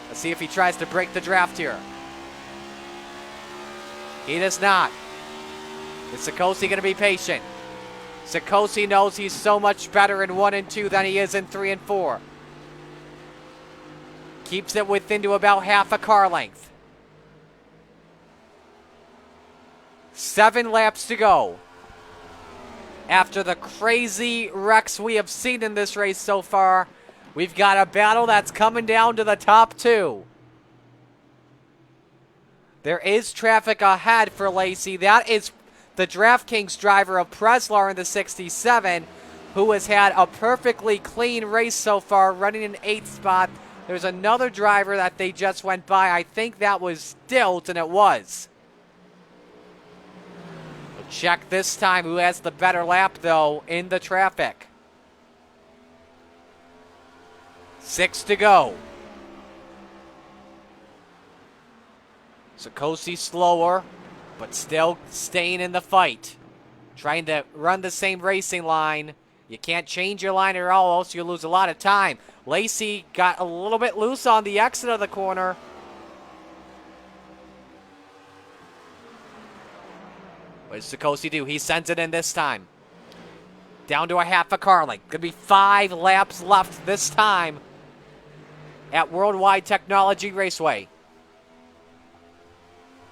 Let's see if he tries to break the draft here. He does not. Is Sikosi going to be patient? Sikosi knows he's so much better in 1 and 2 than he is in 3 and 4. Keeps it within to about half a car length. 7 laps to go. After the crazy wrecks we have seen in this race so far, we've got a battle that's coming down to the top 2. There is traffic ahead for Lacey. That is the DraftKings driver of Preslar in the 67, who has had a perfectly clean race so far, running in 8th spot. There's another driver that they just went by. I think that was Dilt, and it was. We'll check this time who has the better lap, though, in the traffic. 6 to go. Sikosi slower, but still staying in the fight. Trying to run the same racing line. You can't change your line at all, else you lose a lot of time. Lacey got a little bit loose on the exit of the corner. What does Sikosi do? He sends it in this time. Down to a half a car length. Gonna be 5 laps left this time at Worldwide Technology Raceway.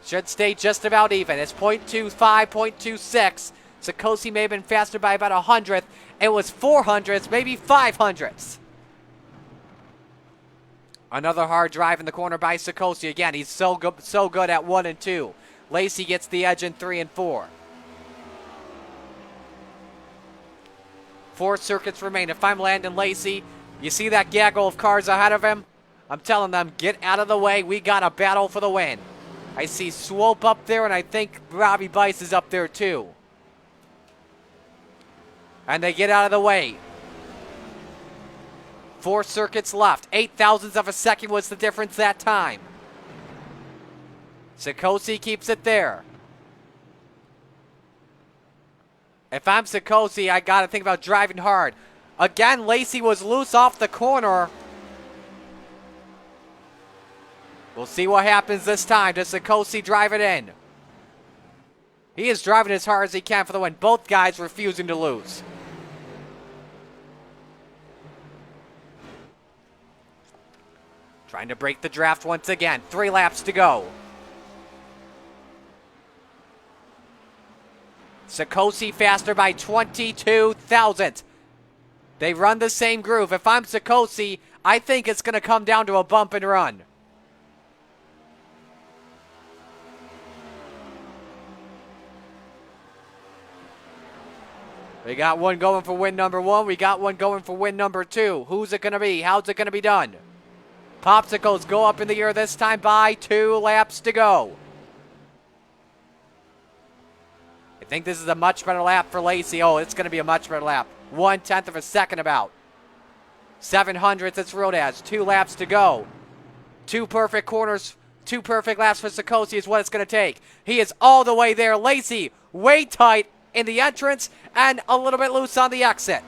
Should stay just about even. It's 0.25, 0.26. Sikosi may have been faster by about 100th. It was 400ths, maybe 500ths. Another hard drive in the corner by Sikosi. Again, he's so good at 1 and 2. Lacey gets the edge in 3 and 4. 4 circuits remain. If I'm Landon Lacey, you see that gaggle of cars ahead of him? I'm telling them, get out of the way. We got a battle for the win. I see Swope up there, and I think Robbie Bice is up there too. And they get out of the way. 4 circuits left. 8 thousandths of a second was the difference that time. Sikosi keeps it there. If I'm Sikosi, I got to think about driving hard. Again, Lacey was loose off the corner. We'll see what happens this time. Does Sikosi drive it in? He is driving as hard as he can for the win. Both guys refusing to lose. Trying to break the draft once again. 3 laps to go. Sikosi faster by 22 thousandths. They run the same groove. If I'm Sikosi, I think it's going to come down to a bump and run. We got one going for win number 1. We got one going for win number 2. Who's it going to be? How's it going to be done? Popsicles go up in the air this time by 2 laps to go. I think this is a much better lap for Lacey. Oh, it's going to be a much better lap. 1/10 of a second about. 700ths it's ruled as. 2 laps to go. 2 perfect corners, 2 perfect laps for Sikosi is what it's going to take. He is all the way there. Lacey, way tight. in the entrance and a little bit loose on the exit.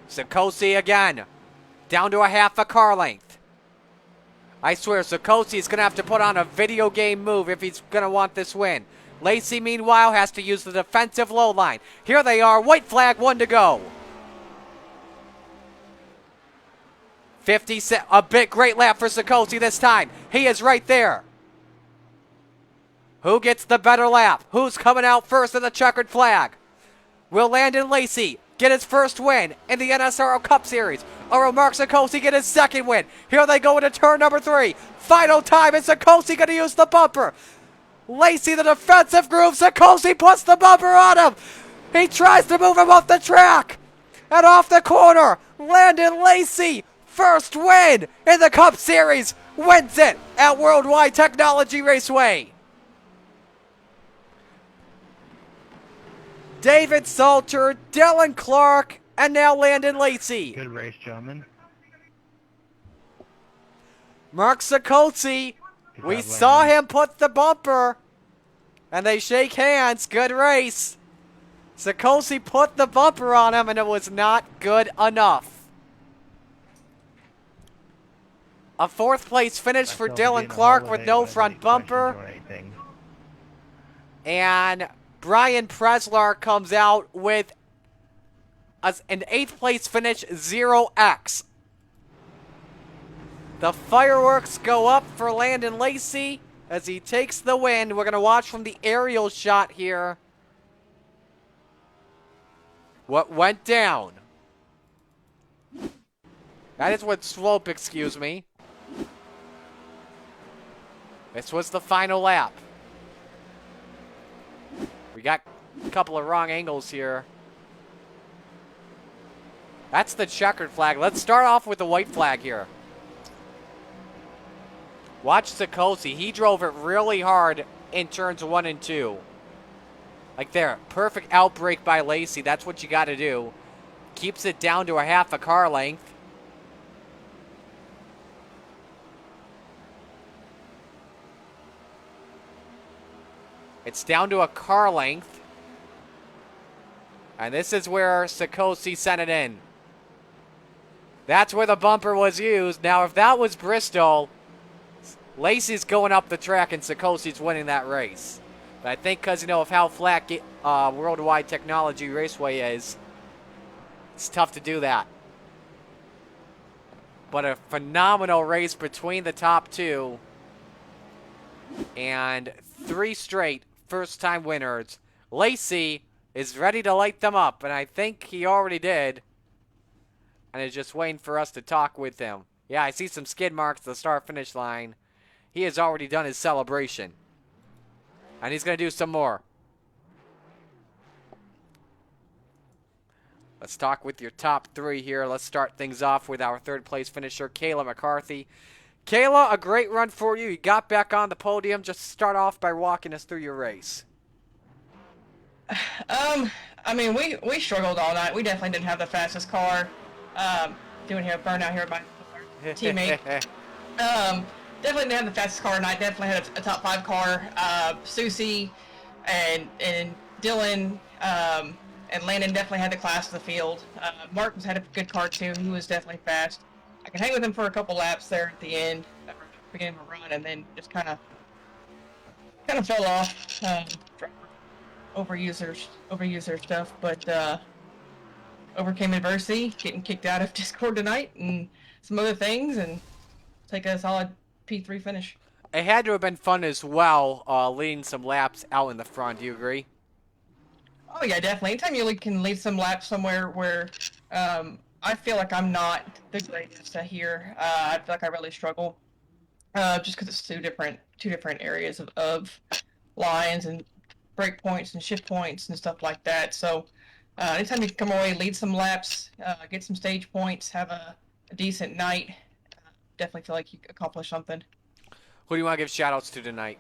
Sikosi again, down to a half a car length. I swear, Sikosi is going to have to put on a video game move if he's going to want this win. Lacey, meanwhile, has to use the defensive low line. Here they are, white flag, 1 to go. A big great lap for Sikosi this time. He is right there. Who gets the better lap? Who's coming out first in the checkered flag? Will Landon Lacey get his first win in the NSRO Cup Series? Or will Mark Sikosi get his second win? Here they go into turn number 3. Final time, and Sikosi going to use the bumper. Lacey, the defensive groove. Sikosi puts the bumper on him. He tries to move him off the track. And off the corner, Landon Lacey, first win in the Cup Series, wins it at Worldwide Technology Raceway. David Salter, Dylan Clark, and now Landon Lacey. Good race, gentlemen. Mark Sikosi, we saw him put the bumper, and they shake hands. Good race. Sikosi put the bumper on him, and it was not good enough. A 4th place finish for Dylan Clark with no front bumper. And Brian Preslar comes out with an 8th place finish, 0x. The fireworks go up for Landon Lacey as he takes the win. We're going to watch from the aerial shot here what went down. That is what slope, excuse me. This was the final lap. We got a couple of wrong angles here. That's the checkered flag. Let's start off with the white flag here. Watch Sikosi. He drove it really hard in turns 1 and 2. Like there. Perfect outbreak by Lacey. That's what you got to do. Keeps it down to a half a car length. It's down to a car length. And this is where Sikosi sent it in. That's where the bumper was used. Now, if that was Bristol, Lacey's going up the track and Sikosi's winning that race. But I think because, of how flat Worldwide Technology Raceway is, it's tough to do that. But a phenomenal race between the top 2. And 3 straight first-time winners. Lacey is ready to light them up, and I think he already did. And is just waiting for us to talk with him. Yeah, I see some skid marks at the start-finish line. He has already done his celebration. And he's going to do some more. Let's talk with your top 3 here. Let's start things off with our 3rd place finisher, Kayla McCarthy. Kayla, a great run for you. You got back on the podium. Just start off by walking us through your race. I mean, we struggled all night. We definitely didn't have the fastest car. Doing here burnout here by our teammate. Definitely didn't have the fastest car tonight. Definitely had a top 5 car. Susie and Dylan and Landon definitely had the class of the field. Mark had a good car too. He was definitely fast. I could hang with him for a couple laps there at the end, beginning of a run, and then just kind of fell off. Overuser stuff, but overcame adversity, getting kicked out of Discord tonight, and some other things, and take a solid P3 finish. It had to have been fun as well, leading some laps out in the front. Do you agree? Oh yeah, definitely. Anytime you can lead some laps somewhere where I feel like I'm not the greatest here, I feel like I really struggle, just because it's two different areas of lines and break points and shift points and stuff like that. So anytime you come away, lead some laps, get some stage points, have a decent night, definitely feel like you accomplished something. Who do you want to give shout-outs to tonight?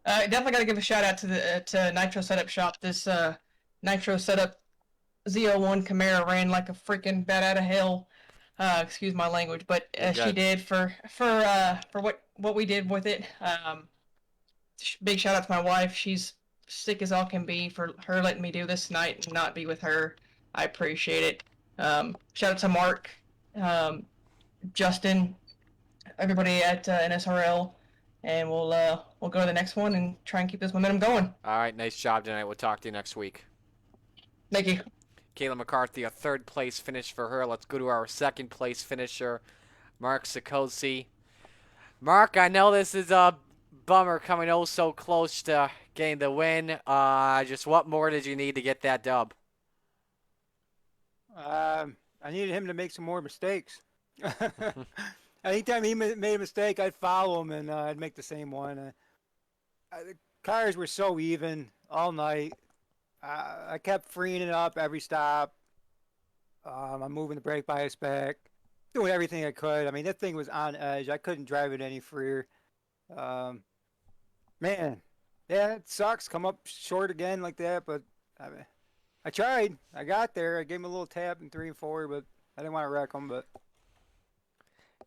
Definitely got to give a shout-out to Nitro Setup Shop. This Nitro Setup Z01 Camaro ran like a freaking bat out of hell. Excuse my language, but You're she good. did for what we did with it. Big shout out to my wife. She's sick as all can be for her letting me do this tonight and not be with her. I appreciate it. Shout out to Mark, Justin, everybody at NSRL, and we'll go to the next one and try and keep this momentum going. All right, nice job tonight. We'll talk to you next week. Thank you. Kayla McCarthy, a third place finish for her. Let's go to our second place finisher, Mark Sikosi. Mark, I know this is a bummer coming oh so close to getting the win. Just what more did you need to get that dub? I needed him to make some more mistakes. Anytime he made a mistake, I'd follow him and I'd make the same one. The cars were so even all night. I kept freeing it up every stop. I'm moving the brake bias back, doing everything I could. I mean, that thing was on edge. I couldn't drive it any freer. Man, yeah, it sucks. Come up short again like that, but I tried. I got there. I gave him a little tap in 3 and 4, but I didn't want to wreck him. But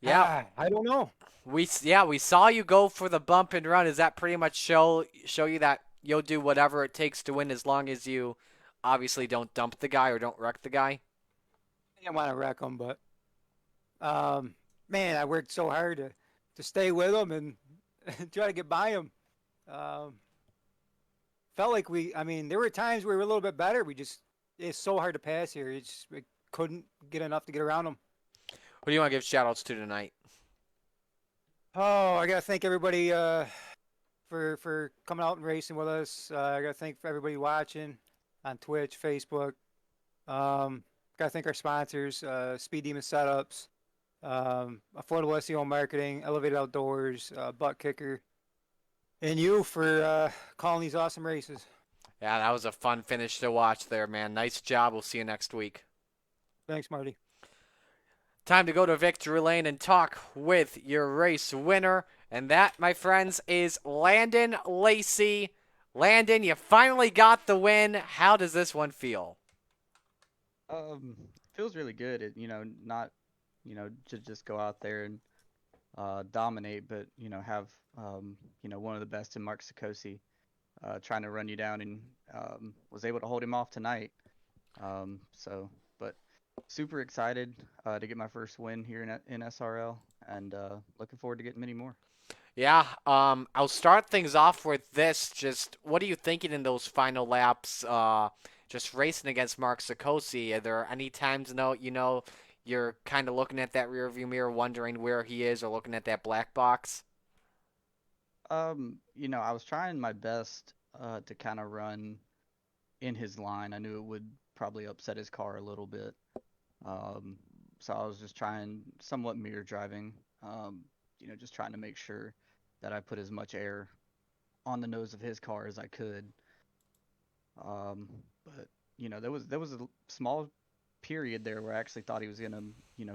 yeah, I don't know. We saw you go for the bump and run. Does that pretty much show you that you'll do whatever it takes to win as long as you obviously don't dump the guy or don't wreck the guy? I didn't want to wreck him, but man, I worked so hard to stay with him and try to get by him. Felt like there were times we were a little bit better. It's so hard to pass here. We couldn't get enough to get around him. Who do you want to give shout-outs to tonight? Oh, I got to thank everybody for coming out and racing with us. I got to thank everybody watching on Twitch, Facebook. Got to thank our sponsors, Speed Demon Setups, Affordable SEO Marketing, Elevated Outdoors, Butt Kicker, and you for calling these awesome races. Yeah, that was a fun finish to watch there, man. Nice job. We'll see you next week. Thanks, Marty. Time to go to victory lane and talk with your race winner. And that, my friends, is Landon Lacey. Landon, you finally got the win. How does this one feel? Feels really good. Not, to just go out there and dominate, but have one of the best in Mark Sikosi trying to run you down, and was able to hold him off tonight. But super excited to get my first win here in SRL, and looking forward to getting many more. Yeah, I'll start things off with this. Just what are you thinking in those final laps? Just racing against Mark Sikosi. Are there any times you're kind of looking at that rearview mirror, wondering where he is, or looking at that black box? I was trying my best to kind of run in his line. I knew it would probably upset his car a little bit. So I was just trying, somewhat mirror driving, just trying to make sure that I put as much air on the nose of his car as I could. But there was a small period there where I actually thought he was gonna,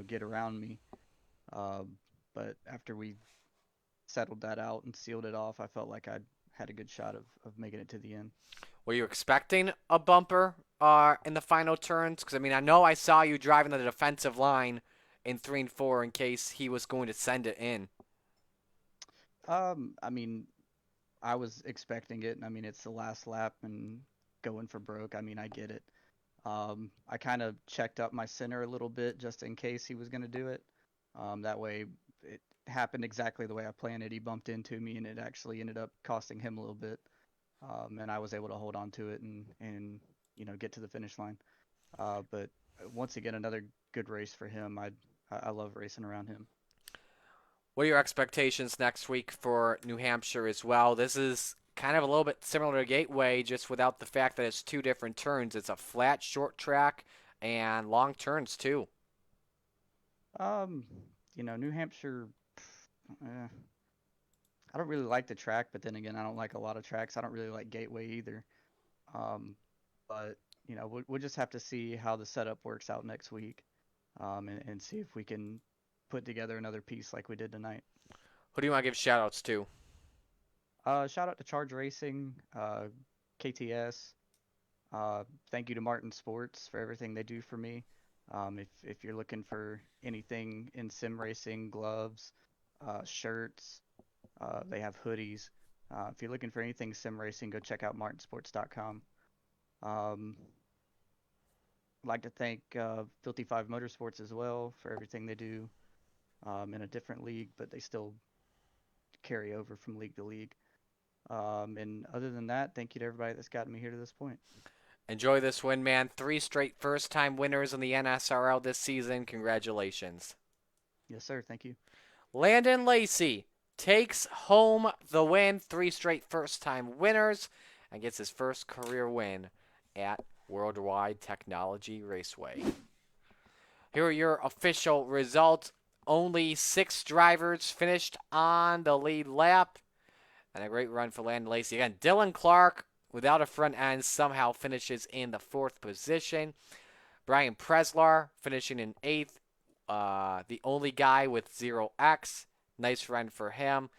get around me. But after we settled that out and sealed it off, I felt like I had a good shot of making it to the end. Were you expecting a bumper in the final turns? Because, I know I saw you driving the defensive line in 3 and 4 in case he was going to send it in. I was expecting it. It's the last lap and going for broke. I get it. I kind of checked up my center a little bit just in case he was going to do it. That way it happened exactly the way I planned it. He bumped into me, and it actually ended up costing him a little bit. And I was able to hold on to it and get to the finish line. But once again, another good race for him. I love racing around him. What are your expectations next week for New Hampshire as well? This is kind of a little bit similar to Gateway, just without the fact that it's 2 different turns. It's a flat, short track, and long turns too. New Hampshire, I don't really like the track, but then again, I don't like a lot of tracks. I don't really like Gateway either. But we'll just have to see how the setup works out next week, and see if we can put together another piece like we did tonight. Who do you want to give shout-outs to? Shout out to Charge Racing, KTS. Thank you to Martin Sports for everything they do for me. If you're looking for anything in sim racing, gloves, shirts, they have hoodies. If you're looking for anything sim racing, go check out martinsports.com. I'd like to thank Filthy Five Motorsports as well for everything they do in a different league, but they still carry over from league to league. And other than that, thank you to everybody that's gotten me here to this point. Enjoy this win, man. 3 straight first-time winners in the NSRL this season. Congratulations. Yes, sir. Thank you. Landon Lacey takes home the win. 3 straight first-time winners and gets his first career win at Worldwide Technology Raceway. Here are your official results. Only 6 drivers finished on the lead lap. And a great run for Landon Lacey. Again, Dylan Clark, without a front end, somehow finishes in the 4th position. Brian Preslar finishing in 8th. The only guy with 0X. Nice run for him.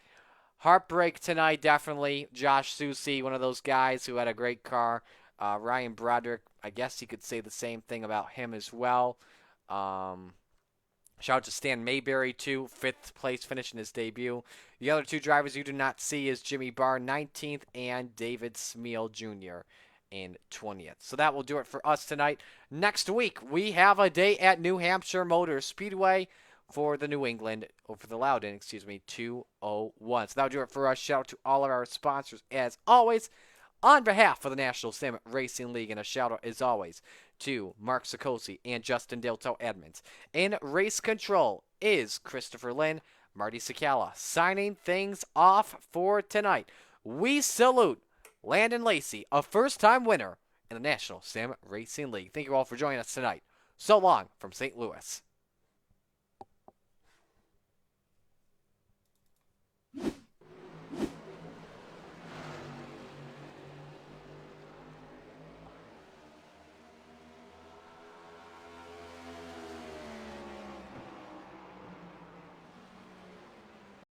Heartbreak tonight, definitely. Josh Susi, one of those guys who had a great car. Ryan Broderick, I guess you could say the same thing about him as well. Shout out to Stan Mayberry, too. 5th place finish in his debut. The other 2 drivers you do not see is Jimmy Barr, 19th, and David Smeal Jr. in 20th. So that will do it for us tonight. Next week, we have a day at New Hampshire Motor Speedway for the Loudon 201. So that will do it for us. Shout out to all of our sponsors, as always. On behalf of the National Sim Racing League, and a shout out, as always, to Mark Sikosi and Justin Delto Edmonds. In race control is Christopher Lynn, Marty Sakala, signing things off for tonight. We salute Landon Lacey, a first-time winner in the National Sim Racing League. Thank you all for joining us tonight. So long from St. Louis.